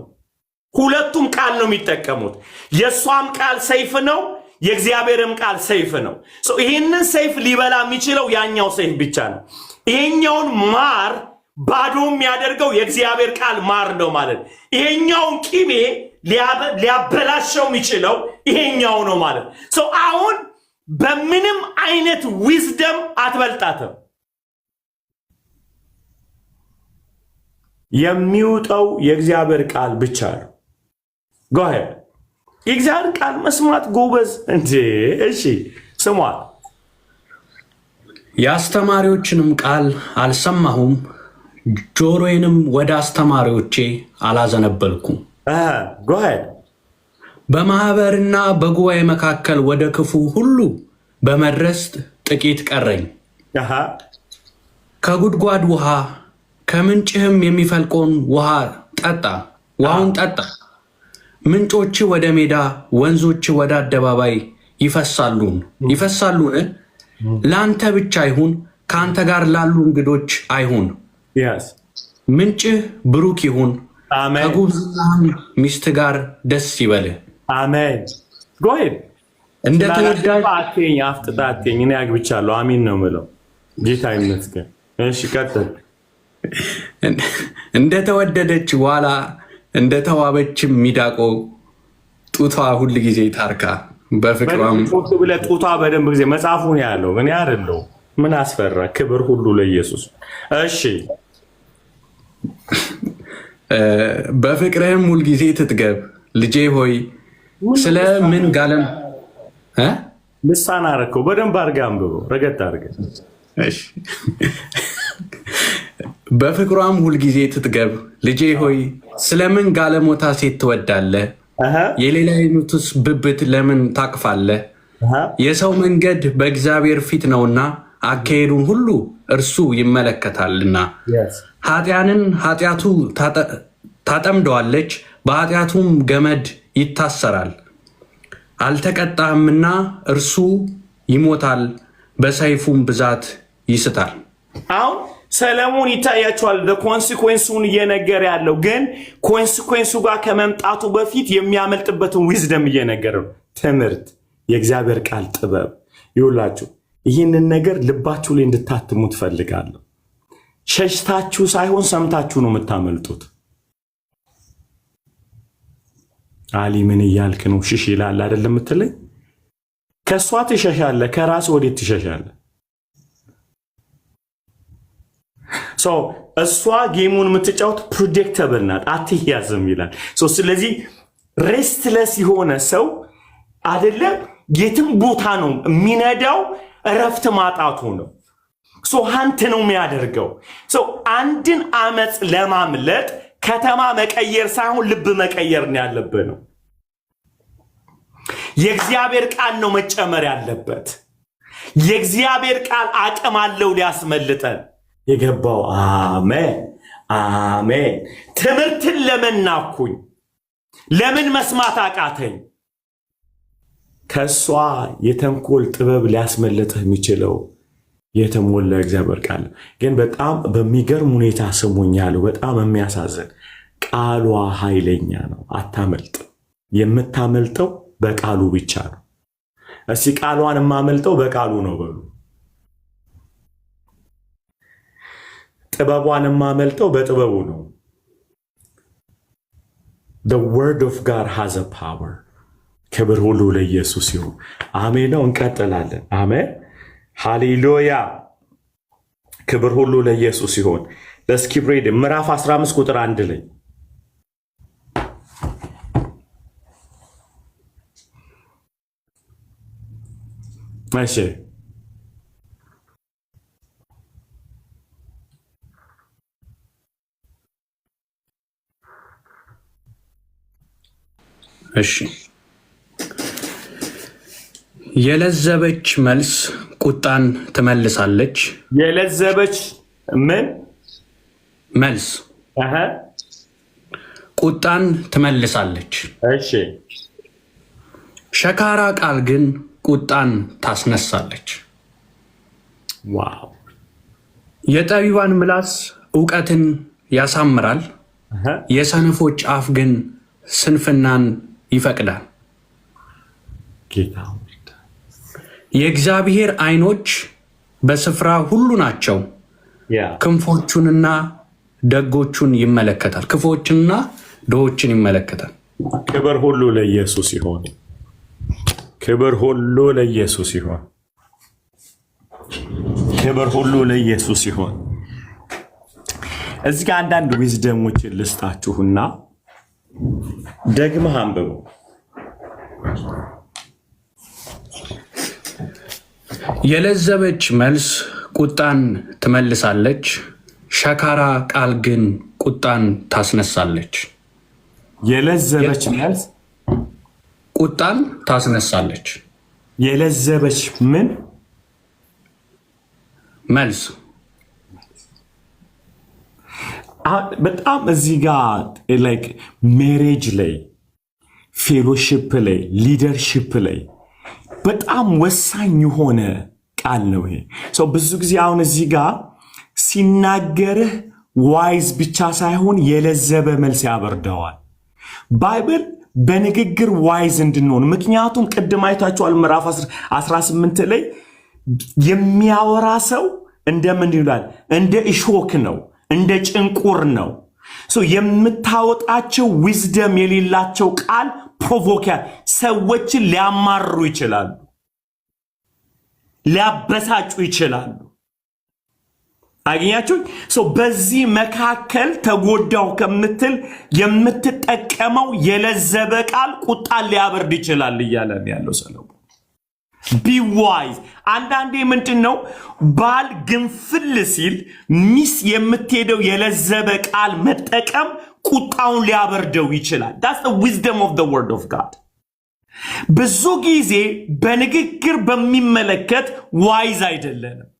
ሁለቱም ቃል ነው የሚጠቀሙት። የእሷም ቃል ሰይፍ ነው፣ የእግዚአብሔርም ቃል ሰይፍ ነው። ይህንን ሰይፍ ሊበላ የሚችለው ያኛው ሰይፍ ብቻ ነው። ይሄኛውን ማር ባዶ የሚያደርገው የእግዚአብሔር ቃል ማር ነው ማለት። ይሄኛውን ቂቤ ሊያበላሸው የሚችለው ይሄኛው ነው ማለት። አሁን በምንም አይነት ዊዝደም አትበልጣትም። የሚውጠው የእግዚአብሔር ቃል ብቻ ነው። ጎሄ የእግዚአብሔር ቃል መስማት ጎበዝ እንዴ! እሺ ስሟት። የአስተማሪዎችንም ቃል አልሰማሁም፣ ጆሮዬንም ወደ አስተማሪዎቼ አላዘነበልኩም። ጎሄ በማኅበርና በጉባኤ መካከል ወደ ክፉ ሁሉ በመድረስ ጥቂት ቀረኝ። ከጉድጓድ ውሃ ከምንጭህም የሚፈልቀውን ውሃውን ጠጣ። ምንጮች ወደ ሜዳ፣ ወንዞች ወደ አደባባይ ይፈሳሉን? ለአንተ ብቻ አይሁን፣ ከአንተ ጋር ላሉ እንግዶች አይሁን። ምንጭህ ብሩክ ይሁን፣ ከጉብዝናህም ሚስት ጋር ደስ ይበልህ። አሜን። ጎሄድ እንደተወዳጅ አፍጥጣትኝ እኔ አግብቻለሁ። አሚን ነው ምለው። ጌታ ይመስገን። እሺ ቀጥል። እንደተወደደች በኋላ እንደተዋበችም ሚዳቆ ጡቷ ሁል ጊዜ ታርካ በፍቅሯም ብለህ ጡቷ በደንብ ጊዜ መጽሐፉን ያለው እኔ አይደለሁ። ምን አስፈራ? ክብር ሁሉ ለኢየሱስ። እሺ በፍቅርህም ሁል ጊዜ ትጥገብ። ልጄ ሆይ ስለ ምን ጋለም ልሳን አረከው? በደንብ አድርገህ አንብበው። ረገጥ አድርገህ። እሺ በፍቅሯም ሁልጊዜ ትጥገብ። ልጄ ሆይ ስለምን ጋለሞታ ሴት ትወዳለህ? የሌላይቱስ ብብት ለምን ታቅፋለህ? የሰው መንገድ በእግዚአብሔር ፊት ነውና አካሄዱን ሁሉ እርሱ ይመለከታልና። ኃጢያንን ኃጢአቱ ታጠምደዋለች፣ በኃጢአቱም ገመድ ይታሰራል። አልተቀጣህምና እርሱ ይሞታል፣ በሰይፉም ብዛት ይስታል። አሁን ሰለሞን ይታያቸዋል ኮንሲኩዌንሱን እየነገረ ያለው፣ ግን ኮንሲኩዌንሱ ጋር ከመምጣቱ በፊት የሚያመልጥበትን ዊዝደም እየነገረ ነው። ትምህርት፣ የእግዚአብሔር ቃል ጥበብ። ይውላችሁ ይህንን ነገር ልባችሁ ላይ እንድታትሙ ትፈልጋለሁ። ሸሽታችሁ ሳይሆን ሰምታችሁ ነው የምታመልጡት። አሊ ምን እያልክ ነው? ሽሽ ይላል አይደለም የምትለኝ? ከእሷ ትሸሻለህ፣ ከራስ ወዴት ትሸሻለህ? እሷ ጌሙን የምትጫወት ፕሬዲክተብል ናት፣ አትያዝም ይላል። ስለዚህ ሬስትለስ የሆነ ሰው አይደለም የትም ቦታ ነው የሚነዳው፣ እረፍት ማጣቱ ነው። ሃንት ነው የሚያደርገው። አንድን አመፅ ለማምለጥ ከተማ መቀየር ሳይሆን ልብ መቀየር ነው ያለብህ ነው። የእግዚአብሔር ቃል ነው መጨመር ያለበት። የእግዚአብሔር ቃል አቅም አለው ሊያስመልጠን የገባው። አሜን አሜን። ትምህርትን ለምን ናኩኝ? ለምን መስማት አቃተኝ? ከሷ የተንኮል ጥበብ ሊያስመልጥህ የሚችለው የተሞላ እግዚአብሔር ቃል ግን በጣም በሚገርም ሁኔታ ስሙኛል። በጣም የሚያሳዝን ቃሏ ኃይለኛ ነው፣ አታመልጥ። የምታመልጠው በቃሉ ብቻ ነው። እስቲ ቃሏን የማመልጠው በቃሉ ነው በሉ። ጥበቧን የማመልጠው በጥበቡ ነው። The word of God has a power። ክብር ሁሉ ለኢየሱስ ይሁን። አሜን ነው። እንቀጥላለን። አሜን ሃሌሉያ። ክብር ሁሉ ለኢየሱስ ይሁን። ለስኪብሬድ ምዕራፍ 15 ቁጥር 1 ላይ እሺ እሺ የለዘበች መልስ ቁጣን ትመልሳለች። የለዘበች ምን መልስ ቁጣን ትመልሳለች። እሺ ሸካራ ቃል ግን ቁጣን ታስነሳለች። ዋው! የጠቢባን ምላስ ዕውቀትን ያሳምራል፣ የሰነፎች አፍ ግን ስንፍናን ይፈቅዳል። ጌታ የእግዚአብሔር ዓይኖች በስፍራ ሁሉ ናቸው፣ ክንፎቹንና ደጎቹን ይመለከታል። ክፎችንና ድሆችን ይመለከታል። ክብር ሁሉ ለኢየሱስ ይሁን። ክብር ሁሉ ለኢየሱስ ይሁን። ክብር ሁሉ ለኢየሱስ ይሁን። እዚህ ጋር አንዳንድ ዊዝደሞችን ልስጣችሁና ደግመህ አንብቡ። የለዘበች መልስ ቁጣን ትመልሳለች፣ ሸካራ ቃል ግን ቁጣን ታስነሳለች። የለዘበች መልስ ቁጣን ታስነሳለች። የለዘበች ምን መልስ? በጣም እዚህ ጋር ላይክ ሜሬጅ ላይ፣ ፌሎሺፕ ላይ፣ ሊደርሺፕ ላይ በጣም ወሳኝ የሆነ ቃል ነው ይሄ። ብዙ ጊዜ አሁን እዚህ ጋር ሲናገርህ ዋይዝ ብቻ ሳይሆን የለዘበ መልስ ያበርደዋል። ባይብል በንግግር ዋይዝ እንድንሆን፣ ምክንያቱም ቅድም አይታችኋል ምዕራፍ 18 ላይ የሚያወራ ሰው እንደምን ይላል? እንደ እሾክ ነው፣ እንደ ጭንቁር ነው። የምታወጣቸው ዊዝደም የሌላቸው ቃል ፕሮቮኪያ ሰዎችን ሊያማርሩ ይችላሉ፣ ሊያበሳጩ ይችላሉ። አገኛችሁ? በዚህ መካከል ተጎዳው ከምትል የምትጠቀመው የለዘበ ቃል ቁጣን ሊያበርድ ይችላል እያለን ያለው ሰለሞን። ቢዋይዝ አንዳንዴ ምንድን ነው ባል ግንፍል ሲል ሚስ የምትሄደው የለዘበ ቃል መጠቀም ቁጣውን ሊያበርደው ይችላል። that's the wisdom of the word of God። ብዙ ጊዜ በንግግር በሚመለከት ዋይዝ አይደለንም።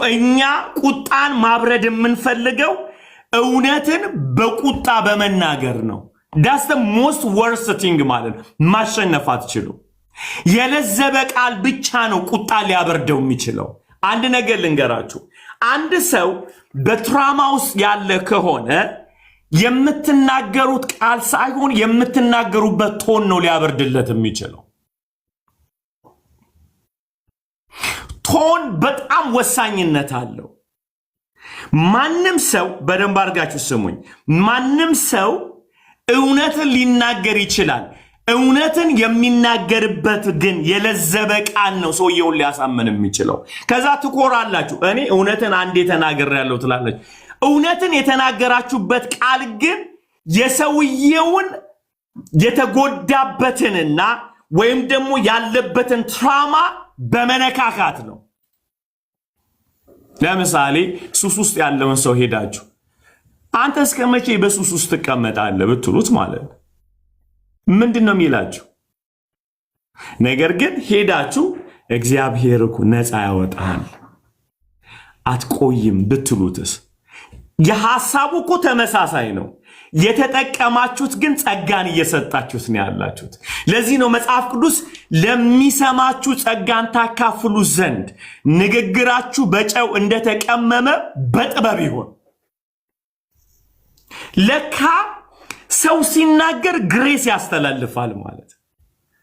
እኛ ቁጣን ማብረድ የምንፈልገው እውነትን በቁጣ በመናገር ነው። that's the most worst thing ማለት ማሸነፍ አትችሉም። የለዘበ ቃል ብቻ ነው ቁጣ ሊያበርደው የሚችለው። አንድ ነገር ልንገራችሁ፣ አንድ ሰው በትራማ ውስጥ ያለ ከሆነ የምትናገሩት ቃል ሳይሆን የምትናገሩበት ቶን ነው ሊያበርድለት የሚችለው። ቶን በጣም ወሳኝነት አለው። ማንም ሰው በደንብ አድርጋችሁ ስሙኝ፣ ማንም ሰው እውነትን ሊናገር ይችላል። እውነትን የሚናገርበት ግን የለዘበ ቃል ነው ሰውየውን ሊያሳምን የሚችለው። ከዛ ትኮራላችሁ። እኔ እውነትን አንዴ ተናግሬያለሁ ትላለች። እውነትን የተናገራችሁበት ቃል ግን የሰውየውን የተጎዳበትንና ወይም ደግሞ ያለበትን ትራማ በመነካካት ነው። ለምሳሌ ሱስ ውስጥ ያለውን ሰው ሄዳችሁ አንተ እስከ መቼ በሱስ ውስጥ ትቀመጣለህ ብትሉት ማለት ነው ምንድን ነው የሚላችሁ? ነገር ግን ሄዳችሁ እግዚአብሔር እኮ ነፃ ያወጣል አትቆይም ብትሉትስ? የሐሳቡ እኮ ተመሳሳይ ነው። የተጠቀማችሁት ግን ጸጋን እየሰጣችሁት ነው ያላችሁት። ለዚህ ነው መጽሐፍ ቅዱስ ለሚሰማችሁ ጸጋን ታካፍሉ ዘንድ ንግግራችሁ በጨው እንደተቀመመ በጥበብ ይሁን። ለካ ሰው ሲናገር ግሬስ ያስተላልፋል ማለት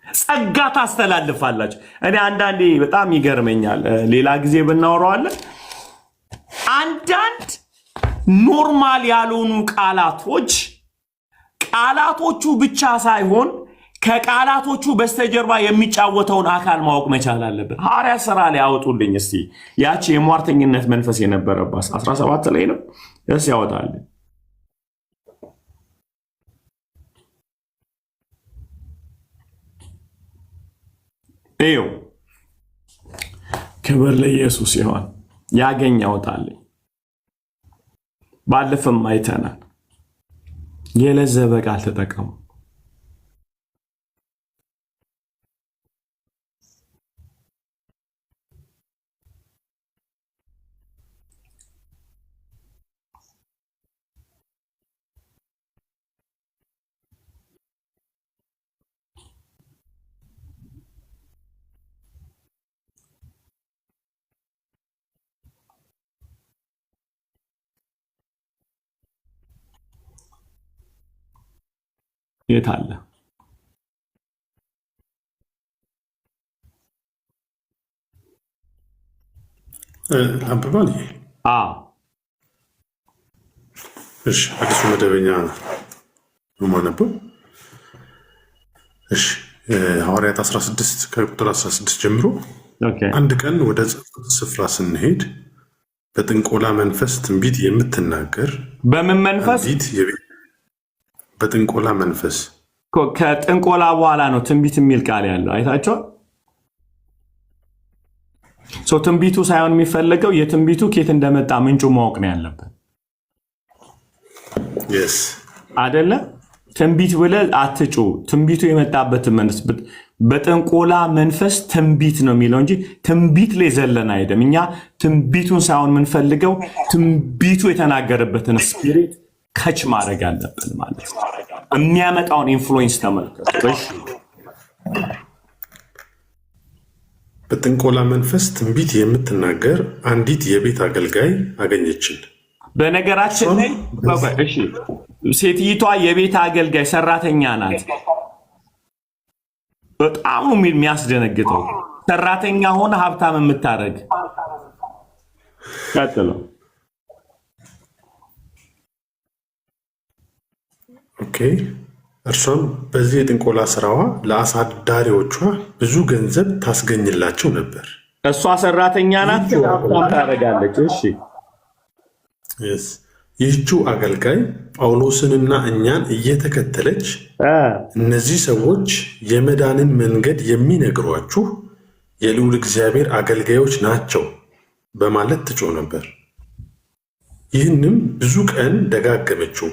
ጸጋ ታስተላልፋላችሁ። እኔ አንዳንዴ በጣም ይገርመኛል። ሌላ ጊዜ ብናወራዋለን። አንዳንድ ኖርማል ያልሆኑ ቃላቶቹ ብቻ ሳይሆን ከቃላቶቹ በስተጀርባ የሚጫወተውን አካል ማወቅ መቻል አለበት። ሐዋርያት ሥራ ላይ ያወጡልኝ እስቲ ያቺ የሟርተኝነት መንፈስ የነበረባት 17 ላይ ነው ደስ ያወጣል። እዩ ክብር ለኢየሱስ ይሁን። ያገኝ ያወጣልኝ። ባለፈም አይተናል። የለዘበ ቃል ተጠቀሙ። የት አለ? አንብባል። እሺ አዲሱ መደበኛ ነው ማነበው። እሺ ሐዋርያት 16 ከቁጥር 16 ጀምሮ አንድ ቀን ወደ ጸሎት ስፍራ ስንሄድ በጥንቆላ መንፈስ ትንቢት የምትናገር በምን መንፈስ? በጥንቆላ መንፈስ። ከጥንቆላ በኋላ ነው ትንቢት የሚል ቃል ያለው አይታችኋል። ትንቢቱ ሳይሆን የሚፈለገው የትንቢቱ ኬት እንደመጣ ምንጩ ማወቅ ነው ያለበት አይደለ? ትንቢት ብለህ አትጩ። ትንቢቱ የመጣበት መንፈስ በጥንቆላ መንፈስ ትንቢት ነው የሚለው እንጂ ትንቢት ላይ ዘለን አይደለም። እኛ ትንቢቱን ሳይሆን የምንፈልገው ትንቢቱ የተናገረበትን ስፒሪት ከች ማድረግ አለብን ማለት ነው። የሚያመጣውን ኢንፍሉዌንስ ተመልከቱ። በጥንቆላ መንፈስ ትንቢት የምትናገር አንዲት የቤት አገልጋይ አገኘችን። በነገራችን ላይ እሺ፣ ሴትይቷ የቤት አገልጋይ ሰራተኛ ናት። በጣም ነው የሚያስደነግጠው። ሰራተኛ ሆነ ሀብታም የምታረግ ቀጥሎ። ኦኬ። እርሷም በዚህ የጥንቆላ ስራዋ ለአሳዳሪዎቿ ብዙ ገንዘብ ታስገኝላቸው ነበር። እሷ ሰራተኛ ናት፣ ሀብታም ታደርጋለች። እሺ፣ ይህችው አገልጋይ ጳውሎስንና እኛን እየተከተለች እነዚህ ሰዎች የመዳንን መንገድ የሚነግሯችሁ የልዑል እግዚአብሔር አገልጋዮች ናቸው በማለት ትጮህ ነበር። ይህንም ብዙ ቀን ደጋገመችው።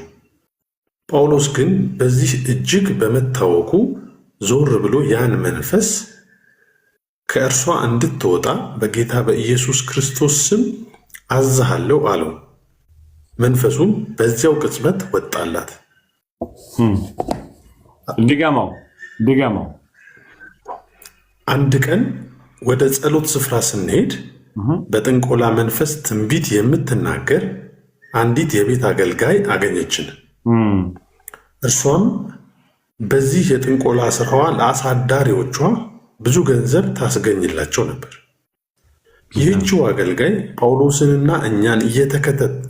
ጳውሎስ ግን በዚህ እጅግ በመታወኩ ዞር ብሎ ያን መንፈስ ከእርሷ እንድትወጣ በጌታ በኢየሱስ ክርስቶስ ስም አዝሃለሁ አለው። መንፈሱም በዚያው ቅጽበት ወጣላት። ድገማው። አንድ ቀን ወደ ጸሎት ስፍራ ስንሄድ በጥንቆላ መንፈስ ትንቢት የምትናገር አንዲት የቤት አገልጋይ አገኘችን። እርሷም በዚህ የጥንቆላ ስራዋ ለአሳዳሪዎቿ ብዙ ገንዘብ ታስገኝላቸው ነበር። ይህችው አገልጋይ ጳውሎስንና እኛን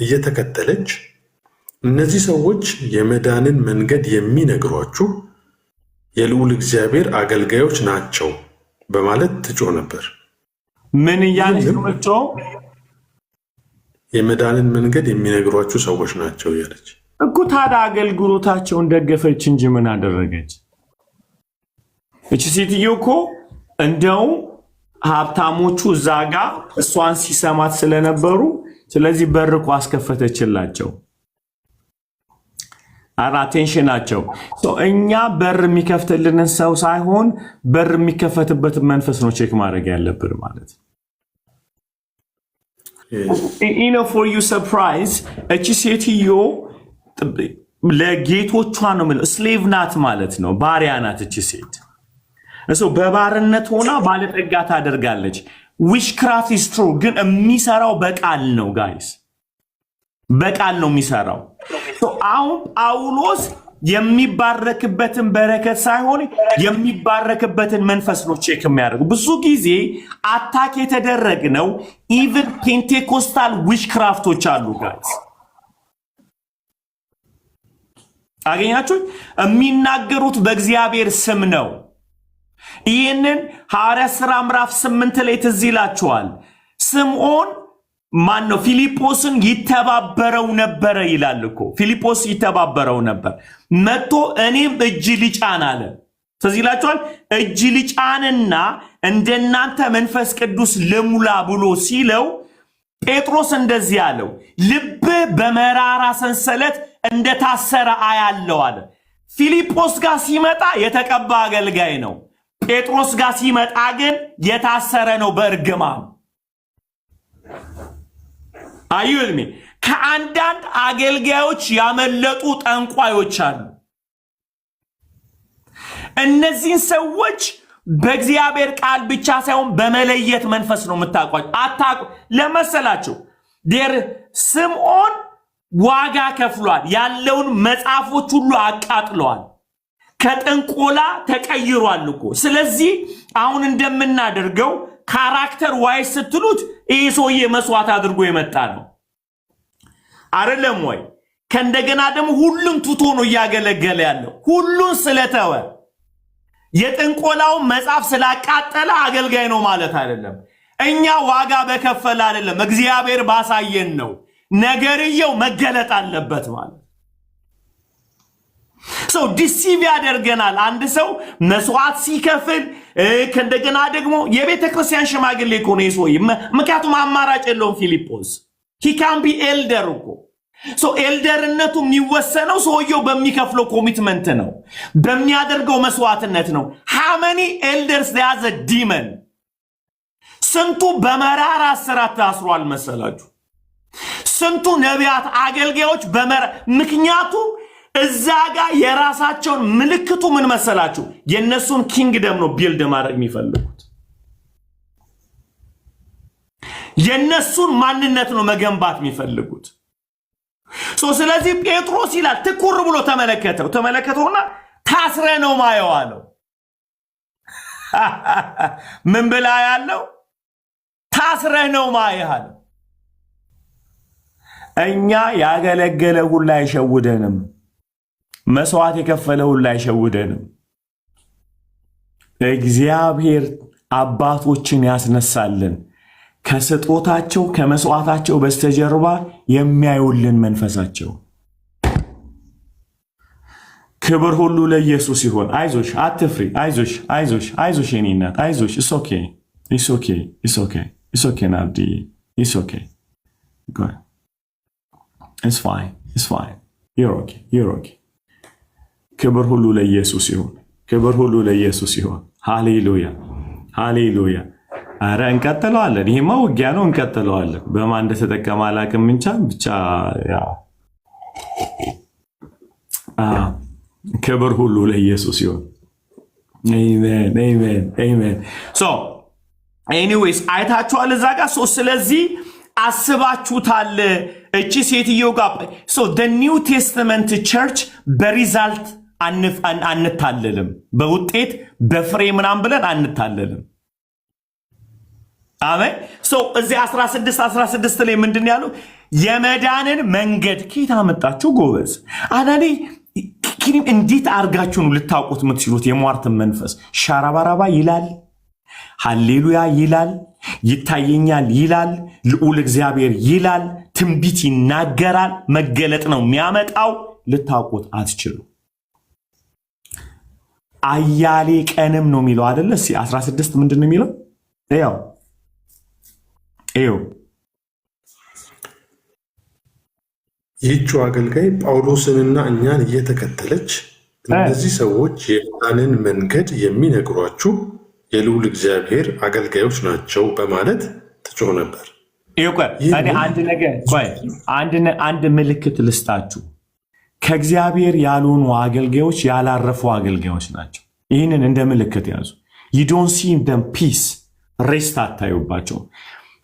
እየተከተለች እነዚህ ሰዎች የመዳንን መንገድ የሚነግሯችሁ የልዑል እግዚአብሔር አገልጋዮች ናቸው በማለት ትጮህ ነበር። ምን እያለች ነው? የመዳንን መንገድ የሚነግሯችሁ ሰዎች ናቸው እያለች እኮ። ታዲያ አገልግሎታቸውን ደገፈች እንጂ ምን አደረገች? እቺ ሴትዮ እኮ እንደው ሀብታሞቹ እዛ ጋ እሷን ሲሰማት ስለነበሩ ስለዚህ በር እኮ አስከፈተችላቸው። አቴንሽናቸው እኛ በር የሚከፍትልንን ሰው ሳይሆን በር የሚከፈትበትን መንፈስ ነው ቼክ ማድረግ ያለብን ማለት ነው። for you surprise እቺ ሴትዮ ለጌቶቿ ነው ማለት ስሌቭ ናት ማለት ነው። ባሪያ ናት እቺ ሴት። በባርነት ሆና ባለጠጋ ታደርጋለች። ዊችክራፍት is true ግን የሚሰራው በቃል ነው ጋይስ፣ በቃል ነው የሚሰራው። አሁን ጳውሎስ የሚባረክበትን በረከት ሳይሆን የሚባረክበትን መንፈስ ነው ቼክ የሚያደርጉ። ብዙ ጊዜ አታክ የተደረግነው ኢቭን ፔንቴኮስታል ዊችክራፍቶች አሉ ጋይስ፣ አገኛችሁ? የሚናገሩት በእግዚአብሔር ስም ነው። ይህንን ሐዋርያት ሥራ ምዕራፍ 8 ላይ ትዝ ይላችኋል። ስምዖን ማን ነው? ፊልጶስን ይተባበረው ነበረ ይላል እኮ። ፊልጶስ ይተባበረው ነበር። መጥቶ እኔም እጅ ልጫን አለ። ትዝ ይላችኋል። እጅ ልጫንና እንደናንተ መንፈስ ቅዱስ ልሙላ ብሎ ሲለው ጴጥሮስ እንደዚህ አለው፣ ልብ በመራራ ሰንሰለት እንደታሰረ አያለው አለ። ፊልጶስ ጋር ሲመጣ የተቀባ አገልጋይ ነው። ጴጥሮስ ጋር ሲመጣ ግን የታሰረ ነው በእርግማን። አዩልሚ ከአንዳንድ አገልጋዮች ያመለጡ ጠንቋዮች አሉ። እነዚህን ሰዎች በእግዚአብሔር ቃል ብቻ ሳይሆን በመለየት መንፈስ ነው የምታውቋቸው። አታውቁ ለመሰላችሁ ዴር ስምዖን ዋጋ ከፍሏል። ያለውን መጽሐፎች ሁሉ አቃጥለዋል። ከጥንቆላ ተቀይሯል እኮ። ስለዚህ አሁን እንደምናደርገው ካራክተር ዋይስ ስትሉት ይህ ሰውዬ መስዋዕት አድርጎ የመጣ ነው አይደለም ወይ? ከእንደገና ደግሞ ሁሉን ትቶ ነው እያገለገለ ያለው። ሁሉን ስለተወ የጥንቆላውን መጽሐፍ ስላቃጠለ አገልጋይ ነው ማለት አይደለም። እኛ ዋጋ በከፈለ አይደለም፣ እግዚአብሔር ባሳየን ነው። ነገርየው መገለጥ አለበት ማለት ሰው ዲሲቭ ያደርገናል። አንድ ሰው መስዋዕት ሲከፍል ከእንደገና ደግሞ የቤተ ክርስቲያን ሽማግሌ እኮ ነው ይሶይ። ምክንያቱም አማራጭ የለውም። ፊልጶስ he can be elder እኮ ኤልደርነቱ የሚወሰነው ሰውየው በሚከፍለው ኮሚትመንት ነው፣ በሚያደርገው መስዋዕትነት ነው። how many elders there has a demon? ስንቱ በመራራ እስራት ታስሯል መሰላችሁ? ስንቱ ነቢያት አገልጋዮች ምክንያቱም እዛ ጋር የራሳቸውን ምልክቱ ምን መሰላችሁ? የነሱን ኪንግደም ነው ቢልድ ማድረግ የሚፈልጉት። የነሱን ማንነት ነው መገንባት የሚፈልጉት። ስለዚህ ጴጥሮስ ይላል ትኩር ብሎ ተመለከተውና ታስረ ነው ማየው አለው። ምን ብላ ያለው? ታስረ ነው ማየው አለው። እኛ ያገለገለ ሁሉ አይሸውደንም፣ መስዋዕት የከፈለ ሁሉ አይሸውደንም። እግዚአብሔር አባቶችን ያስነሳልን ከስጦታቸው ከመስዋዕታቸው በስተጀርባ የሚያዩልን መንፈሳቸው። ክብር ሁሉ ለኢየሱስ ይሁን። አይዞሽ፣ አትፍሪ። አይዞሽ፣ አይዞሽ፣ አይዞሽ የኔ እናት አይዞሽ። ኢትስ ኦኬ፣ ኢትስ ኦኬ፣ ኢትስ ኦኬ፣ ኢትስ ኦኬ ናብዲ፣ ኢትስ ኦኬ፣ ኢትስ ፋይን፣ ኢትስ ፋይን፣ ዩር ኦኬ፣ ዩር ኦኬ። ክብር ሁሉ ለኢየሱስ ይሁን። ክብር ሁሉ ለኢየሱስ ይሁን። ሃሌሉያ፣ ሃሌሉያ። አረ እንቀጥለዋለን። ይሄማ ውጊያ ነው፣ እንቀጥለዋለን። በማን እንደተጠቀመ አላውቅም። ብቻ ክብር ሁሉ ለኢየሱስ ይሁን። አሜን፣ አሜን፣ አሜን። ኤኒዌይስ አይታችኋል እዛ ጋር። ስለዚህ አስባችሁታል እቺ ሴትዮ ጋር the new testament church በሪዛልት አንታለልም፣ በውጤት በፍሬ ምናምን ብለን አንታለልም። አሜን። እዚህ 16 ላይ ምንድን ያለው? የመዳንን መንገድ ኬታ መጣችሁ ጎበዝ። አንዳንዴ ግን እንዴት አርጋችሁ ነው ልታውቁት የምትችሉት? የሟርትን መንፈስ ሻራባራባ ይላል፣ ሃሌሉያ ይላል፣ ይታየኛል ይላል፣ ልዑል እግዚአብሔር ይላል፣ ትንቢት ይናገራል፣ መገለጥ ነው የሚያመጣው። ልታውቁት አትችሉ። አያሌ ቀንም ነው የሚለው አይደለ? 16 ምንድን ነው የሚለው? ያው ይህች አገልጋይ ጳውሎስንና እኛን እየተከተለች እነዚህ ሰዎች የዳንን መንገድ የሚነግሯችሁ የልዑል እግዚአብሔር አገልጋዮች ናቸው በማለት ትጮህ ነበር። አንድ ምልክት ልስጣችሁ። ከእግዚአብሔር ያልሆኑ አገልጋዮች ያላረፉ አገልጋዮች ናቸው። ይህንን እንደ ምልክት ያዙ። you don't see them peace ሬስት አታዩባቸው።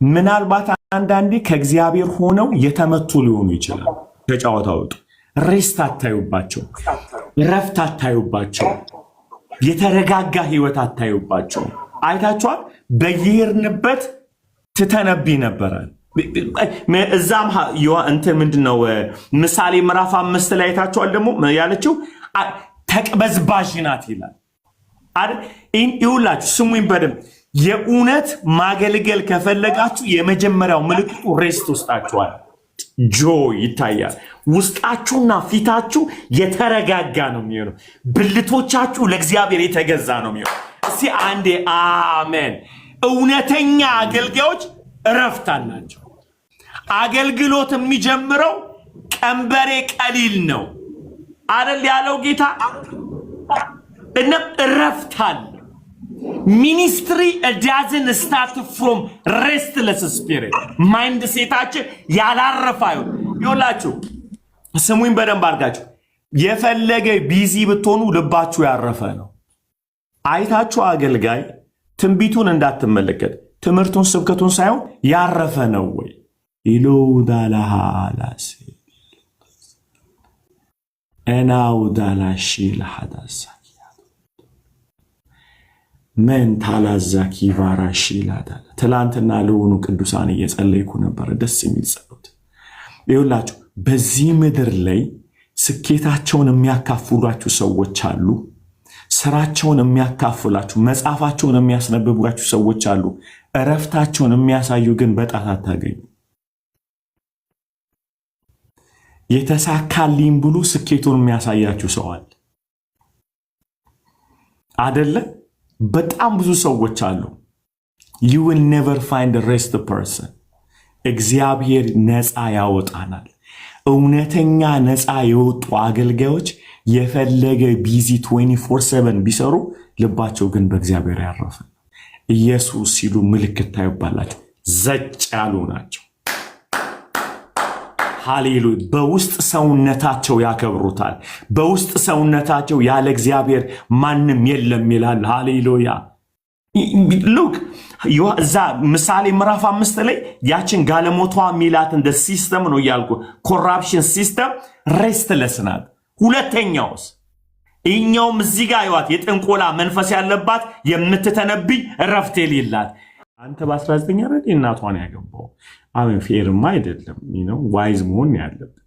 ምናልባት አንዳንዴ ከእግዚአብሔር ሆነው የተመቱ ሊሆኑ ይችላል። ከጨዋታ ወጡ። ሬስት አታዩባቸው፣ ረፍት አታዩባቸው፣ የተረጋጋ ህይወት አታዩባቸው። አይታችኋል። በየሄድንበት ትተነብይ ነበራል። እዛም እንትን ምንድነው ምሳሌ ምዕራፍ 5 ላይ አይታችኋል። ደግሞ ያለችው ተቅበዝባዥ ናት ይላል አይደል? ይሁላችሁ ስሙኝ በደንብ። የእውነት ማገልገል ከፈለጋችሁ የመጀመሪያው ምልክቱ ሬስት ውስጣችኋል። ጆይ ይታያል። ውስጣችሁና ፊታችሁ የተረጋጋ ነው የሚሆነው። ብልቶቻችሁ ለእግዚአብሔር የተገዛ ነው የሚሆነው። እስቲ አንዴ አሜን። እውነተኛ አገልጋዮች እረፍት አላቸው። አገልግሎት የሚጀምረው ቀንበሬ ቀሊል ነው አይደል ያለው ጌታ። እና እረፍት አለ። ሚኒስትሪ ዳዝን ስታርት ፍሮም ሬስትለስ ስፒሪት። ማይንድ ሴታችን ያላረፈ ይኸውላችሁ፣ ስሙኝ በደንብ አድርጋችሁ። የፈለገ ቢዚ ብትሆኑ ልባችሁ ያረፈ ነው። አይታችሁ አገልጋይ ትንቢቱን እንዳትመለከት፣ ትምህርቱን ስብከቱን ሳይሆን ያረፈ ነው ወይ ኢሉዳላሃላስ እናውዳላሺ ለሐዳሳ ምን ታላዛኪ ቫራሺ ላዳለ። ትላንትና ለሆኑ ቅዱሳን እየጸለይኩ ነበር። ደስ የሚል ጸሎት። ይኸውላችሁ በዚህ ምድር ላይ ስኬታቸውን የሚያካፍሏችሁ ሰዎች አሉ። ስራቸውን የሚያካፍሏችሁ፣ መጽሐፋቸውን የሚያስነብቧችሁ ሰዎች አሉ። እረፍታቸውን የሚያሳዩ ግን በጣት አታገኙ። የተሳካልኝ ብሎ ስኬቱን የሚያሳያችሁ ሰው አለ አደለ? በጣም ብዙ ሰዎች አሉ። you will never find a rest person። እግዚአብሔር ነፃ ያወጣናል። እውነተኛ ነፃ የወጡ አገልጋዮች የፈለገ ቢዚ 24/7 ቢሰሩ ልባቸው ግን በእግዚአብሔር ያረፈ። ኢየሱስ ሲሉ ምልክት ታዩባላቸው። ዘጭ ያሉ ናቸው። ሃሌሉያ። በውስጥ ሰውነታቸው ያከብሩታል። በውስጥ ሰውነታቸው ያለ እግዚአብሔር ማንም የለም ይላል። ሃሌሉያ። ሉክ እዛ ምሳሌ ምዕራፍ 5 ላይ ያችን ጋለሞቷ ሚላት እንደ ሲስተም ነው ያልኩ። ኮራፕሽን ሲስተም ሬስትለስ ናት። ሁለተኛውስ እኛውም እዚህ ጋር ይዋት የጥንቆላ መንፈስ ያለባት የምትተነብይ እረፍት የሌላት። አንተ በ19 ረድ እናቷን ያገባው አሁን ፌርማ አይደለም ነው ዋይዝ መሆን ያለበት